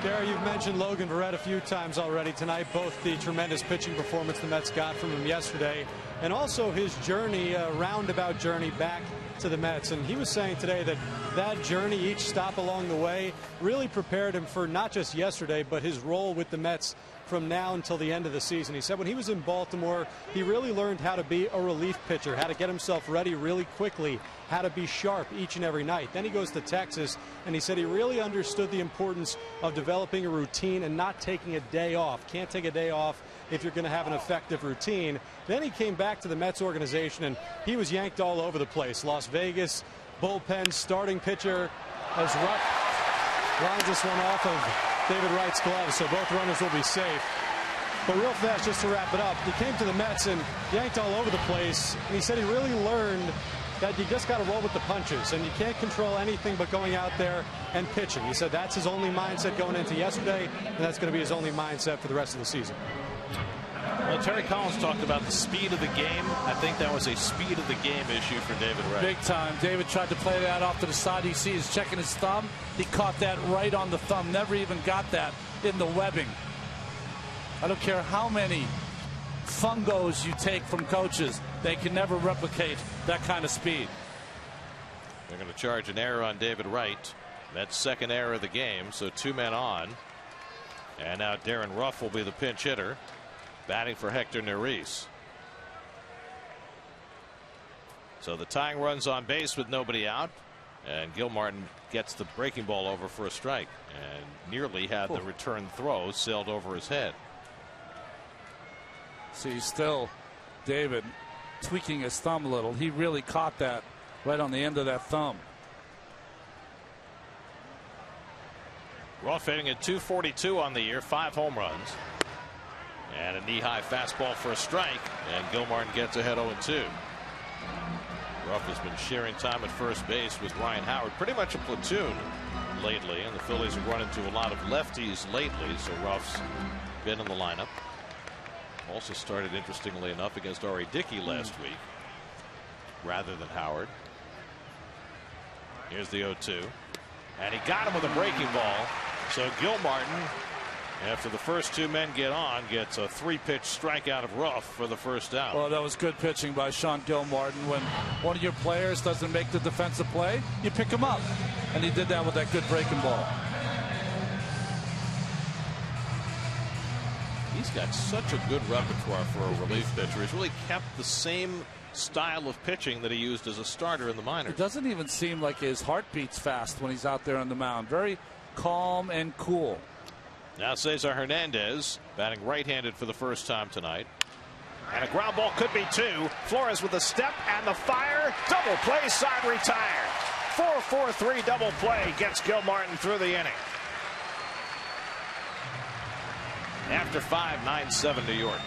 Gary, you've mentioned Logan Verrett a few times already tonight, both the tremendous pitching performance the Mets got from him yesterday and also his journey, roundabout journey back to the Mets. And he was saying today that that journey, each stop along the way, really prepared him for not just yesterday, but his role with the Mets from now until the end of the season. He said when he was in Baltimore, he really learned how to be a relief pitcher, how to get himself ready really quickly, how to be sharp each and every night. Then he goes to Texas, and he said he really understood the importance of developing a routine and not taking a day off. Can't take a day off if you're going to have an effective routine. Then he came back to the Mets organization, and he was yanked all over the place. Las Vegas, bullpen, starting pitcher, as Rupp lines this one off of David Wright's glove, so both runners will be safe. But real fast, just to wrap it up, he came to the Mets and yanked all over the place, and he said he really learned that you just got to roll with the punches, and you can't control anything but going out there and pitching. He said that's his only mindset going into yesterday, and that's going to be his only mindset for the rest of the season. Well, Terry Collins talked about the speed of the game. I think that was a speed of the game issue for David Wright. Big time. David tried to play that off to the side. You see he's checking his thumb. He caught that right on the thumb. Never even got that in the webbing. I don't care how many fungos you take from coaches. They can never replicate that kind of speed. They're going to charge an error on David Wright. That's second error of the game, so 2 men on. And now Darren Ruff will be the pinch hitter, batting for Hector Neris. So the tying runs on base with nobody out, and Gilmartin gets the breaking ball over for a strike and nearly had the return throw sailed over his head. See, still David tweaking his thumb a little. He really caught that right on the end of that thumb. Ruff hitting at .242 on the year, 5 home runs. And a knee-high fastball for a strike, and Gilmartin gets ahead 0-2. Ruff has been sharing time at first base with Ryan Howard, pretty much a platoon lately, and the Phillies have run into a lot of lefties lately, so Ruff's been in the lineup. Also started, interestingly enough, against R.A. Dickey last week rather than Howard. Here's the 0-2, and he got him with a breaking ball. So Gilmartin, after the first 2 men get on, gets a 3-pitch strikeout of Ruff for the first out. Well, that was good pitching by Sean Gilmartin. When one of your players doesn't make the defensive play, you pick him up, and he did that with that good breaking ball. He's got such a good repertoire for a relief pitcher. He's really kept the same style of pitching that he used as a starter in the minors. It doesn't even seem like his heart beats fast when he's out there on the mound. Very calm and cool. Now CESAR Hernandez batting right-handed for the first time tonight. And a ground ball could be 2. Flores with a step and the fire. Double play, side retired. 4-4-3 double play gets Gilmartin through the inning. After 5, 9-7 New York.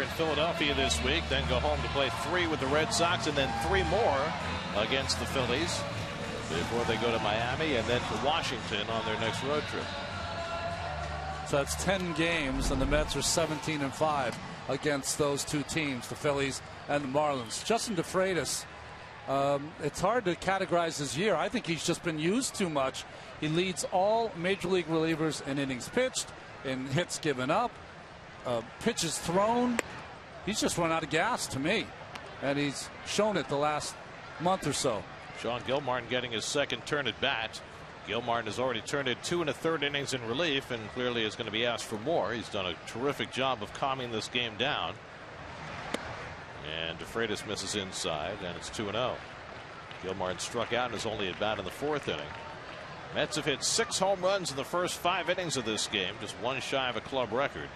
in Philadelphia this week, then go home to play 3 with the Red Sox and then 3 more against the Phillies before they go to Miami and then to Washington on their next road trip. So that's 10 games, and the Mets are 17-5 against those two teams, the Phillies and the Marlins. Justin DeFreitas, it's hard to categorize his year. I think he's just been used too much. He leads all major league relievers in innings pitched, in hits given up, pitches thrown. He's just run out of gas to me, and he's shown it the last month or so. Sean Gilmartin getting his second turn at bat. Gilmartin has already turned in 2 1/3 innings in relief and clearly is going to be asked for more. He's done a terrific job of calming this game down. And DeFreitas misses inside, and it's 2-0. Gilmartin struck out and is only at bat in the 4th inning. Mets have hit 6 home runs in the first 5 innings of this game, just one shy of a club record.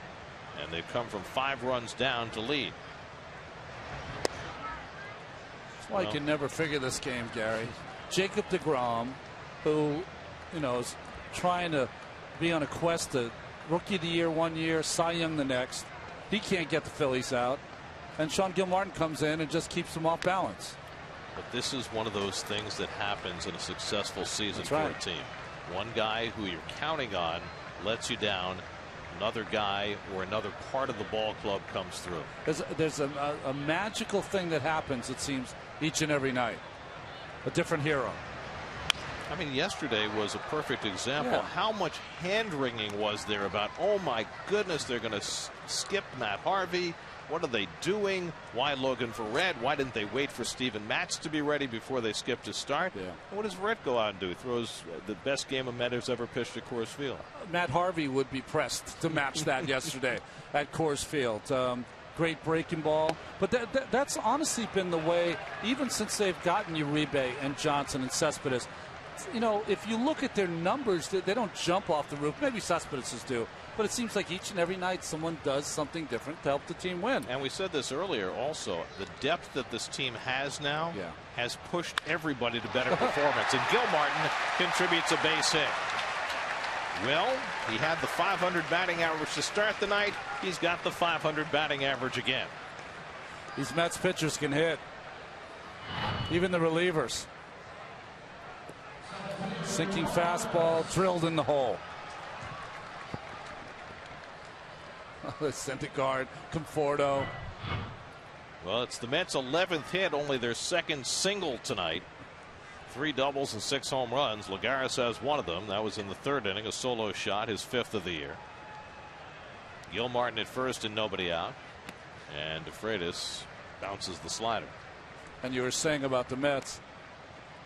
And they've come from 5 runs down to lead. That's why you can never figure this game, Gary. Jacob deGrom, who, you know, is trying to be on a quest to Rookie of the Year 1 year, Cy Young the next. He can't get the Phillies out. And Sean Gilmartin comes in and just keeps them off balance. But this is one of those things that happens in a successful season That's for right. a team. One guy who you're counting on lets you down. Another guy or another part of the ball club comes through. There's a magical thing that happens, it seems, each and every night. A different hero. I mean, yesterday was a perfect example. Yeah. How much hand-wringing was there about, oh my goodness, they're going to skip Matt Harvey. What are they doing? Why Logan Verrett? Why didn't they wait for Steven Matz to be ready before they skipped his start? Yeah. What does Verrett go out and do? He throws the best game a Met has ever pitched at Coors Field. Matt Harvey would be pressed to match that yesterday at Coors Field. Great breaking ball. But that's honestly been the way, even since they've gotten Uribe and Johnson and Cespedes. You know, if you look at their numbers, they don't jump off the roof. Maybe Cespedes' do. But it seems like each and every night someone does something different to help the team win. And we said this earlier also. The depth that this team has now has pushed everybody to better performance. And Gilmartin contributes a base hit. Well, he had the .500 batting average to start the night. He's got the .500 batting average again. These Mets pitchers can hit. Even the relievers. Sinking fastball drilled in the hole. Syndergaard, Conforto. Well, it's the Mets' 11th hit, only their second single tonight. 3 doubles and 6 home runs. Lagares has one of them. That was in the 3rd inning, a solo shot, his 5th of the year. Gilmartin at first and nobody out. And DeFreitas bounces the slider. And you were saying about the Mets,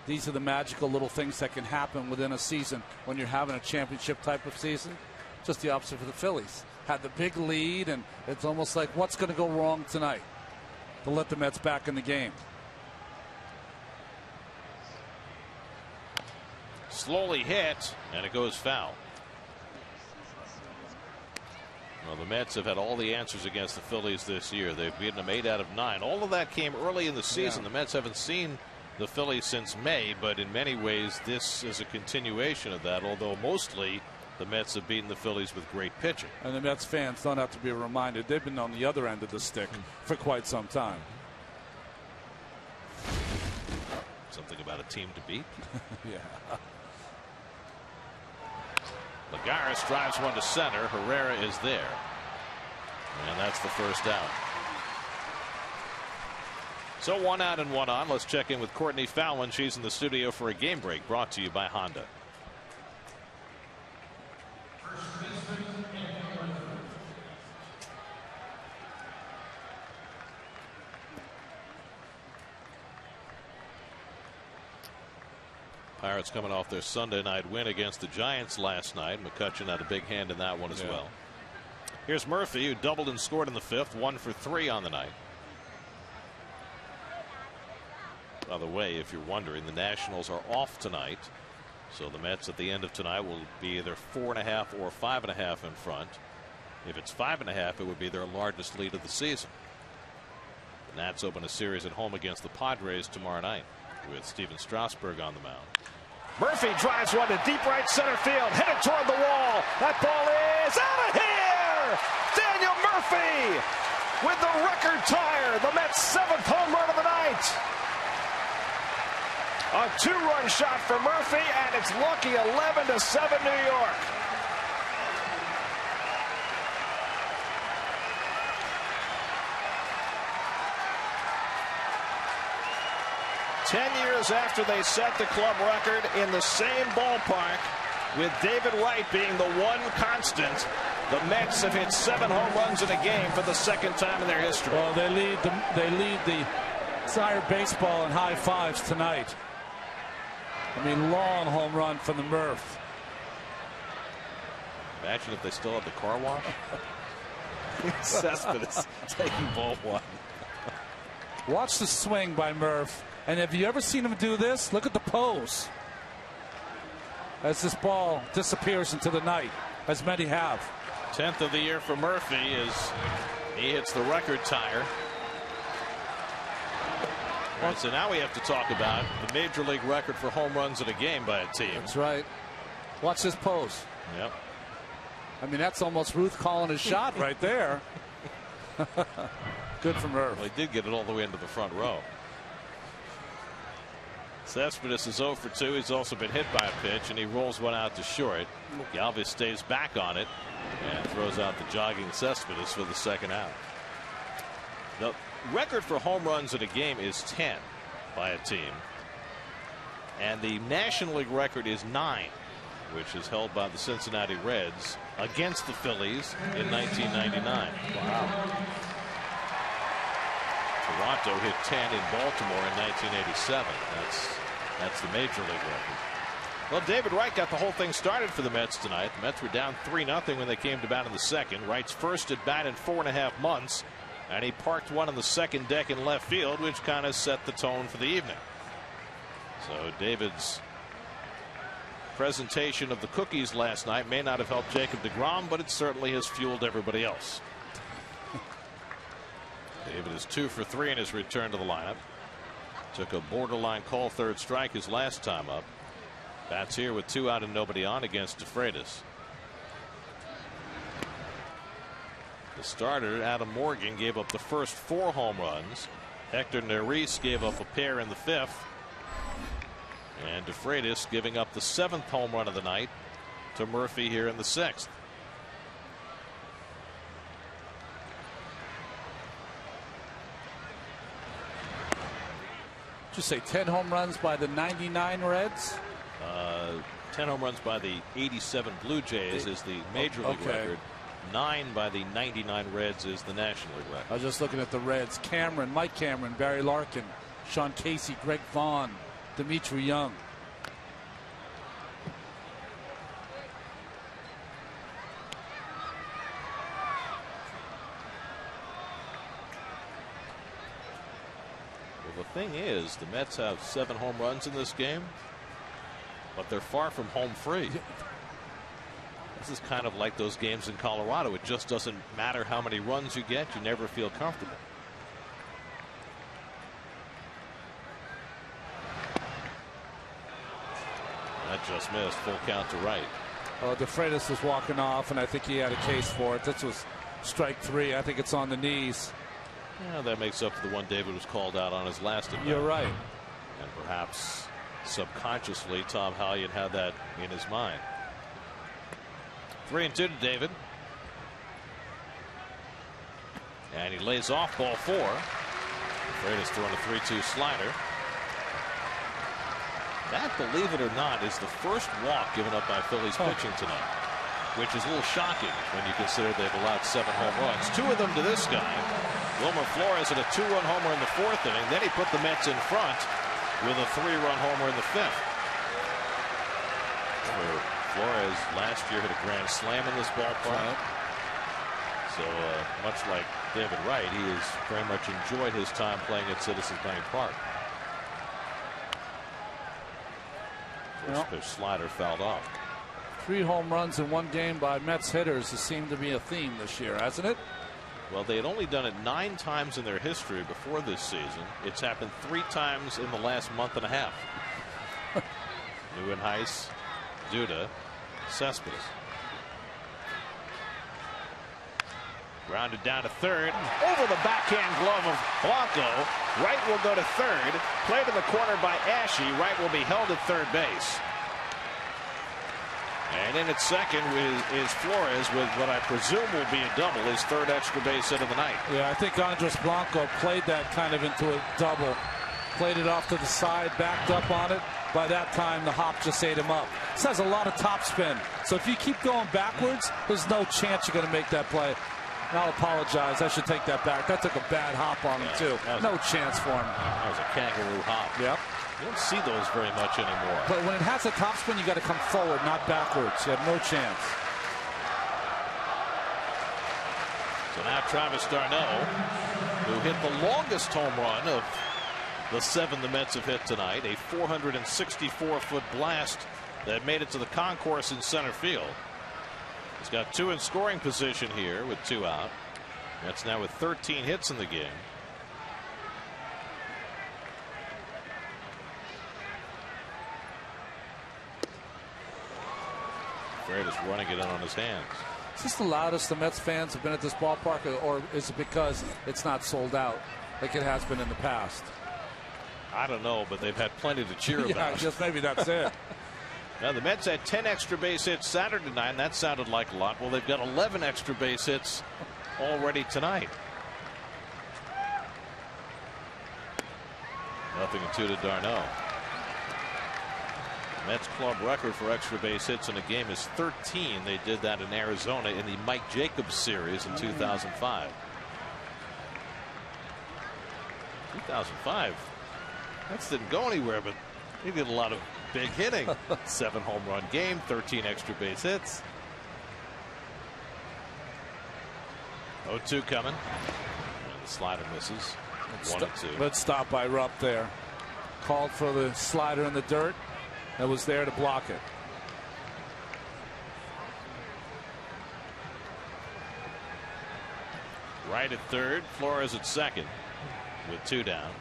these are the magical little things that can happen within a season when you're having a championship type of season. Just the opposite for the Phillies. Had the big lead, and it's almost like, what's going to go wrong tonight to let the Mets back in the game? Slowly hit, and it goes foul. Well, the Mets have had all the answers against the Phillies this year. They've beaten them 8 out of 9. All of that came early in the season. The Mets haven't seen the Phillies since May, but in many ways this is a continuation of that, although mostly the Mets have beaten the Phillies with great pitching. And the Mets fans don't have to be reminded. They've been on the other end of the stick for quite some time. Something about a team to beat. Yeah. Lagares drives one to center. Herrera is there. And that's the first out. So 1 out and 1 on. Let's check in with Courtney Fallon. She's in the studio for a game break brought to you by Honda. Pirates coming off their Sunday night win against the Giants last night. McCutchen had a big hand in that one as well. Here's Murphy, who doubled and scored in the 5th, 1 for 3 on the night. By the way, if you're wondering, the Nationals are off tonight, so the Mets at the end of tonight will be either 4.5 or 5.5 in front. If it's 5.5, it would be their largest lead of the season. The Nats open a series at home against the Padres tomorrow night with Steven Strasburg on the mound. Murphy drives one to deep right center field, headed toward the wall. That ball is out of here. Daniel Murphy with the record tire. The Mets' 7th home run of the night. A 2-run shot for Murphy, and it's lucky 11-7 New York. Years after they set the club record in the same ballpark, with David Wright being the one constant, the Mets have hit 7 home runs in a game for the 2nd time in their history. Well, they lead the Sire baseball in high fives tonight. I mean, long home run from the Murph. Imagine if they still had the car wash. Cespedes taking ball 1. Watch the swing by Murph. And have you ever seen him do this? Look at the pose as this ball disappears into the night, as many have. 10th of the year for Murphy as he hits the record tire. Well, so now we have to talk about the major league record for home runs in a game by a team. That's right. Watch this pose. Yep. I mean, that's almost Ruth calling his shot right there. Good for Murph. Well, he did get it all the way into the front row. Cespedes is 0 for 2. He's also been hit by a pitch, and he rolls one out to short. Galvis stays back on it and throws out the jogging Cespedes for the 2nd out. The record for home runs in a game is 10 by a team, and the National League record is 9, which is held by the Cincinnati Reds against the Phillies in 1999. Wow. Toronto hit 10 in Baltimore in 1987. That's the major league record. Well, David Wright got the whole thing started for the Mets tonight. The Mets were down 3-0 when they came to bat in the 2nd. Wright's first at bat in 4.5 months, and he parked one on the 2nd deck in left field, which kind of set the tone for the evening. So David's presentation of the cookies last night may not have helped Jacob deGrom, but it certainly has fueled everybody else. David is 2 for 3 in his return to the lineup. Took a borderline call 3rd strike his last time up. Bats here with 2 out and nobody on against DeFreitas. The starter, Adam Morgan, gave up the first 4 home runs. Hector Neris gave up a pair in the 5th. And DeFreitas giving up the 7th home run of the night to Murphy here in the 6th. Did you say 10 home runs by the 99 Reds? 10 home runs by the 87 Blue Jays is the major league record. 9 by the 99 Reds is the National League record. I was just looking at the Reds. Cameron, Mike Cameron, Barry Larkin, Sean Casey, Greg Vaughn, Dimitri Young. The thing is, the Mets have 7 home runs in this game, but they're far from home free. This is kind of like those games in Colorado. It just doesn't matter how many runs you get. You never feel comfortable. That just missed. Full count to right. DeFreitas was walking off, and I think he had a case for it. This was strike 3. I think it's on the knees. Yeah, that makes up for the one David was called out on his last at bat. You're right. And perhaps subconsciously Tom Hallion had that in his mind. 3-2 to David. And he lays off ball 4. DeFreitas throwing a 3-2 slider. That, believe it or not, is the first walk given up by Phillies pitching tonight, which is a little shocking when you consider they've allowed 7 home runs. 2 of them to this guy. Wilmer Flores hit a 2-run homer in the 4th inning. Then he put the Mets in front with a 3-run homer in the 5th. Flores last year hit a grand slam in this ballpark. So much like David Wright, he has very much enjoyed his time playing at Citizens Bank Park. First pitch slider fouled off. 3 home runs in one game by Mets hitters has seemed to be a theme this year, hasn't it? Well, they had only done it 9 times in their history before this season. It's happened 3 times in the last month and a half. Neuenhuis, Duda, Cespedes. Grounded down to third. Over the backhand glove of Blanco. Wright will go to third. Played in the corner by Ashe. Wright will be held at third base. And in at second is Flores with what I presume will be a double, his third extra base hit of the night. Yeah, I think Andres Blanco played that kind of into a double. Played it off to the side, backed up on it. By that time, the hop just ate him up. This has a lot of topspin. So if you keep going backwards, there's no chance you're going to make that play. And I'll apologize. I should take that back. That took a bad hop on him, too. No chance for him. That was a kangaroo hop. Yep. You don't see those very much anymore. But when it has a topspin, you got to come forward, not backwards. You have no chance. So now Travis d'Arnaud, who hit the longest home run of the 7 the Mets have hit tonight, a 464-foot blast that made it to the concourse in center field. He's got 2 in scoring position here with 2 out. Mets now with 13 hits in the game. Fred is running it in on his hands. Is this the loudest the Mets fans have been at this ballpark, or is it because it's not sold out like it has been in the past? I don't know, but they've had plenty to cheer about. Yeah, just maybe that's it. Now, the Mets had 10 extra base hits Saturday night, and that sounded like a lot. Well, they've got 11 extra base hits already tonight. 0-2 to d'Arnaud. Mets club record for extra base hits in a game is 13. They did that in Arizona in the Mike Jacobs series in 2005. 2005. Mets didn't go anywhere, but he did a lot of big hitting. 7 home run game, 13 extra base hits. 0-2 coming. And the slider misses. 1-2. Let's stop by Rupp there. Called for the slider in the dirt. That was there to block it. Right at third, Flores at second with 2 down.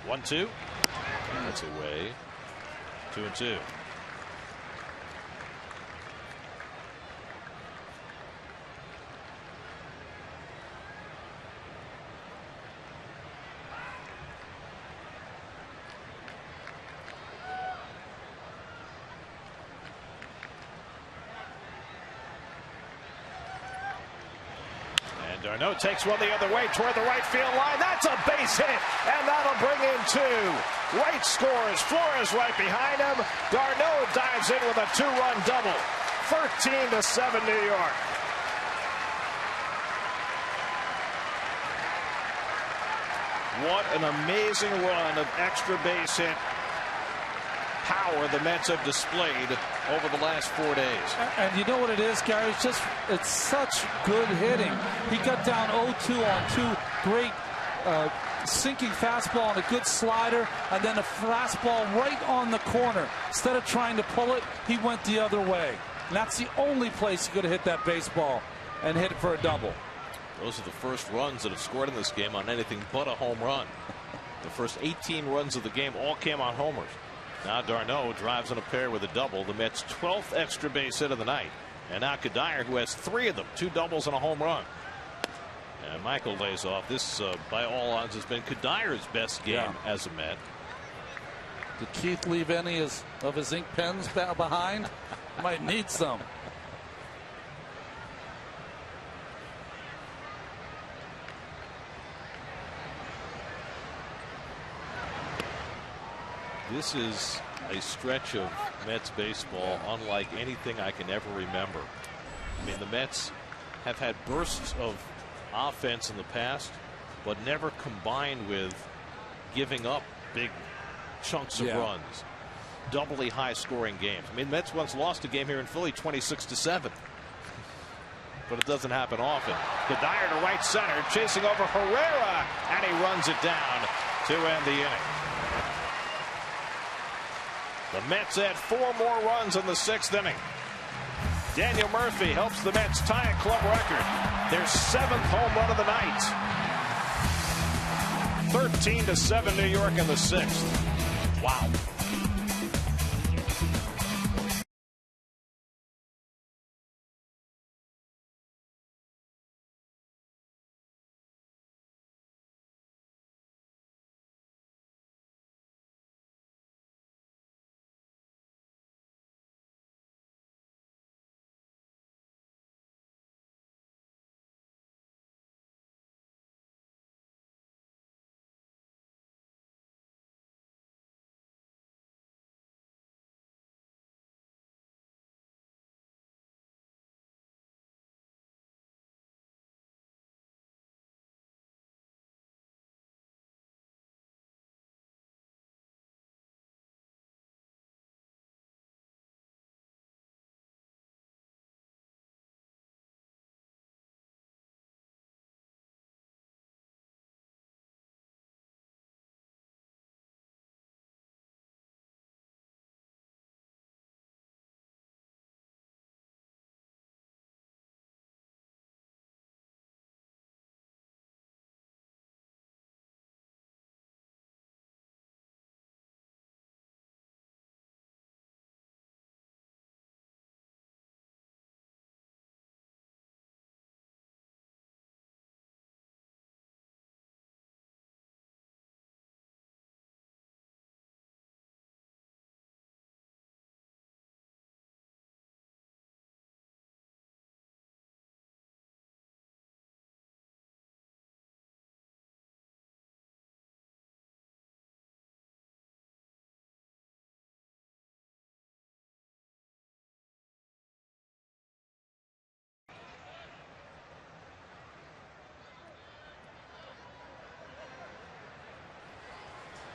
One, 2. That's away. 2-2. d'Arnaud takes one the other way toward the right field line. That's a base hit, and that'll bring in 2. Wright scores. Flores right behind him. d'Arnaud dives in with a 2-run double. 13-7 New York. What an amazing run of extra base hit power the Mets have displayed over the last 4 days. And you know what it is, Gary? It's such good hitting. He got down 0-2 on 2 great sinking fastball and a good slider, and then a fastball right on the corner. Instead of trying to pull it, he went the other way. And that's the only place he could have hit that baseball and hit it for a double. Those are the first runs that have scored in this game on anything but a home run. The first 18 runs of the game all came on homers. Now d'Arnaud drives in a pair with a double, the Mets' 12th extra base hit of the night. And now CUDDYER, who has 3 of them, 2 doubles and a home run. And Michael lays off. This, by all odds, has been CUDDYER's best game as a Met. Did Keith leave any of his ink pens behind? Might need some. This is a stretch of Mets baseball unlike anything I can ever remember. I mean, the Mets have had bursts of offense in the past, but never combined with giving up big chunks of runs. Doubly high scoring games. I mean, the Mets once lost a game here in Philly 26-7. But it doesn't happen often. CUDDYER to right center, chasing over Herrera, and he runs it down to end the inning. The Mets add 4 more runs in the 6th inning. Daniel Murphy helps the Mets tie a club record, their 7th home run of the night. 13-7 New York in the 6th. Wow.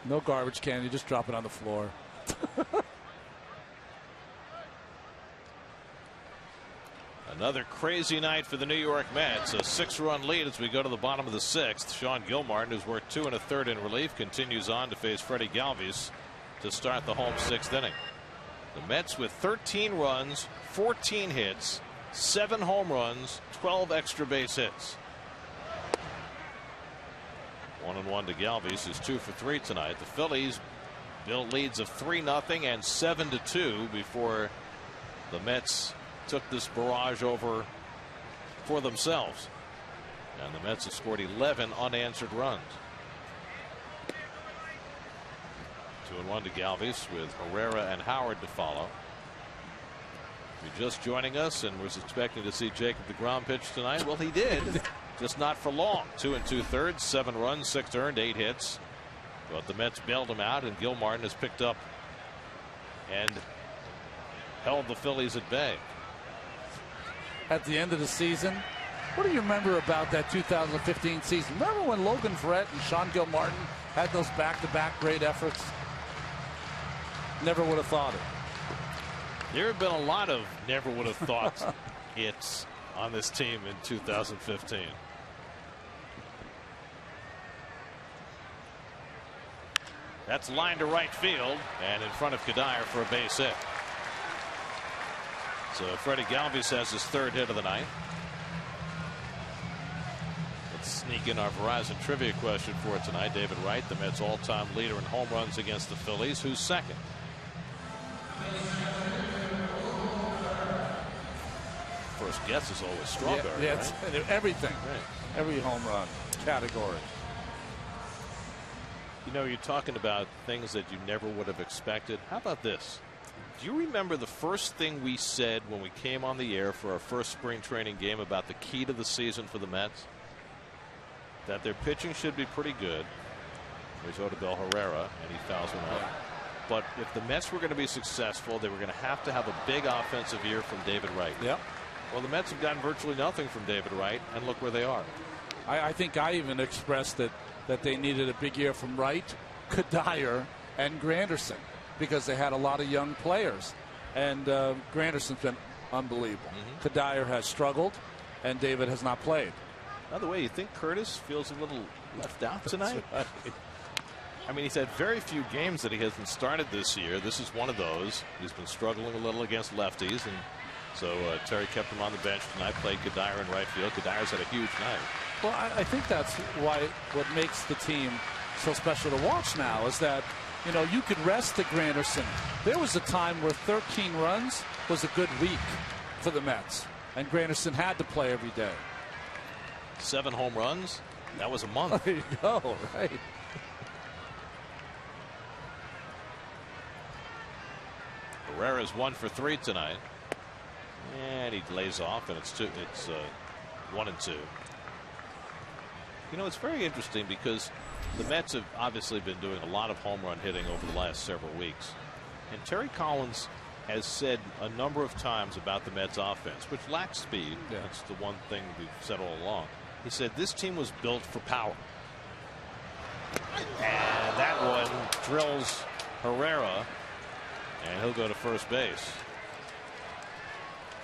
No garbage can. You just drop it on the floor. Another crazy night for the New York Mets. A 6-run lead as we go to the bottom of the 6th. Sean Gilmartin, who's worked 2 1/3 in relief, continues on to face Freddie Galvis to start the home 6th inning. The Mets with 13 runs, 14 hits, 7 home runs, 12 extra base hits. 1-1 to Galvis, who's 2 for 3 tonight. The Phillies built leads of 3-0 and 7-2 before the Mets took this barrage over for themselves. And the Mets have scored 11 unanswered runs. 2-1 to Galvis with Herrera and Howard to follow. If you're just joining us and was expecting to see Jacob deGrom pitch tonight, well, he did. Just not for long. 2 2/3, 7 runs, 6 earned, 8 hits. But the Mets bailed him out, and Gilmartin has picked up and held the Phillies at bay. At the end of the season, what do you remember about that 2015 season? Remember when Logan Verrett and Sean Gilmartin had those back-to-back great efforts? Never would have thought it. There have been a lot of never would have thought hits on this team in 2015. That's line to right field and in front of CUDDYER for a base hit. So Freddie Galvis has his 3rd hit of the night. Let's sneak in our Verizon trivia question for tonight. David Wright, the Mets all-time leader in home runs against the Phillies. Who's second? First guess is always Strawberry. Yeah, right? Everything. Right. Every home run category. You know, you're talking about things that you never would have expected. How about this? Do you remember the first thing we said when we came on the air for our first spring training game about the key to the season for the Mets? That their pitching should be pretty good. There's Odubel Herrera, and he fouls one out. But if the Mets were going to be successful, they were going to have a big offensive year from David Wright. Yep. Well, the Mets have gotten virtually nothing from David Wright, and look where they are. I think I even expressed that they needed a big year from Wright, CUDDYER, and Granderson, because they had a lot of young players. And Granderson's been unbelievable. CUDDYER has struggled, and David has not played. By the way, you think Curtis feels a little left out tonight? Right. I mean, he's had very few games that he hasn't started this year. This is one of those. He's been struggling a little against lefties, and so Terry kept him on the bench tonight, played CUDDYER in right field. CUDDYER's had a huge night. Well, I think that's what makes the team so special to watch now is that, you know, you could rest the Granderson. There was a time where 13 runs was a good week for the Mets, and Granderson had to play every day. 7 home runs. That was a month. There you go. Right. Herrera's 1 for 3 tonight, and he lays off, and it's 1 and 2. You know, it's very interesting because the Mets have obviously been doing a lot of home run hitting over the last several weeks, and Terry Collins has said a number of times about the Mets offense, which lacks speed. Yeah. That's the one thing we've said all along. He said this team was built for power, and that one drills Herrera, and he'll go to first base.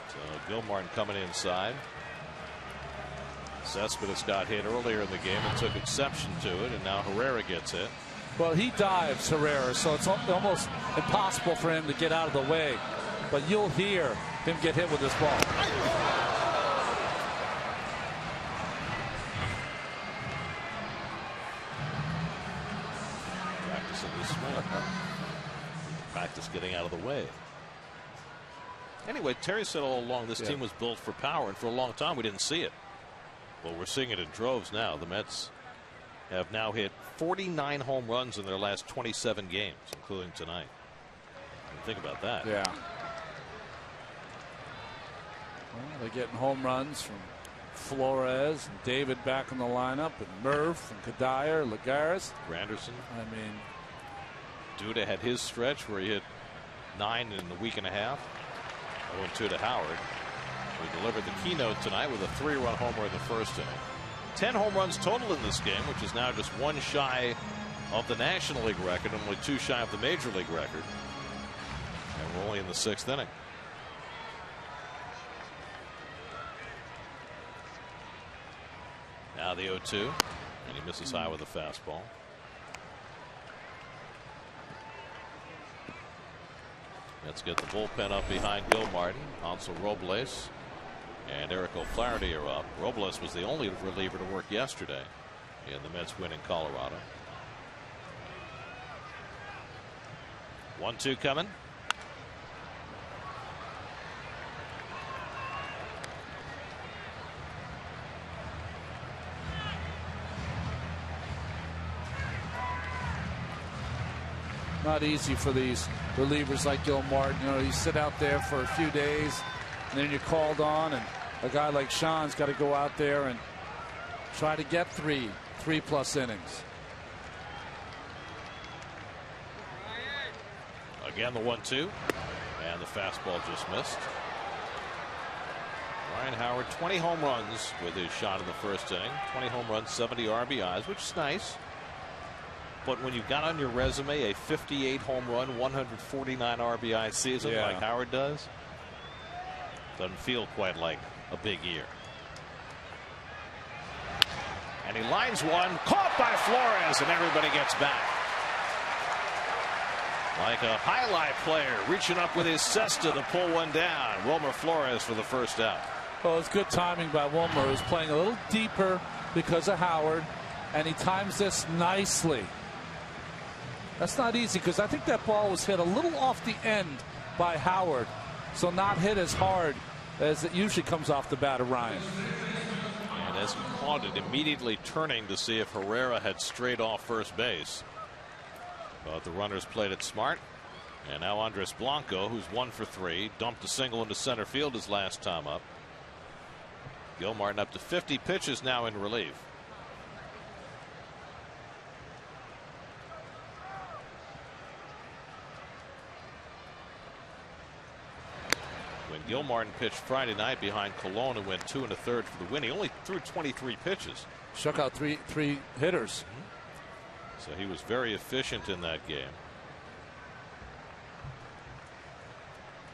So Gilmartin coming inside. Cespedes got hit earlier in the game and took exception to it, and now Herrera gets hit. Well, he dives, Herrera, so it's almost impossible for him to get out of the way. But you'll hear him get hit with this ball. Practicing this swing. Practice getting out of the way. Anyway, Terry said all along this team was built for power, and for a long time we didn't see it. Well, we're seeing it in droves now. The Mets have now hit 49 home runs in their last 27 games, including tonight. Think about that. Yeah. Well, they're getting home runs from Flores and David back in the lineup, and Murph and CUDDYER, Lagares. Granderson. I mean, Duda had his stretch where he hit 9 in a week and a half. 0-2 to Howard. We delivered the keynote tonight with a 3-run homer in the first inning. 10 home runs total in this game, which is now just 1 shy of the National League record and only 2 shy of the Major League record. And we're only in the 6th inning. Now the 0-2, and he misses high with a fastball. Let's get the bullpen up behind Gilmartin. Hansel Robles and Eric O'Flaherty are up. Robles was the only reliever to work yesterday in the Mets win in Colorado. 1-2 coming. not easy for these relievers like Gilmartin. You know, you sit out there for a few days, and then you're called on, and a guy like Sean's got to go out there and try to get three-plus innings. Again, the 1-2, and the fastball just missed. Ryan Howard, 20 home runs with his shot in the first inning. 20 home runs, 70 RBIs, which is nice. But when you've got on your resume a 58 home run, 149 RBI season like Howard does, doesn't feel quite like a big year. And he lines one, caught by Flores, and everybody gets back. Like a highlight player reaching up with his cesta to pull one down. Wilmer Flores for the first out. Well, it's good timing by Wilmer, who's playing a little deeper because of Howard, and he times this nicely. That's not easy because I think that ball was hit a little off the end by Howard, so not hit as hard as it usually comes off the bat of Ryan. And as he caught it, immediately turning to see if Herrera had strayed off first base. But the runners played it smart. And now Andres Blanco, who's 1 for 3, dumped a single into center field his last time up. Gilmartin up to 50 pitches now in relief. When Gilmartin pitched Friday night behind Colon and went 2 1/3 for the win, he only threw 23 pitches. Struck out three hitters. So he was very efficient in that game.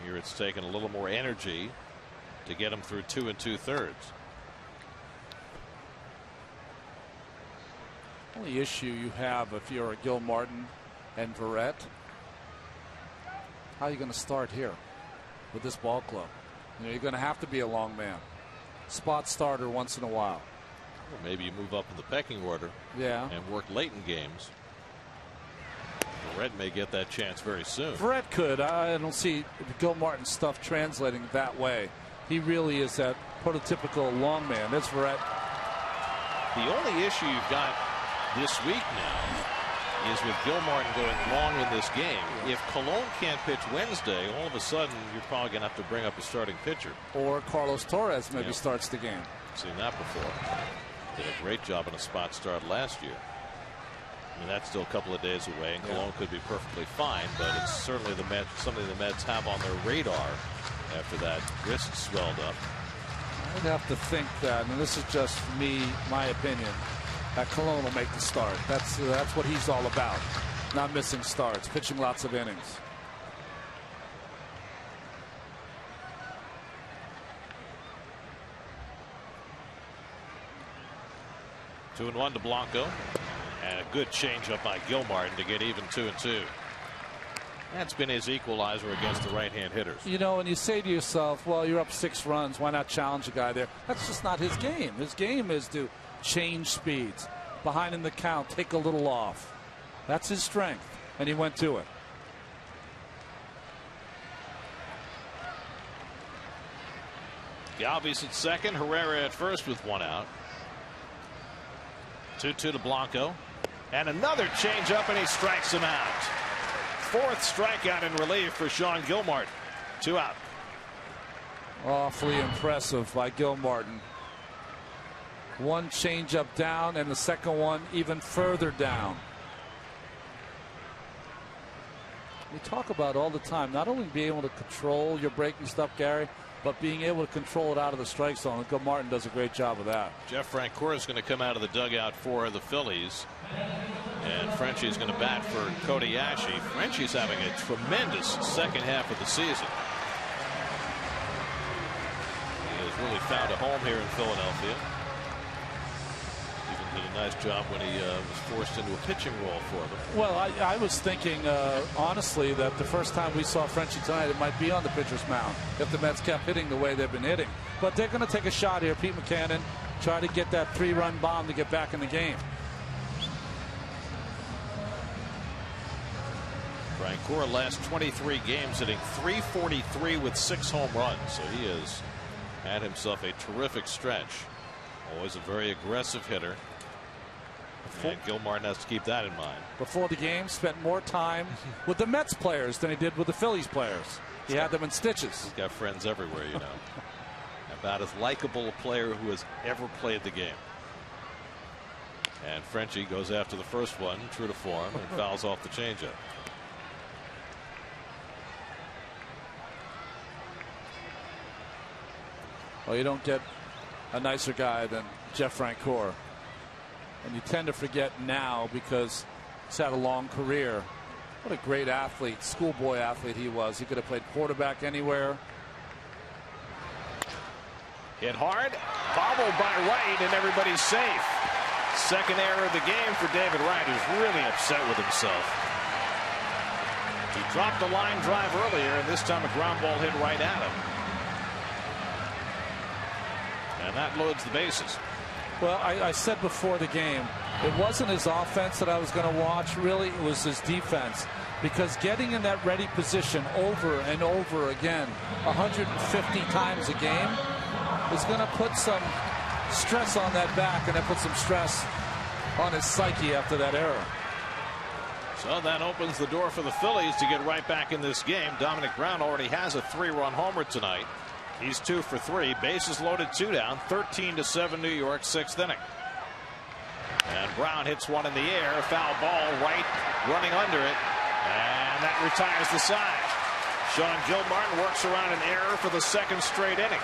Here it's taken a little more energy to get him through 2 2/3. Only issue you have if you're a Gilmartin and Verrett, how are you going to start here with this ball club? You know, you're going to have to be a long man. Spot starter once in a while. Or maybe you move up in the pecking order. Yeah. And work late in games. Brett may get that chance very soon. Brett could. I don't see Gil Martin stuff translating that way. He really is that prototypical long man. That's Brett. The only issue you've got this week now is with Gil Martin going long in this game. If Colon can't pitch Wednesday, all of a sudden you're probably going to have to bring up a starting pitcher. Or Carlos Torres maybe starts the game. Seen that before. Did a great job in a spot start last year. I mean, that's still a couple of days away, and Colon could be perfectly fine, but it's certainly something the Mets have on their radar after that wrist swelled up. I'd have to think that, and this is just me, my opinion, that Colon will make the start. That's what he's all about. Not missing starts, pitching lots of innings. Two and one to Blanco. And a good changeup by Gil Martin to get even 2-2. That's been his equalizer against the right-hand hitters. You know, and you say to yourself, well, you're up 6 runs. Why not challenge a guy there? That's just not his game. His game is to change speeds. Behind in the count, take a little off. That's his strength. And he went to it. Galvis at second. Herrera at first with 1 out. 2-2 to Blanco. And another changeup, and he strikes him out. 4th strikeout in relief for Sean Gilmartin. 2 out. Awfully impressive by Gil Martin. 1 changeup down, and the second one even further down. We talk about all the time, not only being able to control your breaking stuff, Gary, but being able to control it out of the strike zone. And Gil Martin does a great job of that. Jeff Francoeur is going to come out of the dugout for the Phillies. And Frenchie is going to bat for Kobayashi. Frenchie's having a tremendous second half of the season. He has really found a home here in Philadelphia. Even did a nice job when he was forced into a pitching role for them. Well, I was thinking, honestly, that the first time we saw Frenchie tonight, it might be on the pitcher's mound if the Mets kept hitting the way they've been hitting. But they're going to take a shot here. Pete McCannon try to get that 3-run bomb to get back in the game. Francoeur last 23 games hitting .343 with 6 home runs. So he has had himself a terrific stretch. Always a very aggressive hitter. And Gil Martin has to keep that in mind. Before the game, spent more time with the Mets players than he did with the Phillies players. He had them in stitches. He's got friends everywhere, you know. About as likable a player who has ever played the game. And Frenchie goes after the first one, true to form, and fouls off the changeup. Well, you don't get a nicer guy than Jeff Francoeur. And you tend to forget now because he's had a long career. What a great athlete, schoolboy athlete he was. He could have played quarterback anywhere. Hit hard, bobbled by Wright, and everybody's safe. Second error of the game for David Wright, who's really upset with himself. He dropped a line drive earlier, and this time a ground ball hit right at him. And that loads the bases. Well, I said before the game, it wasn't his offense that I was going to watch. Really, it was his defense. Because getting in that ready position over and over again, 150 times a game, is going to put some stress on that back, and it puts some stress on his psyche after that error. So that opens the door for the Phillies to get right back in this game. Dominic Brown already has a 3-run homer tonight. He's 2 for 3. Bases loaded, 2 down. 13-7 New York, 6th inning. And Brown hits one in the air. Foul ball. Wright running under it. And that retires the side. Sean Gilmartin works around an error for the 2nd straight inning.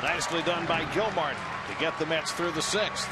Nicely done by Gilmartin to get the Mets through the 6th.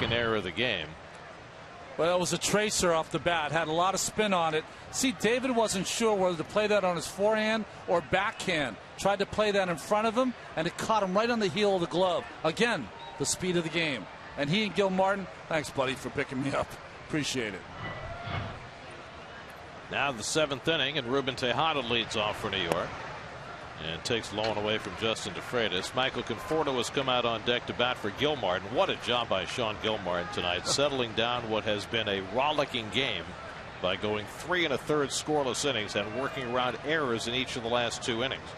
second error of the game. Well, it was a tracer off the bat, had a lot of spin on it. See, David wasn't sure whether to play that on his forehand or backhand. Tried to play that in front of him, and it caught him right on the heel of the glove. Again, the speed of the game. And he and Gil Martin, thanks, buddy, for picking me up. Appreciate it. Now the 7th inning, and Ruben Tejada leads off for New York. And takes low and away from Justin DeFreitas. Michael Conforto has come out on deck to bat for Gil Martin. What a job by Sean Gil Martin tonight, settling down what has been a rollicking game by going 3 1/3 scoreless innings and working around errors in each of the last 2 innings.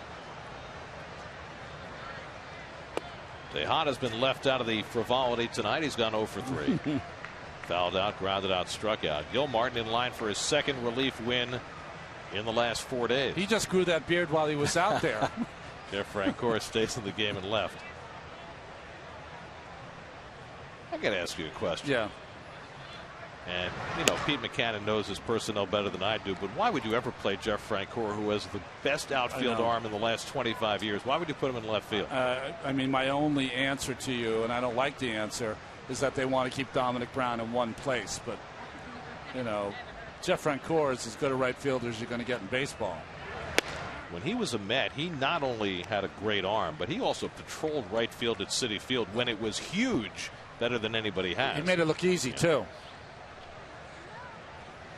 Tejada's been left out of the frivolity tonight. He's gone 0 for 3. Fouled out, grounded out, struck out. Gil Martin in line for his second relief win in the last 4 days. He just grew that beard while he was out there. Jeff Francoeur stays in the game and left. I got to ask you a question. Yeah. And, you know, Pete Mackanin knows his personnel better than I do, but why would you ever play Jeff Francoeur, who has the best outfield arm in the last 25 years? Why would you put him in left field? I mean, my only answer to you, and I don't like the answer, is that they want to keep Dominic Brown in one place. But, you know, Jeff Francoeur is as good a right fielder as you're going to get in baseball. When he was a Met, he not only had a great arm, but he also patrolled right field at Citi Field when it was huge, better than anybody has. He made it look easy, too.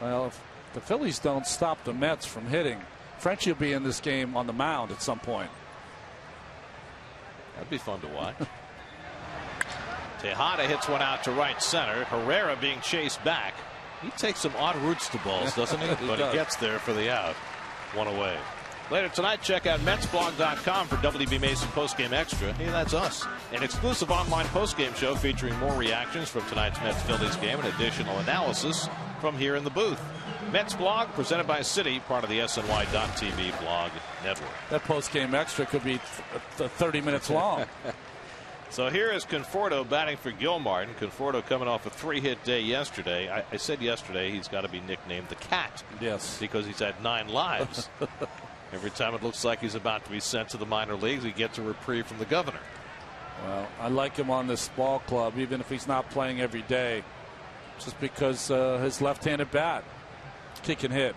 Well, if the Phillies don't stop the Mets from hitting, Frenchie will be in this game on the mound at some point. That'd be fun to watch. Tejada hits one out to right center. Herrera being chased back. He takes some odd routes to balls, doesn't he? But he gets there for the out. One away. Later tonight, check out MetsBlog.com for WB Mason Postgame Extra. Hey, that's us. An exclusive online postgame show featuring more reactions from tonight's Mets-Phillies game and additional analysis from here in the booth. Mets Blog, presented by Citi, part of the SNY.TV blog network. That postgame extra could be 30 minutes long. So here is Conforto batting for Gil Martin. Conforto coming off a 3-hit day yesterday. I said yesterday he's got to be nicknamed the Cat. Yes. Because he's had 9 lives. Every time it looks like he's about to be sent to the minor leagues, he gets a reprieve from the governor. Well, I like him on this ball club, even if he's not playing every day, just because his left-handed bat, he can hit.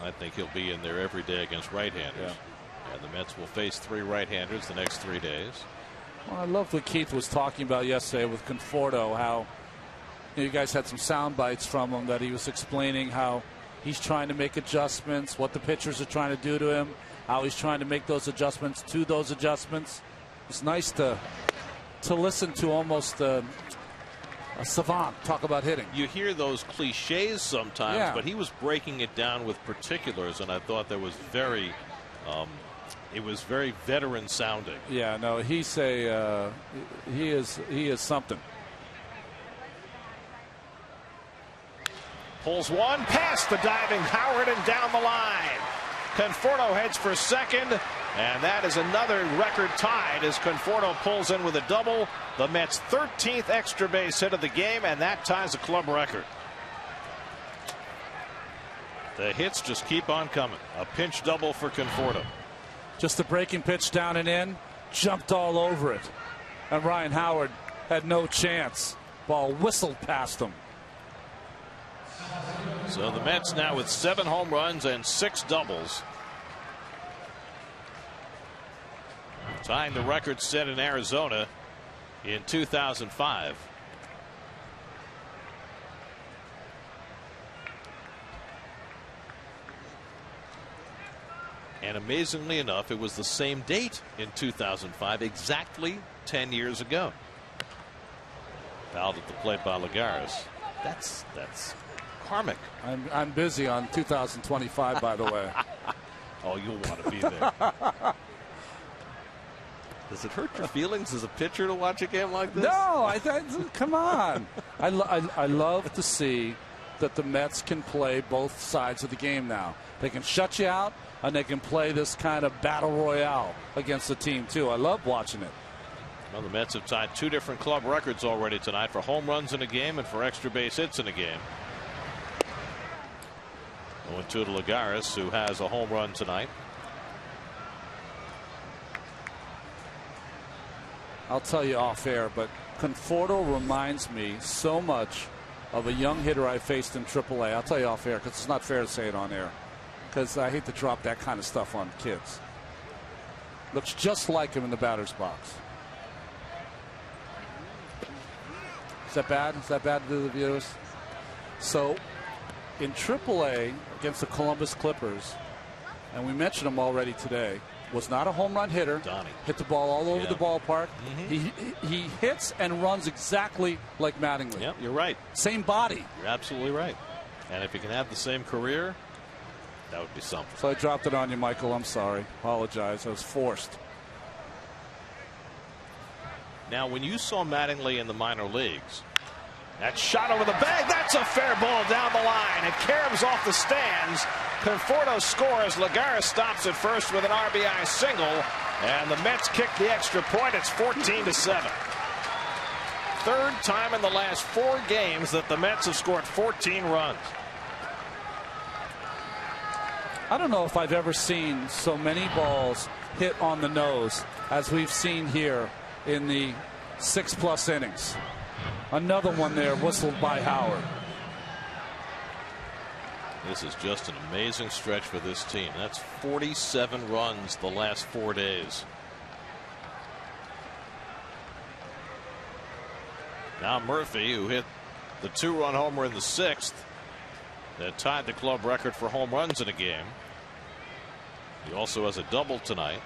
I think he'll be in there every day against right-handers. Yeah. And the Mets will face 3 right-handers the next 3 days. Well, I love what Keith was talking about yesterday with Conforto, how you guys had some sound bites from him that he was explaining how he's trying to make adjustments, what the pitchers are trying to do to him, how he's trying to make those adjustments to those adjustments. It's nice to listen to almost a savant talk about hitting. You hear those cliches sometimes, but he was breaking it down with particulars, and I thought that was very it was very veteran sounding. Yeah, no, he is something. Pulls one past the diving Howard and down the line. Conforto heads for second, and that is another record tied as Conforto pulls in with a double. The Mets' 13th extra base hit of the game, and that ties a club record. The hits just keep on coming. A pinch double for Conforto. Just a breaking pitch down and in, jumped all over it. And Ryan Howard had no chance. Ball whistled past him. So the Mets now with 7 home runs and 6 doubles. Tying the record set in Arizona in 2005. And amazingly enough, it was the same date in 2005, exactly 10 years ago. Fouled at the plate by Lagares. That's karmic. I'm busy on 2025, by the way. Oh, you'll want to be there. Does it hurt your feelings as a pitcher to watch a game like this? No, come on. I love to see that the Mets can play both sides of the game now. They can shut you out, and they can play this kind of battle royale against the team, too. I love watching it. Well, the Mets have tied 2 different club records already tonight for home runs in a game and for extra base hits in a game. 0-2 to Lagares, who has a home run tonight. I'll tell you off air, but Conforto reminds me so much of a young hitter I faced in AAA. I'll tell you off air because it's not fair to say it on air, because I hate to drop that kind of stuff on kids. Looks just like him in the batter's box. Is that bad? Is that bad to the viewers? So in AAA against the Columbus Clippers, and we mentioned him already today, was not a home run hitter. Donnie. Hit the ball all over the ballpark. He hits and runs exactly like Mattingly. Yep, you're right. Same body. You're absolutely right. And if you can have the same career, that would be something. So I dropped it on you, Michael. I'm sorry. Apologize. I was forced. Now, when you saw Mattingly in the minor leagues, that shot over the bag, that's a fair ball down the line. It caroms off the stands. Conforto scores. Lagares stops at first with an RBI single, and the Mets kick the extra point. It's 14-7. Third time in the last 4 games that the Mets have scored 14 runs. I don't know if I've ever seen so many balls hit on the nose as we've seen here in the 6+ innings. Another one there whistled by Howard. This is just an amazing stretch for this team. That's 47 runs the last 4 days. Now Murphy, who hit the 2-run homer in the 6th, that tied the club record for home runs in a game. He also has a double tonight.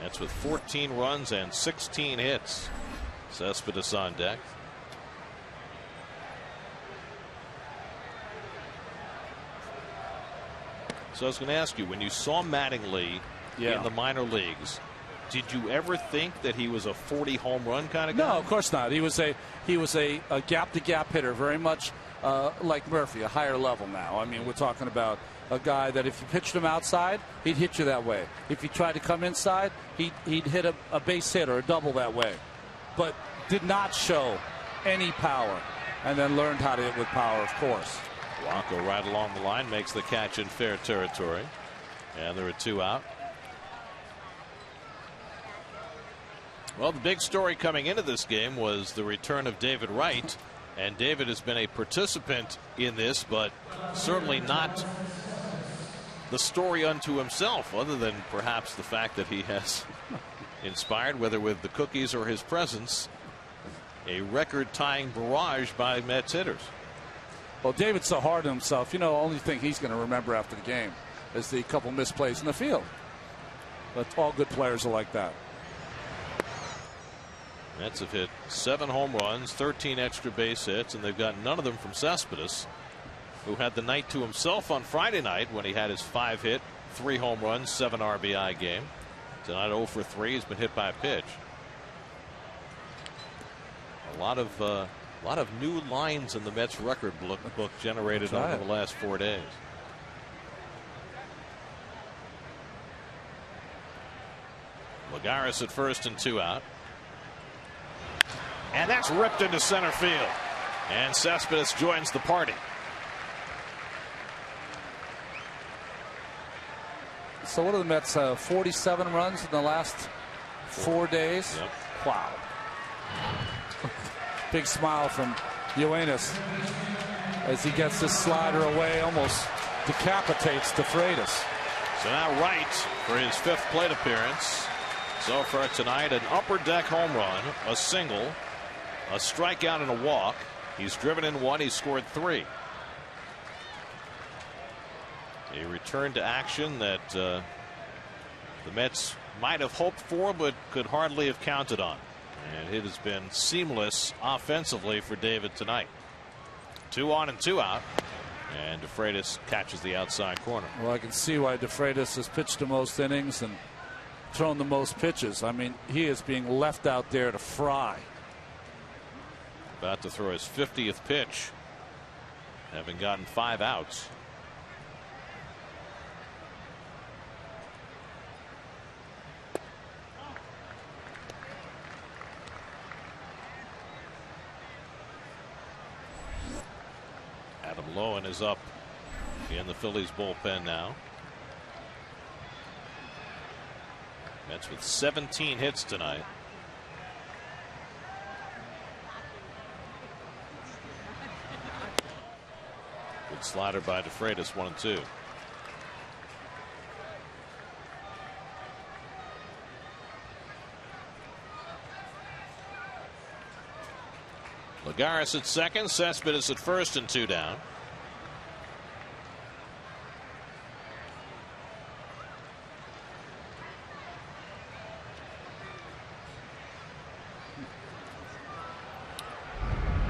That's with 14 runs and 16 hits. Cespedes on deck. So I was going to ask you, when you saw Mattingly in the minor leagues, did you ever think that he was a 40 home run kind of guy? No, of course not. He was a gap to gap hitter, very much like Murphy, a higher level now. I mean, we're talking about a guy that if you pitched him outside, he'd hit you that way. If you tried to come inside, he'd hit a base hit or a double that way. But did not show any power, and then learned how to hit with power, of course. Blanco right along the line makes the catch in fair territory, and there are 2 out. Well, the big story coming into this game was the return of David Wright, and David has been a participant in this, but certainly not the story unto himself, other than perhaps the fact that he has inspired, whether with the cookies or his presence, a record-tying barrage by Mets hitters. Well, David's so hard on himself. You know, the only thing he's going to remember after the game is the couple misplays in the field. But all good players are like that. Mets have hit 7 home runs, 13 extra base hits, and they've got none of them from Cespedes, who had the night to himself on Friday night when he had his 5-hit, 3 home runs, 7 RBI game. Tonight 0 for 3. He's been hit by a pitch. A lot of new lines in the Mets record book generated over the last 4 days. Lagares at first and 2 out. And that's ripped into center field. And Cespedes joins the party. So what are the Mets? 47 runs in the last 4 days. Yep. Wow. Big smile from Yoenis as he gets this slider away, almost decapitates DeFreitas. So now Wright for his 5th plate appearance. So far tonight, an upper deck home run, a single, a strikeout and a walk. He's driven in 1. He's scored 3. A return to action that the Mets might have hoped for, but could hardly have counted on. And it has been seamless offensively for David tonight. 2 on and 2 out. And DeFreitas catches the outside corner. Well, I can see why DeFreitas has pitched the most innings and thrown the most pitches. I mean, he is being left out there to fry. About to throw his 50th pitch, having gotten 5 outs. Adam Lowen is up in the Phillies bullpen now. Mets with 17 hits tonight. And slider by DeFreitas, 1-2. Lagares at second, Cespedes at first, and 2 down.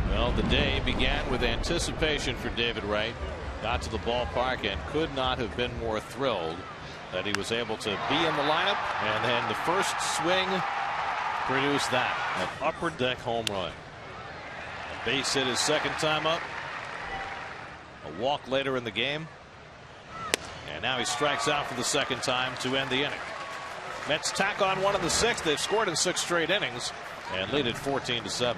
Well, the day began with anticipation for David Wright. Got to the ballpark and could not have been more thrilled that he was able to be in the lineup, and then the first swing produced that, an upper deck home run. A base hit his second time up, a walk later in the game, and now he strikes out for the second time to end the inning. Mets tack on one in the 6th. They've scored in 6 straight innings and lead it 14-7.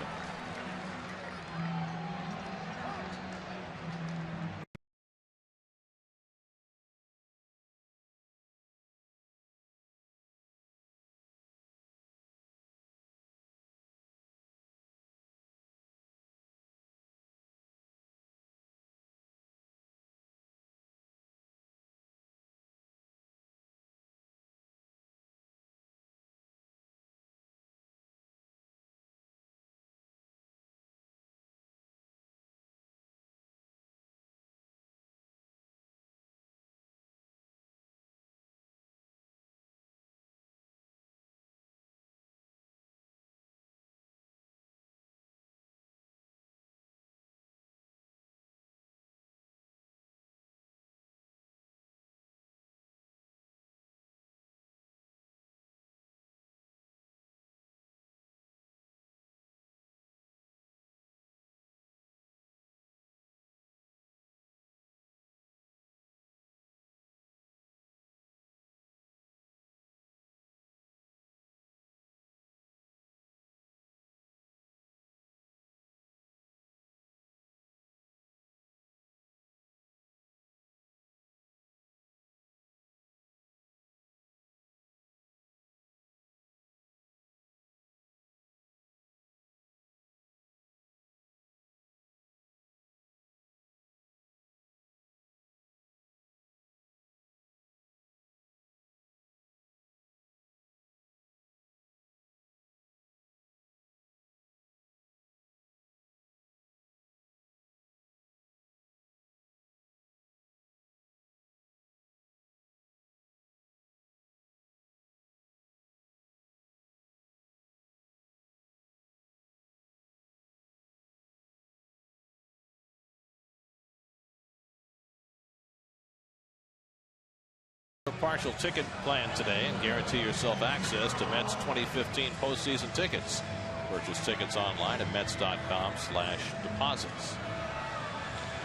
A partial ticket plan today and guarantee yourself access to Mets 2015 postseason tickets. Purchase tickets online at Mets.com/deposits.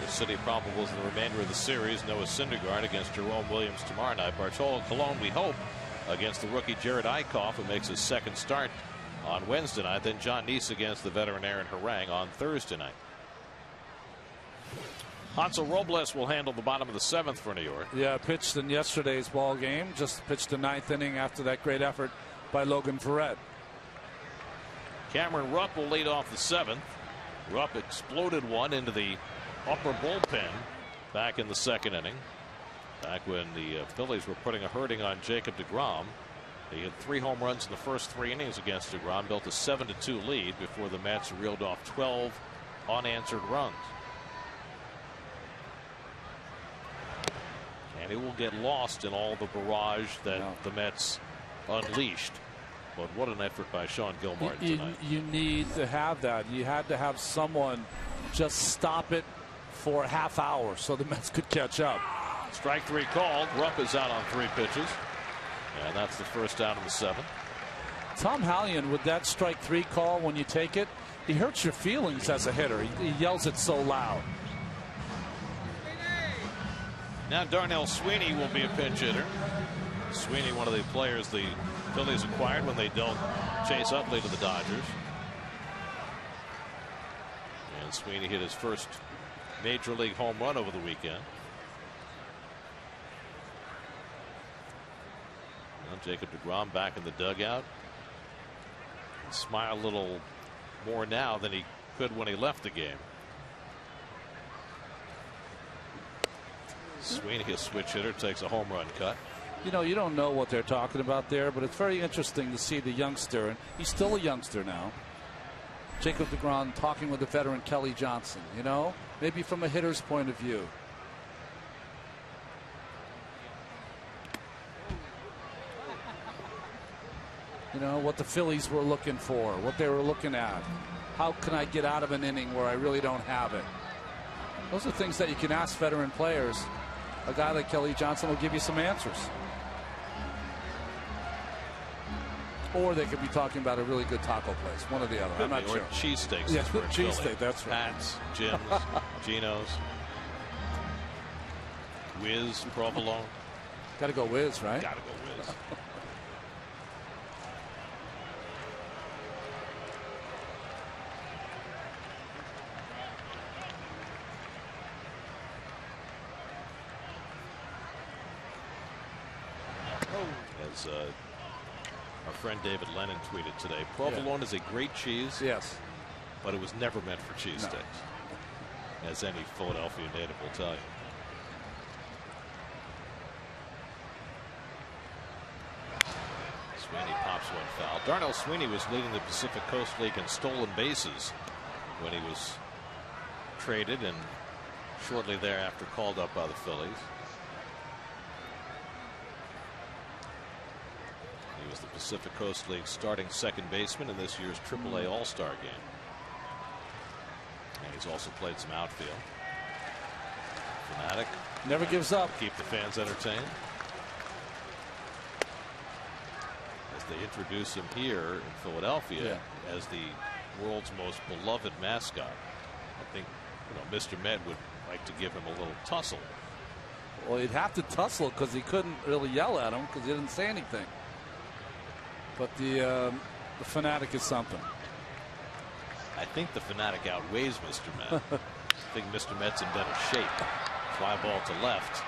The City probables in the remainder of the series. Noah Syndergaard against Jerome Williams tomorrow night. Bartolo Colon, we hope, against the rookie Jared Eichhoff, who makes his second start on Wednesday night. Then John Neese against the veteran Aaron Harang on Thursday night. Hansel Robles will handle the bottom of the 7th for New York. Yeah, pitched in yesterday's ball game. Just pitched the 9th inning after that great effort by Logan Ferret. Cameron Rupp will lead off the 7th. Rupp exploded one into the upper bullpen back in the 2nd inning. Back when the Phillies were putting a hurting on Jacob deGrom. He had 3 home runs in the first 3 innings against deGrom, built a 7-2 lead before the Mets reeled off 12 unanswered runs. And it will get lost in all the barrage that the Mets unleashed. But what an effort by Sean Gilmartin tonight. You need to have that. You had to have someone just stop it for a half hour so the Mets could catch up. Strike 3 called. Rupp is out on 3 pitches. And that's the first out of the 7th. Tom Hallion, with that strike 3 call, when you take it, he hurts your feelings as a hitter. He yells it so loud. Now Darnell Sweeney will be a pinch hitter. Sweeney, one of the players the Phillies acquired when they dealt Chase Utley to the Dodgers. And Sweeney hit his first major league home run over the weekend. Well, Jacob deGrom back in the dugout. Smile a little more now than he could when he left the game. Sweeney, a switch hitter, takes a home run cut. You know, you don't know what they're talking about there, but it's very interesting to see the youngster, and he's still a youngster now, Jacob deGrom, talking with the veteran Kelly Johnson, you know, maybe from a hitter's point of view. You know, what the Phillies were looking for, what they were looking at. How can I get out of an inning where I really don't have it? Those are things that you can ask veteran players. A guy like Kelly Johnson will give you some answers. Or they could be talking about a really good taco place, one or the other. I'm not sure. Cheesesteaks. Yeah, cheesesteak, that's right. Pat's, Jim's, Geno's. Whiz, Provolone. Got to go Whiz, right? Got to go Whiz. As our friend David Lennon tweeted today, provolone is a great cheese. Yes. But it was never meant for cheesesteaks. No. As any Philadelphia native will tell you. Sweeney pops one foul. Darnell Sweeney was leading the Pacific Coast League in stolen bases when he was traded and shortly thereafter called up by the Phillies. He was the Pacific Coast League starting second baseman in this year's AAA All-Star game. And he's also played some outfield. Fanatic. Never gives up. Keep the fans entertained. As they introduce him here in Philadelphia as the world's most beloved mascot. I think, you know, Mr. Met would like to give him a little tussle. Well, he'd have to tussle because he couldn't really yell at him because he didn't say anything. But the Fanatic is something. I think the Fanatic outweighs Mr. Met. I think Mr. Met's in better shape. Fly ball to left.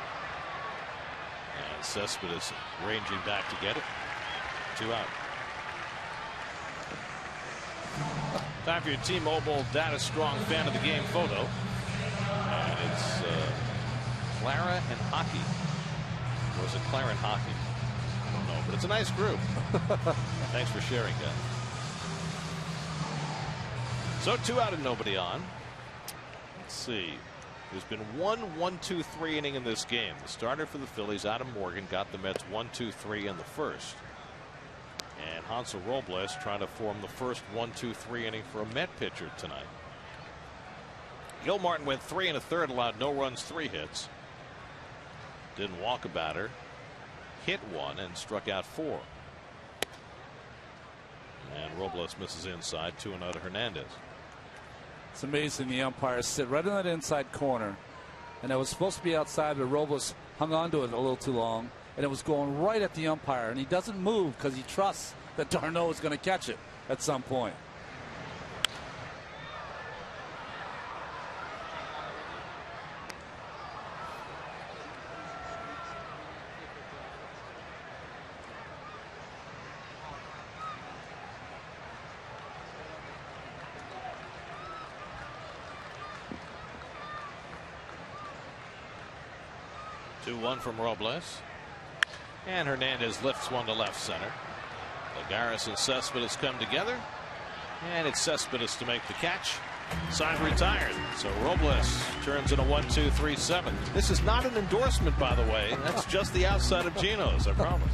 And Cespedes ranging back to get it. 2 out. Time for your T-Mobile Data Strong fan of the game photo. And it's Clara and Hockey. Or is it Clara and Hockey? I don't know, but it's a nice group. Thanks for sharing, guys. So 2 out and nobody on. Let's see. There's been one 1-2-3 inning in this game. The starter for the Phillies, Adam Morgan, got the Mets 1-2-3 in the first. And Hansel Robles trying to form the first 1-2-3 inning for a Met pitcher tonight. Gil Martin went 3 1/3, allowed no runs, 3 hits. Didn't walk a batter. Hit 1 and struck out 4. And Robles misses inside, 2-0 to Hernandez. It's amazing the umpires sit right in that inside corner, and it was supposed to be outside, but Robles hung on to it a little too long, and it was going right at the umpire, and he doesn't move because he trusts that d'Arnaud is going to catch it at some point. One from Robles. And Hernandez lifts one to left center. Lagares and Cespedes come together. And it's Cespedes to make the catch. Side retired. So Robles turns in a 1-2-3-7. This is not an endorsement, by the way. That's just the outside of Geno's, I promise.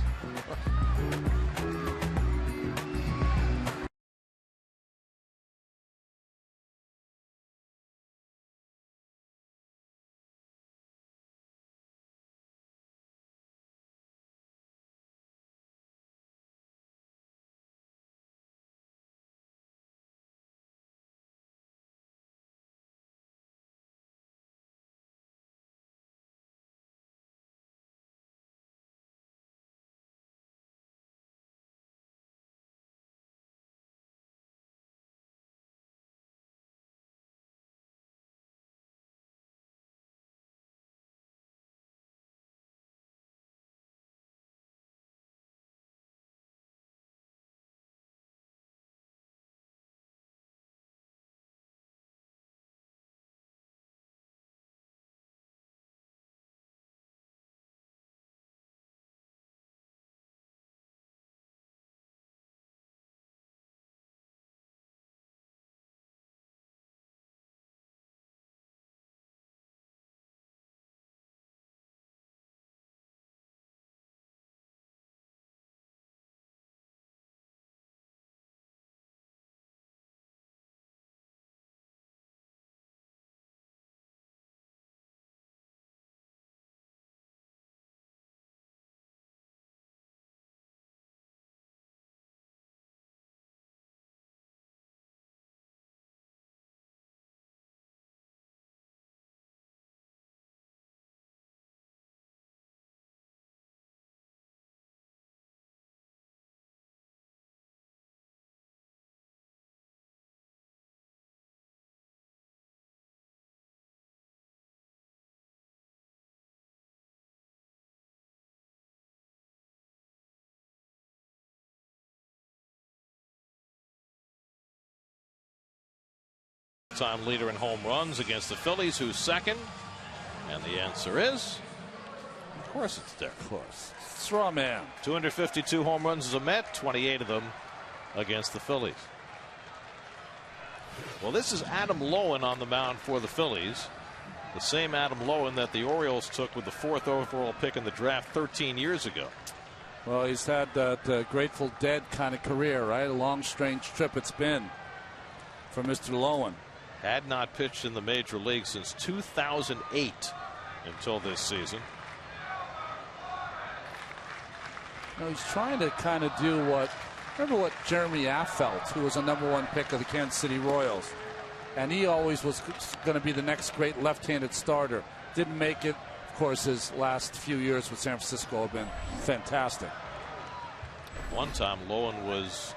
Time leader in home runs against the Phillies, who's second. And the answer is, of course, it's Derek. Of course. Straw man. 252 home runs as a Met, 28 of them against the Phillies. Well, this is Adam Lowen on the mound for the Phillies. The same Adam Lowen that the Orioles took with the 4th overall pick in the draft 13 years ago. Well, he's had that Grateful Dead kind of career, right? A long, strange trip it's been for Mr. Lowen. Had not pitched in the major leagues since 2008 until this season. You know, he's trying to kind of do remember what Jeremy Affeldt, who was a #1 pick of the Kansas City Royals, and he always was going to be the next great left-handed starter. Didn't make it. Of course, his last few years with San Francisco have been fantastic. One time, Lowen was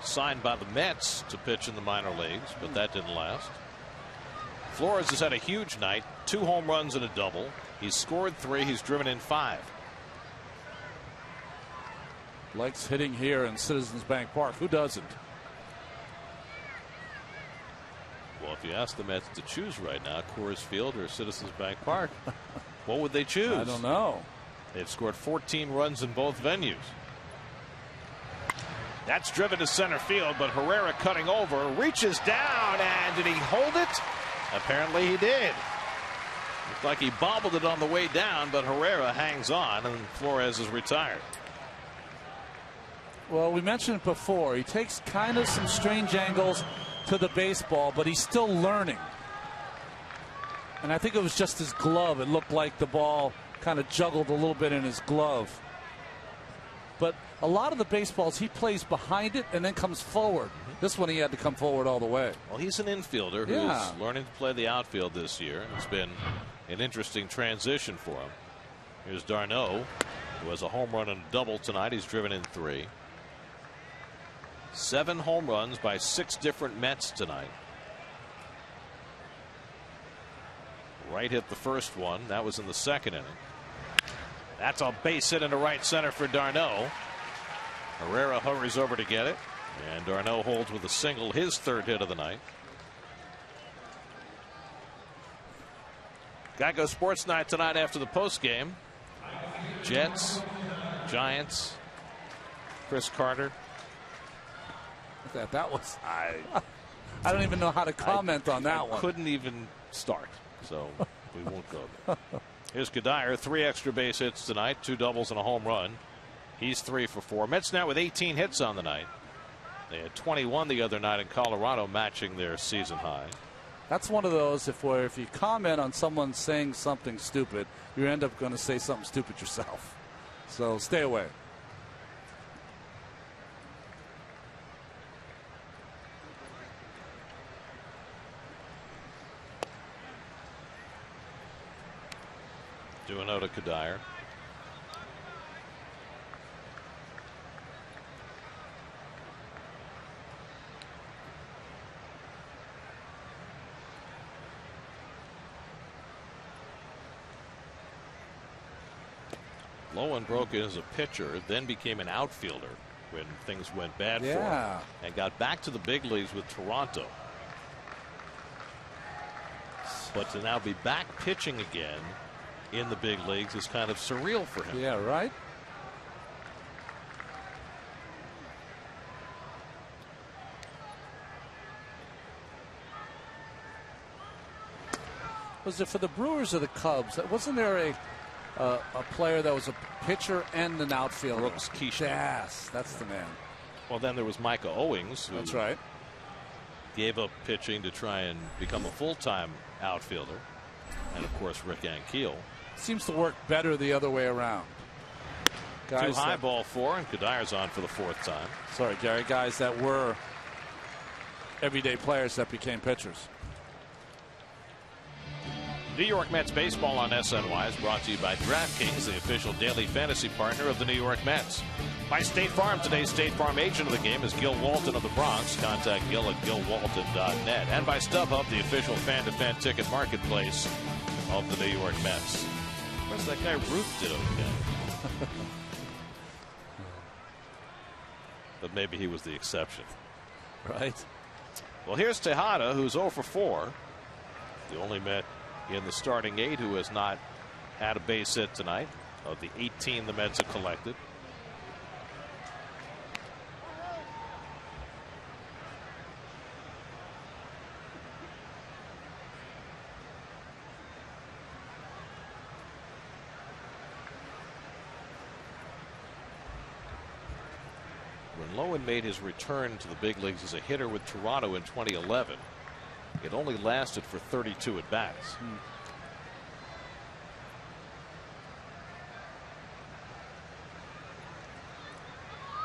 signed by the Mets to pitch in the minor leagues, but that didn't last. Flores has had a huge night, 2 home runs and a double. He's scored 3. He's driven in 5. Likes hitting here in Citizens Bank Park. Who doesn't? Well, if you ask the Mets to choose right now, Coors Field or Citizens Bank Park, what would they choose? I don't know. They've scored 14 runs in both venues. That's driven to center field, but Herrera cutting over, reaches down, and did he hold it? Apparently he did. Looked like he bobbled it on the way down, but Herrera hangs on, and Flores is retired. Well, we mentioned it before. He takes kind of some strange angles to the baseball, but he's still learning. And I think it was just his glove. It looked like the ball kind of juggled a little bit in his glove. But a lot of the baseballs, he plays behind it and then comes forward. This one he had to come forward all the way. Well, he's an infielder who's learning to play the outfield this year. It's been an interesting transition for him. Here's d'Arnaud, who has a home run and a double tonight. He's driven in 3. 7 home runs by 6 different Mets tonight. Wright hit the first one. That was in the 2nd inning. That's a base hit into right center for d'Arnaud. Herrera hurries over to get it, and d'Arnaud holds with a single, his 3rd hit of the night. Geico Sports Night tonight after the post game. Jets, Giants, Chris Carter. That was I don't even know how to comment on that one. Couldn't even start, so we won't go there. Here's CUDDYER, 3 extra base hits tonight, 2 doubles and a home run. He's 3 for 4. Mets now with 18 hits on the night. They had 21 the other night in Colorado, matching their season high. That's one of those if you comment on someone saying something stupid, you end up going to say something stupid yourself. So stay away. Do a note to CUDDYER. Lowen broke in as a pitcher, then became an outfielder when things went bad for him, and got back to the big leagues with Toronto. But to now be back pitching again in the big leagues is kind of surreal for him. Yeah, right. Was it for the Brewers or the Cubs? Wasn't there a player that was a pitcher and an outfielder? Brooks Keisha. Yes, that's the man. Well, then there was Micah Owings, who that's right, gave up pitching to try and become a full-time outfielder, and of course Rick Ankiel. Seems to work better the other way around. Guys, 2 high, ball 4, and CUDDYER's on for the 4th time. Sorry, Gary. Guys that were everyday players that became pitchers. New York Mets baseball on SNY is brought to you by DraftKings, the official daily fantasy partner of the New York Mets. By State Farm, today's State Farm agent of the game is Gil Walton of the Bronx. Contact Gil at gilwalton.net. And by StubHub, the official fan-to-fan ticket marketplace of the New York Mets. Where's that guy Ruth did okay. But maybe he was the exception. Right. Well, here's Tejada, who's 0 for 4. The only Met in the starting 8 who has not had a base hit tonight of the 18 the Mets have collected. Lowen made his return to the big leagues as a hitter with Toronto in 2011. It only lasted for 32 at bats.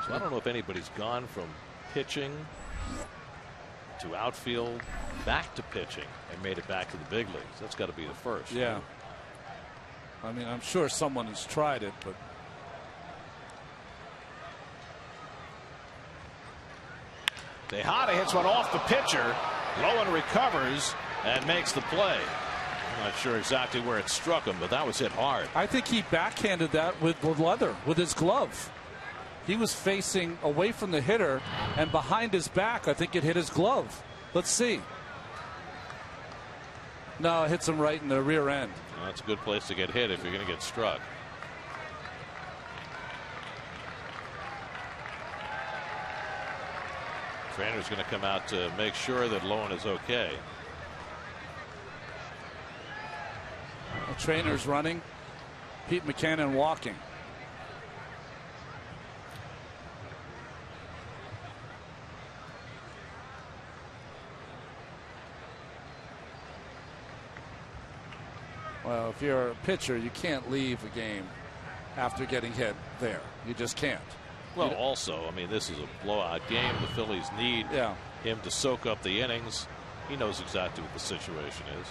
So I don't know if anybody's gone from pitching to outfield back to pitching and made it back to the big leagues. That's got to be the first. Yeah. I mean, I'm sure someone has tried it, but. Tejada hits one off the pitcher. Lowen recovers and makes the play. I'm not sure exactly where it struck him, but that was hit hard. I think he backhanded that with leather, with his glove. He was facing away from the hitter, and behind his back, I think it hit his glove. Let's see. No, it hits him right in the rear end. Well, that's a good place to get hit if you're going to get struck. Trainer's going to come out to make sure that Lowen is okay. The trainer's running. Pete McCannon walking. Well, if you're a pitcher, you can't leave a game after getting hit there. You just can't. Well, also, I mean, this is a blowout game. The Phillies need him to soak up the innings. He knows exactly what the situation is.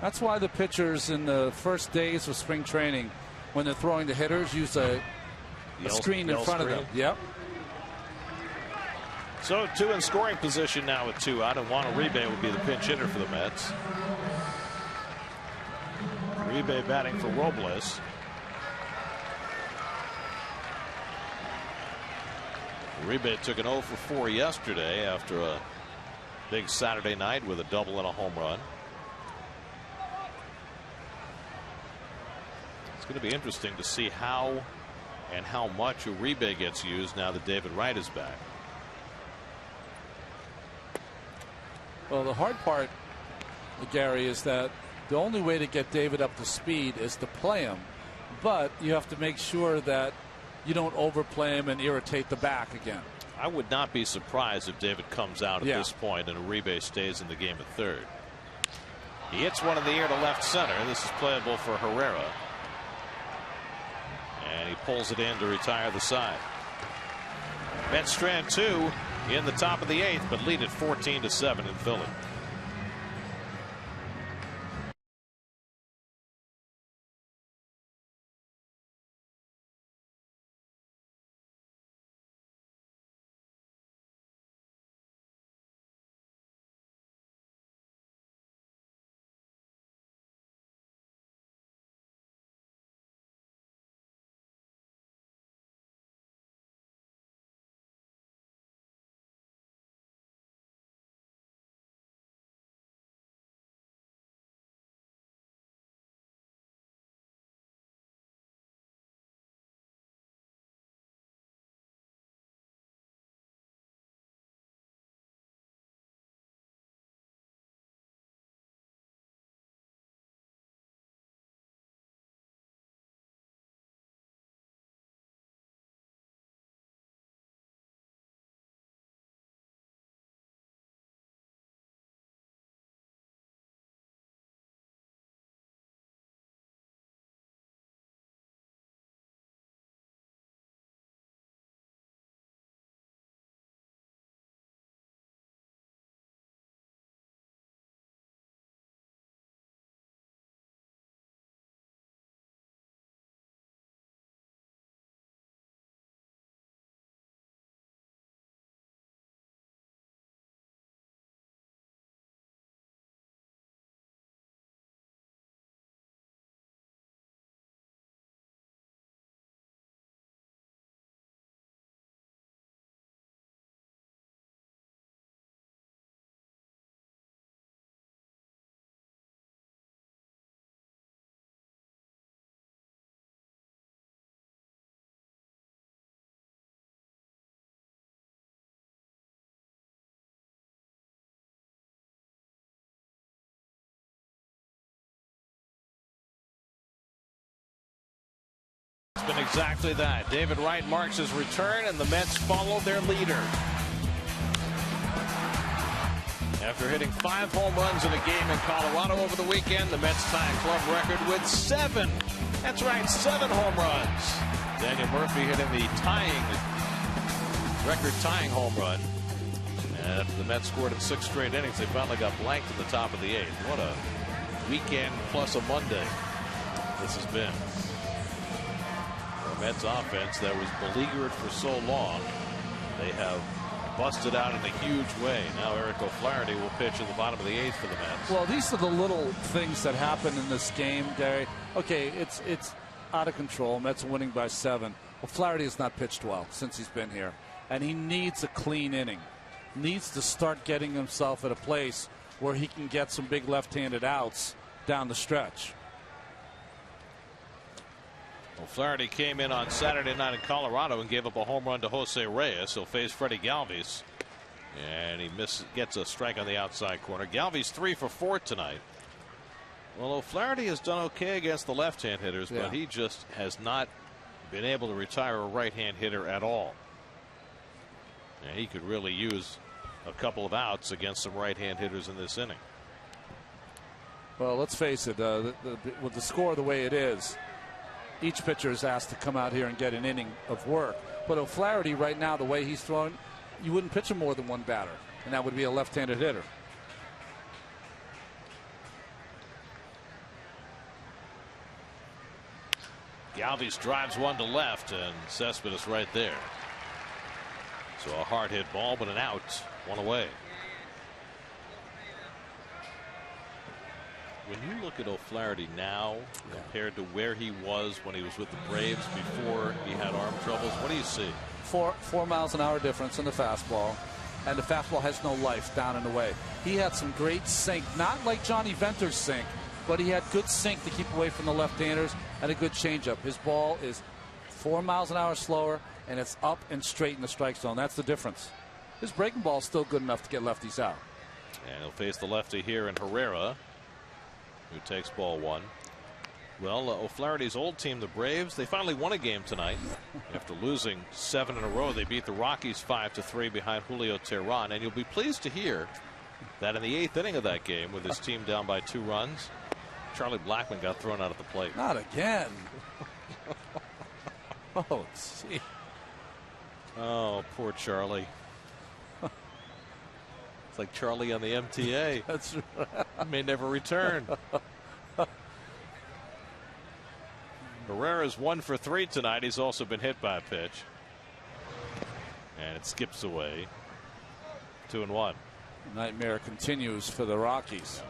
That's why the pitchers in the first days of spring training, when they're throwing the hitters, use a screen in front of them. Yep. So 2 in scoring position now with 2 out, and Juan Uribe will be the pinch hitter for the Mets. Uribe batting for Robles. Uribe took an 0 for 4 yesterday after a big Saturday night with a double and a home run. It's going to be interesting to see how and how much Uribe gets used now that David Wright is back. Well, the hard part, Gary, is that the only way to get David up to speed is to play him, but you have to make sure that you don't overplay him and irritate the back again. I would not be surprised if David comes out at this point and Uribe stays in the game at third. He hits one in the air to left center. This is playable for Herrera. And he pulls it in to retire the side. Mets strand 2 in the top of the 8th, but lead at 14-7 in Philly. been exactly that. David Wright marks his return, and the Mets follow their leader. After hitting 5 home runs in a game in Colorado over the weekend, the Mets tie club record with 7. That's right, 7 home runs. Daniel Murphy hitting the record-tying home run. And after the Mets scored in 6 straight innings, they finally got blanked at the top of the 8th. What a weekend plus a Monday this has been. The Mets offense that was beleaguered for so long, they have busted out in a huge way. Now Eric O'Flaherty will pitch in the bottom of the 8th for the Mets. Well, these are the little things that happen in this game, Gary. Okay, it's out of control. Mets are winning by 7. O'Flaherty has not pitched well since he's been here, and he needs a clean inning. Needs to start getting himself at a place where he can get some big left-handed outs down the stretch. O'Flaherty came in on Saturday night in Colorado and gave up a home run to Jose Reyes. He'll face Freddie Galvis, and he gets a strike on the outside corner. Galvis 3 for 4 tonight. Well, O'Flaherty has done okay against the left-hand hitters, but he just has not been able to retire a right-hand hitter at all. And he could really use a couple of outs against some right-hand hitters in this inning. Well, let's face it, with the score the way it is, each pitcher is asked to come out here and get an inning of work. But O'Flaherty right now, the way he's throwing, you wouldn't pitch him more than one batter, and that would be a left-handed hitter. Galvis drives one to left, and Cespedes right there. So a hard hit ball, but an out, 1 away. When you look at O'Flaherty now compared to where he was when he was with the Braves before he had arm troubles, what do you see? 4 miles an hour difference in the fastball, and the fastball has no life down and away. He had some great sink, not like Johnny Venter's sink, but he had good sink to keep away from the left-handers and a good changeup. His ball is 4 miles an hour slower, and it's up and straight in the strike zone. That's the difference. His breaking ball is still good enough to get lefties out. And he'll face the lefty here in Herrera, who takes ball 1. Well, O'Flaherty's old team, the Braves, they finally won a game tonight. After losing 7 in a row, they beat the Rockies 5-3 behind Julio Teheran. And you'll be pleased to hear that in the 8th inning of that game, with his team down by 2 runs, Charlie Blackmon got thrown out at the plate. Not again. Oh, gee. Oh, poor Charlie. It's like Charlie on the MTA. That's right. May never return. Herrera's 1 for 3 tonight. He's also been hit by a pitch. And it skips away. 2-1. Nightmare continues for the Rockies.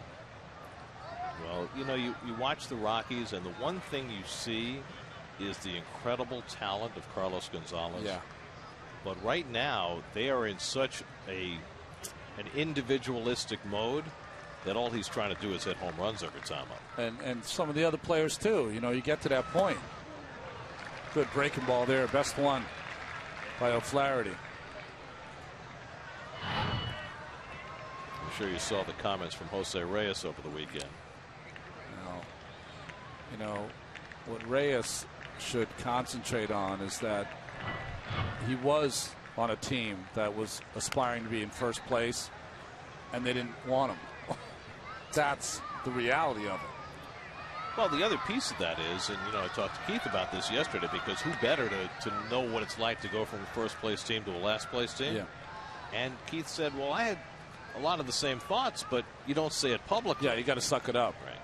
Well, you know, you watch the Rockies, and the one thing you see is the incredible talent of Carlos Gonzalez. Yeah. But right now, they are in such an individualistic mode that all he's trying to do is hit home runs every time up. And some of the other players, too. You know, you get to that point. Good breaking ball there. Best one by O'Flaherty. I'm sure you saw the comments from Jose Reyes over the weekend. You know, what Reyes should concentrate on is that he was on a team that was aspiring to be in first place, and they didn't want him. That's the reality of it. Well, the other piece of that is, and you know, I talked to Keith about this yesterday, because who better to know what it's like to go from a first place team to a last place team? Yeah. And Keith said, well, I had a lot of the same thoughts, but you don't say it publicly. Yeah, you got to suck it up. Right.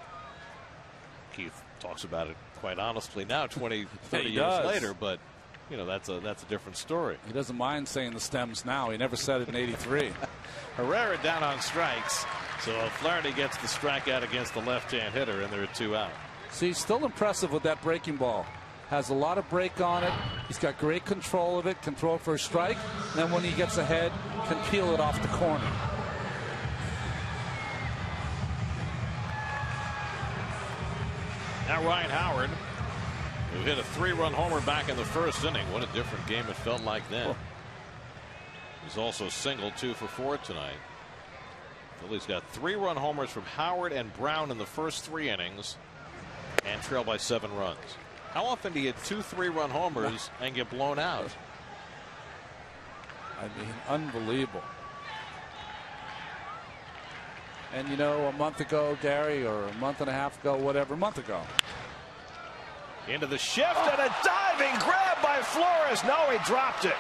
Keith talks about it quite honestly now, 20, 30 years does. later, but you know, that's a different story. He doesn't mind saying the stems now. He never said it in '83. Herrera down on strikes, so Flaherty gets the strikeout against the left-hand hitter, and there are 2 out. See, still impressive with that breaking ball. Has a lot of break on it. He's got great control of it, control for a strike. And then when he gets ahead, can peel it off the corner. Now Ryan Howard, who hit a 3-run homer back in the first inning. What a different game it felt like then. He's also singled 2 for 4 tonight. Phillies got 3-run homers from Howard and Brown in the first 3 innings and trail by 7 runs. How often do you hit 2 3-run homers and get blown out? I mean, unbelievable. And you know, a month ago, Gary, or a month and a half ago, whatever, a month ago. Into the shift and a diving grab by Flores. No, he dropped it.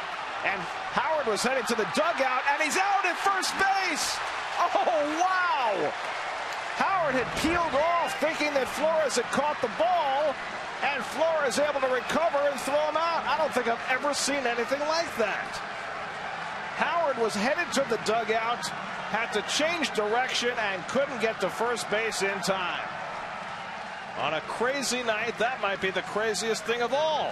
And Howard was heading to the dugout, and he's out at first base. Oh, wow. Howard had peeled off thinking that Flores had caught the ball, and Flores able to recover and throw him out. I don't think I've ever seen anything like that. Howard was headed to the dugout, had to change direction, and couldn't get to first base in time. On a crazy night, that might be the craziest thing of all.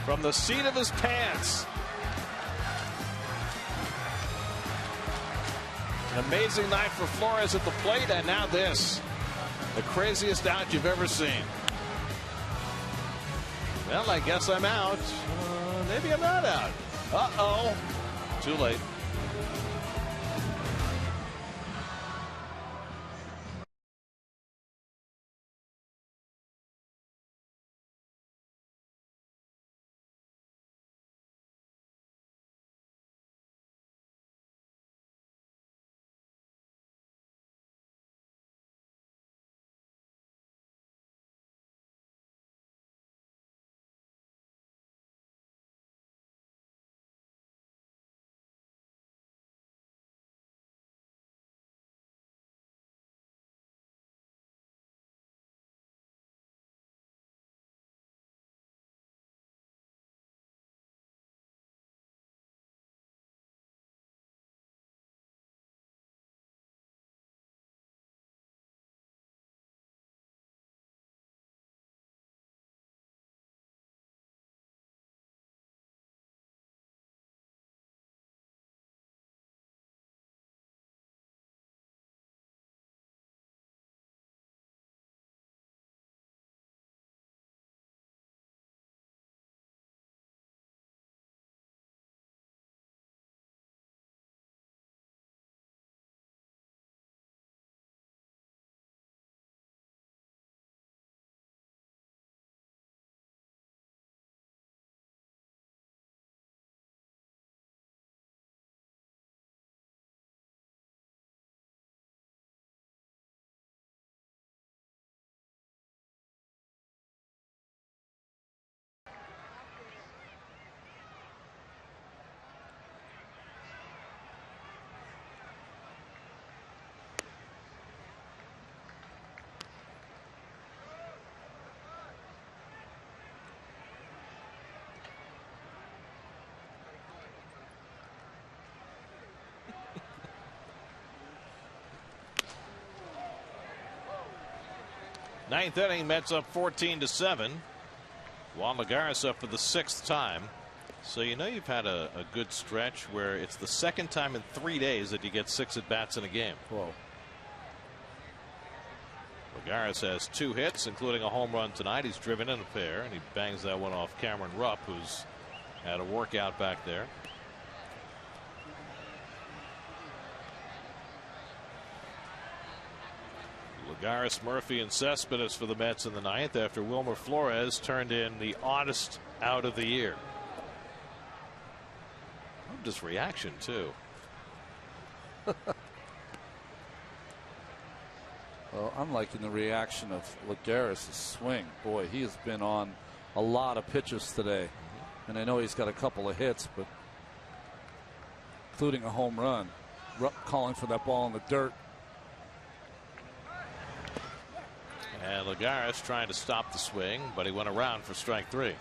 From the seat of his pants. An amazing night for Flores at the plate, and now this. The craziest out you've ever seen. Well, I guess I'm out. Maybe I'm not out. Uh-oh. Too late. Ninth inning, Mets up 14-7. Juan Lagares up for the 6th time. So you know you've had a good stretch where it's the 2nd time in 3 days that you get 6 at-bats in a game. Whoa. Lagares has 2 hits, including a home run tonight. He's driven in a pair, and he bangs that one off Cameron Rupp, who's had a workout back there. Lagares, Murphy, and Cespedes for the Mets in the 9th after Wilmer Flores turned in the oddest out of the year. Loved his reaction, too. Well, I'm liking the reaction of Lagares' swing. Boy, he has been on a lot of pitches today. And I know he's got a couple of hits, but including a home run. Rupp calling for that ball in the dirt. And Lagares trying to stop the swing, but he went around for strike 3.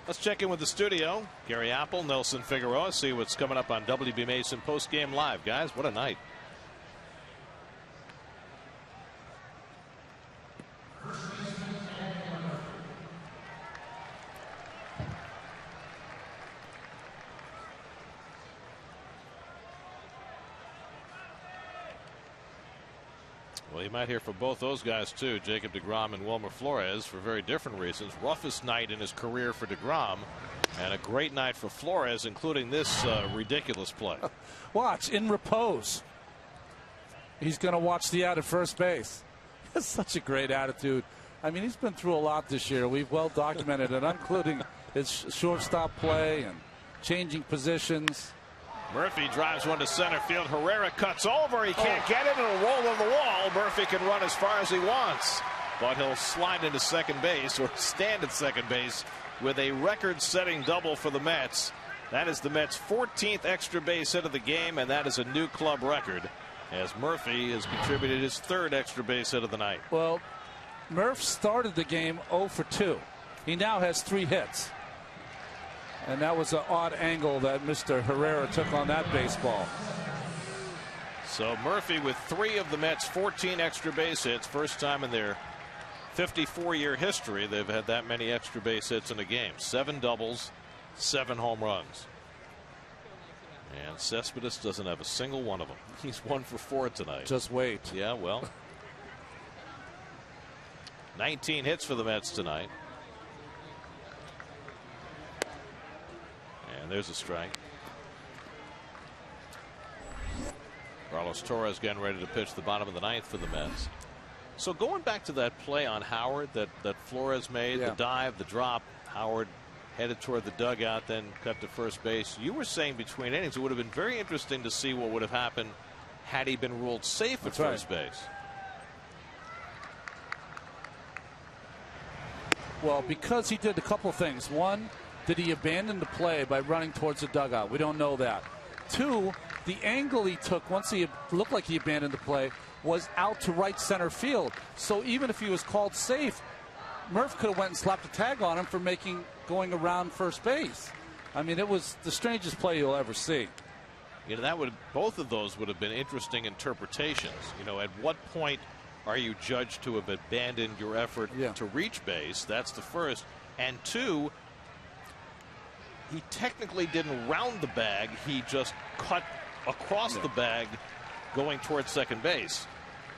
Let's check in with the studio. Gary Apple, Nelson Figueroa, see what's coming up on WB Mason Postgame Live. Guys, what a night. Well, you might hear from both those guys, too, Jacob deGrom and Wilmer Flores, for very different reasons. Roughest night in his career for deGrom, and a great night for Flores, including this ridiculous play. Watch, in repose. he's going to watch the out at first base. That's such a great attitude. I mean, he's been through a lot this year. We've well documented it, including his shortstop play and changing positions. Murphy drives one to center field. Herrera cuts over. He can't get it. It'll roll on the wall. Murphy can run as far as he wants, but he'll slide into second base or stand at second base with a record-setting double for the Mets. That is the Mets' 14th extra base hit of the game, and that is a new club record, as Murphy has contributed his 3rd extra base hit of the night. Well, Murph started the game 0 for 2. He now has 3 hits. And that was an odd angle that Mr. Herrera took on that baseball. So Murphy with 3 of the Mets' 14 extra base hits. First time in their 54-year history they've had that many extra base hits in a game. 7 doubles, 7 home runs. And Cespedes doesn't have a single one of them. He's 1 for 4 tonight. Just wait. Yeah, well. 19 hits for the Mets tonight. And there's a strike. Carlos Torres getting ready to pitch the bottom of the 9th for the Mets. So going back to that play on Howard that Flores made, the dive, the drop, Howard headed toward the dugout, then cut to first base. You were saying between innings it would have been very interesting to see what would have happened had he been ruled safe at first base. Well, because he did a couple of things. One, did he abandon the play by running towards the dugout? We don't know that. 2, the angle he took once he looked like he abandoned the play was out to right center field. So even if he was called safe, Murph could have went and slapped a tag on him for going around first base. I mean, it was the strangest play you'll ever see. You know, both of those would have been interesting interpretations. You know, at what point are you judged to have abandoned your effort to reach base? That's the first. And 2, he technically didn't round the bag. He just cut across the bag going towards second base.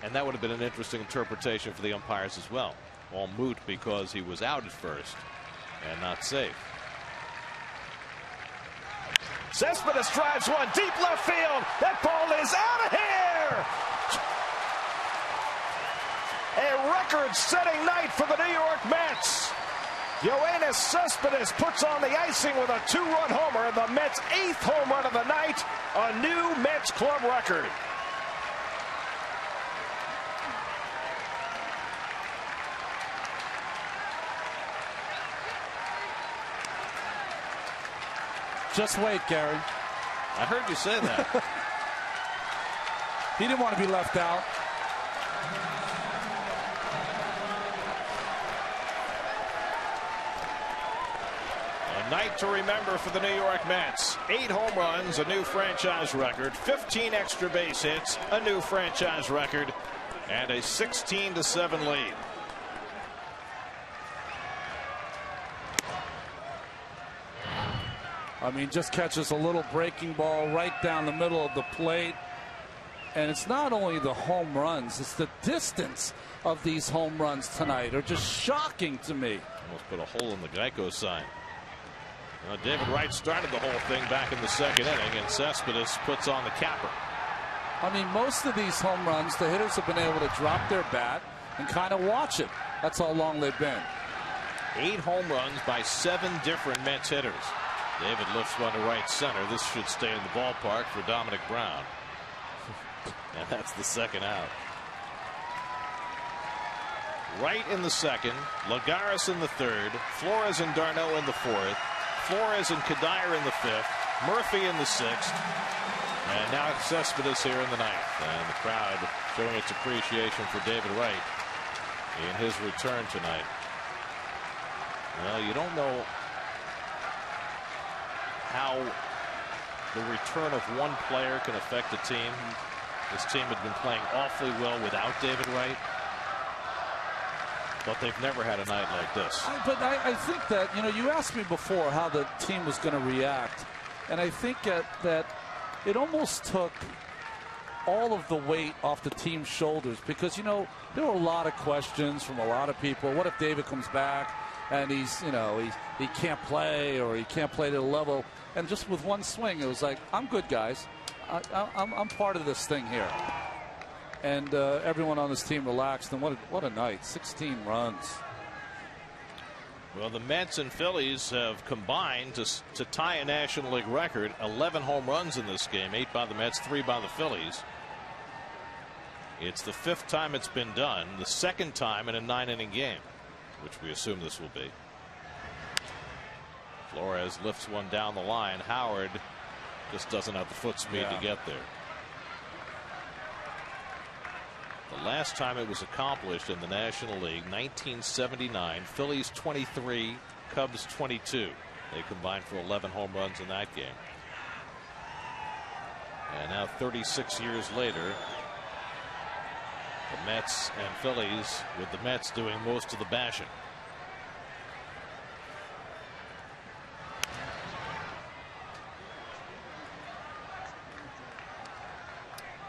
And that would have been an interesting interpretation for the umpires as well. All moot because he was out at first and not safe. Cespedes drives one deep left field. That ball is out of here. A record-setting night for the New York Mets. Yoenis Cespedes puts on the icing with a 2-run homer, the Mets' 8th home run of the night, a new Mets club record. Just wait, Gary. I heard you say that. He didn't want to be left out. A night to remember for the New York Mets. 8 home runs, a new franchise record. 15 extra base hits, a new franchise record. And a 16-7 lead. I mean, just catches a little breaking ball right down the middle of the plate. And it's not only the home runs, it's the distance of these home runs tonight are just shocking to me. Almost put a hole in the Geico sign. David Wright started the whole thing back in the 2nd inning, and Cespedes puts on the capper. I mean, most of these home runs, the hitters have been able to drop their bat and kind of watch it. That's how long they've been. 8 home runs by 7 different Mets hitters. David lifts one to right center. This should stay in the ballpark for Dominic Brown. And that's the 2nd out. Wright in the 2nd, Lagares in the 3rd, Flores and Darno in the 4th, Flores and CUDDYER in the 5th, Murphy in the 6th, and now Cespedes here in the 9th. And the crowd showing its appreciation for David Wright in his return tonight. Well, you don't know how the return of one player can affect a team. This team had been playing awfully well without David Wright, but they've never had a night like this. But I think that, you know, you asked me before how the team was going to react, and I think that it almost took all of the weight off the team's shoulders, because, you know, there were a lot of questions from a lot of people. What if David comes back and he's, you know, he can't play, or he can't play to the level? And just with one swing, it was like, I'm good, guys. I'm part of this thing here. and everyone on this team relaxed. And what a night! 16 runs. Well, the Mets and Phillies have combined to tie a National League record. 11 home runs in this game, 8 by the Mets, 3 by the Phillies. It's the 5th time it's been done, the 2nd time in a 9-inning game, which we assume this will be. Flores lifts one down the line. Howard just doesn't have the foot speed to get there. The last time it was accomplished in the National League, 1979, Phillies 23, Cubs 22. They combined for 11 home runs in that game. And now 36 years later, the Mets and Phillies, with the Mets doing most of the bashing.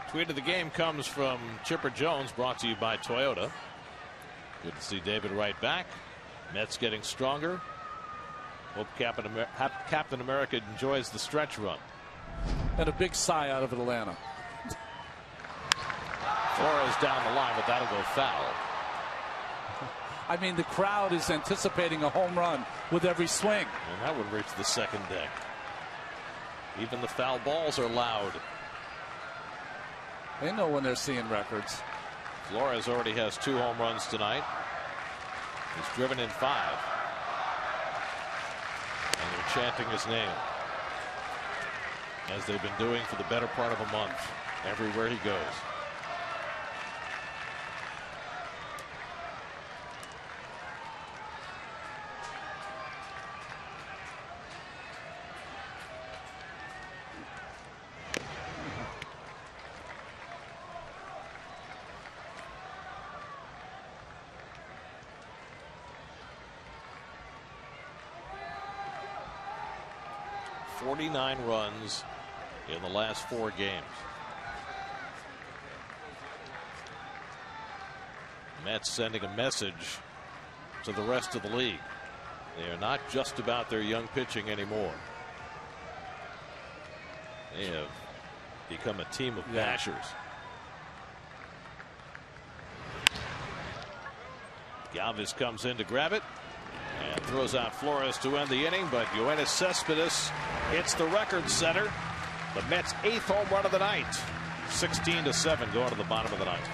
Tweet of the game comes from Chipper Jones, brought to you by Toyota. Good to see David Wright back. Mets getting stronger. Hope Captain America enjoys the stretch run. And a big sigh out of Atlanta. Flores down the line, but that'll go foul. I mean, the crowd is anticipating a home run with every swing. And that would reach the second deck. Even the foul balls are loud. They know when they're seeing records. Flores already has 2 home runs tonight. He's driven in 5. And they're chanting his name, as they've been doing for the better part of a month, everywhere he goes. .49 runs in the last 4 games. Mets sending a message to the rest of the league. They are not just about their young pitching anymore. They have become a team of bashers. Galvis comes in to grab it and throws out Flores to end the inning, but Yoenis Cespedes hits the record setter. The Mets' 8th home run of the night. 16-7 going to the bottom of the ninth.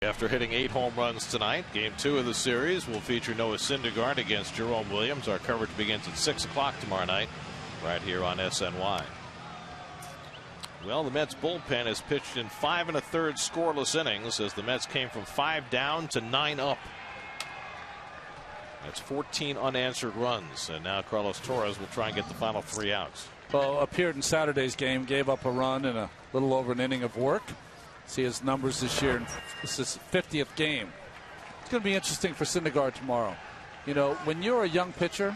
After hitting 8 home runs tonight, Game 2 of the series will feature Noah Syndergaard against Jerome Williams. Our coverage begins at 6 o'clock tomorrow night, right here on SNY. Well, the Mets bullpen has pitched in 5 1/3 scoreless innings as the Mets came from 5 down to 9 up. That's 14 unanswered runs, and now Carlos Torres will try and get the final 3 outs. Well, appeared in Saturday's game, gave up a run in a little over an inning of work. See his numbers this year. This is his 50th game. It's going to be interesting for Syndergaard tomorrow. You know, when you're a young pitcher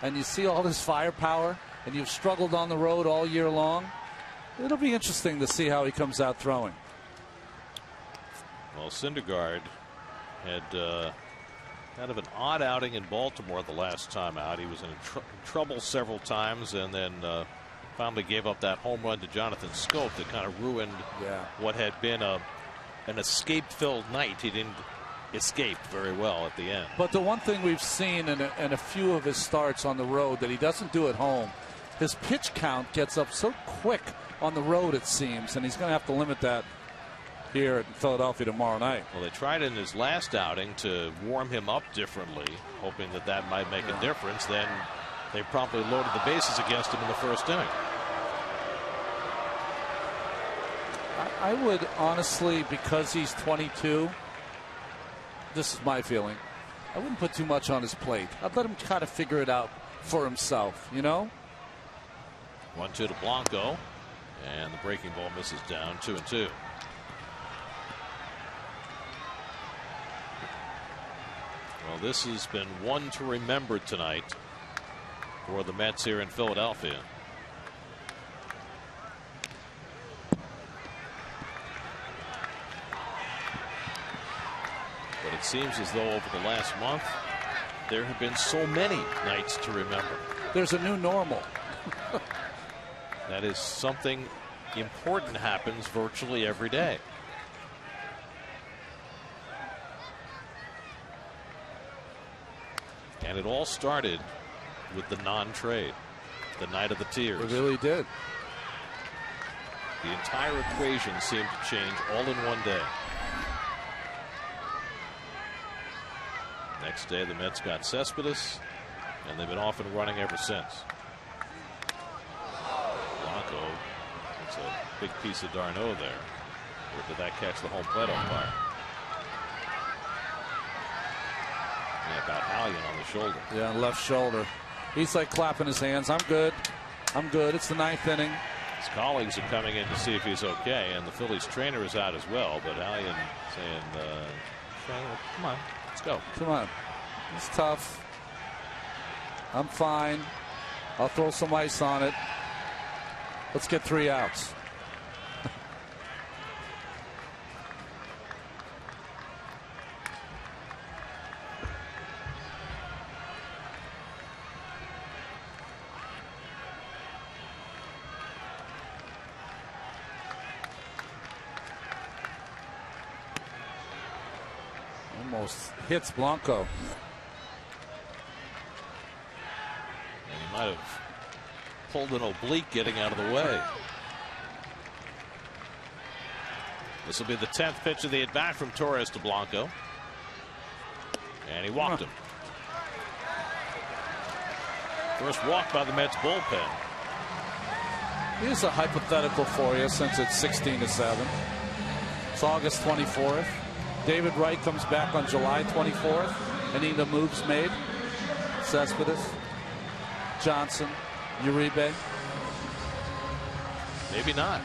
and you see all this firepower and you've struggled on the road all year long, it'll be interesting to see how he comes out throwing. Well, Syndergaard had kind of an odd outing in Baltimore the last time out. He was in trouble several times, and then finally gave up that home run to Jonathan Scope that kind of ruined what had been an escape-filled night. He didn't escape very well at the end. But the one thing we've seen in a few of his starts on the road that he doesn't do at home, his pitch count gets up so quick on the road, it seems, and he's going to have to limit that here in Philadelphia tomorrow night. Well, they tried in his last outing to warm him up differently, hoping that that might make a difference. Then they promptly loaded the bases against him in the first inning. I would honestly, because he's 22, this is my feeling, I wouldn't put too much on his plate. I'd let him kind of figure it out for himself, you know? 1-2 to Blanco, and the breaking ball misses down. 2-2. Well, this has been one to remember tonight for the Mets here in Philadelphia. But it seems as though over the last month there have been so many nights to remember. There's a new normal. That is, something important happens virtually every day. And it all started with the non-trade, the night of the tears. It really did. The entire equation seemed to change all in one day. Next day, the Mets got Cespedes, and they've been off and running ever since. Blanco, it's a big piece of Darno there. Or did that catch the home plate umpire? Yeah, got Hallion on the shoulder. Yeah, left shoulder. He's like clapping his hands. I'm good. I'm good. It's the 9th inning. His colleagues are coming in to see if he's okay, and the Phillies trainer is out as well. But Hallion saying, come on, let's go. Come on. It's tough. I'm fine. I'll throw some ice on it. Let's get 3 outs. Almost hits Blanco. And he might have pulled an oblique getting out of the way. This will be the 10th pitch of the at-bat from Torres to Blanco. And he walked him. First walk by the Mets bullpen. Here's a hypothetical for you, since it's 16-7. It's August 24th. David Wright comes back on July 24th. Any of the moves made? Cespedes, Johnson, Uribe. Maybe not.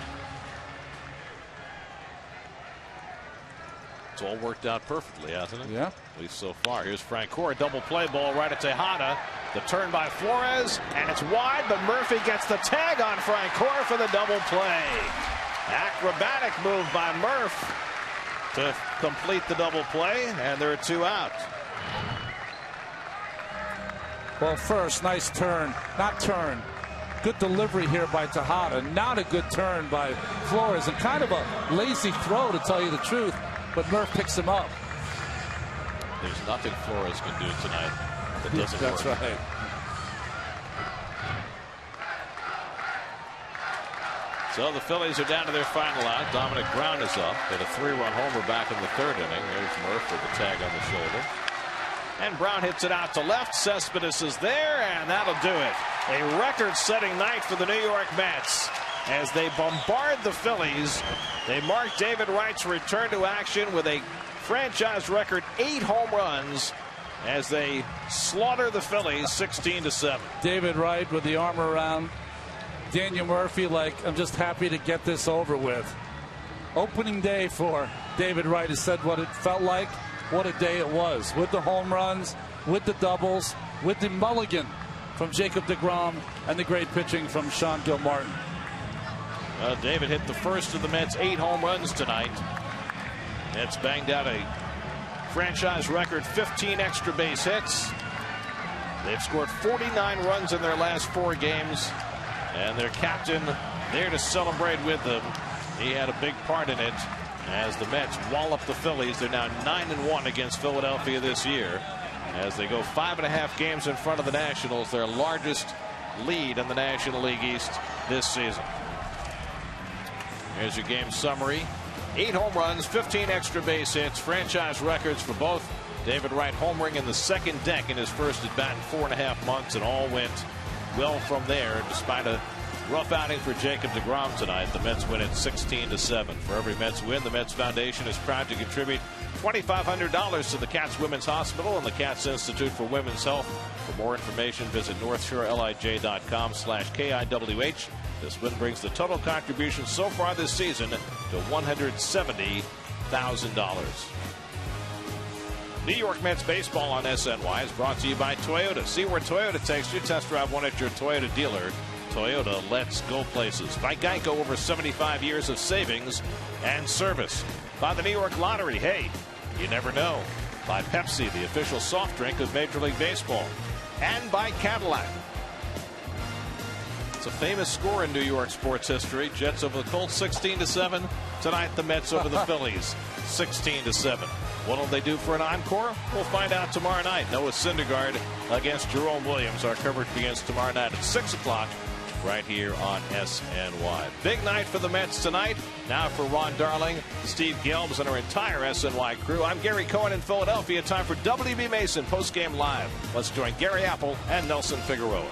It's all worked out perfectly, hasn't it? Yeah. At least so far. Here's Francoeur, double play ball right at Tejada. The turn by Flores, and it's wide, but Murphy gets the tag on Francoeur for the double play. Acrobatic move by Murph to complete the double play, and there are 2 out. Well, first, nice turn. Not turn. Good delivery here by Tejada. Not a good turn by Flores, and kind of a lazy throw, to tell you the truth. But Murph picks him up. There's nothing Flores can do tonight that doesn't work. That's right. So the Phillies are down to their final out. Dominic Brown is up. Hit a 3-run homer back in the 3rd inning. There's Murph with the tag on the shoulder. And Brown hits it out to left. Cespedes is there, and that'll do it. A record-setting night for the New York Mets. As they bombard the Phillies, they mark David Wright's return to action with a franchise record 8 home runs as they slaughter the Phillies 16-7. David Wright with the arm around Daniel Murphy, like, I'm just happy to get this over with. Opening day for David Wright has said what it felt like. What a day it was, with the home runs, with the doubles, with the mulligan from Jacob deGrom, and the great pitching from Sean Gilmartin. David hit the first of the Mets' 8 home runs tonight. Mets banged out a franchise record 15 extra base hits. They've scored 49 runs in their last 4 games, and their captain there to celebrate with them. He had a big part in it. As the Mets wallop the Phillies, they're now 9-1 against Philadelphia this year. As they go 5.5 games in front of the Nationals, their largest lead in the National League East this season. Here's your game summary. 8 home runs, 15 extra base hits, franchise records for both. David Wright homering in the 2nd deck in his first at bat in 4.5 months, and all went well from there despite a rough outing for Jacob deGrom tonight. The Mets win it 16-7. For every Mets win, the Mets Foundation is proud to contribute $2,500 to the Cats Women's Hospital and the Cats Institute for Women's Health. For more information, visit northshorelij.com/KIWH. This win brings the total contribution so far this season to $170,000. New York Mets baseball on SNY is brought to you by Toyota. See where Toyota takes you. Test drive one at your Toyota dealer. Toyota, let's go places. By Geico, over 75 years of savings and service. By the New York Lottery, hey, you never know. By Pepsi, the official soft drink of Major League Baseball. And by Cadillac. It's a famous score in New York sports history. Jets over the Colts 16-7. Tonight, the Mets over the Phillies 16-7. What will they do for an encore? We'll find out tomorrow night. Noah Syndergaard against Jerome Williams. Our coverage begins tomorrow night at 6 o'clock. Right here on SNY. Big night for the Mets tonight. Now for Ron Darling, Steve Gelbs, and our entire SNY crew. I'm Gary Cohen in Philadelphia. Time for WB Mason postgame live. Let's join Gary Apple and Nelson Figueroa.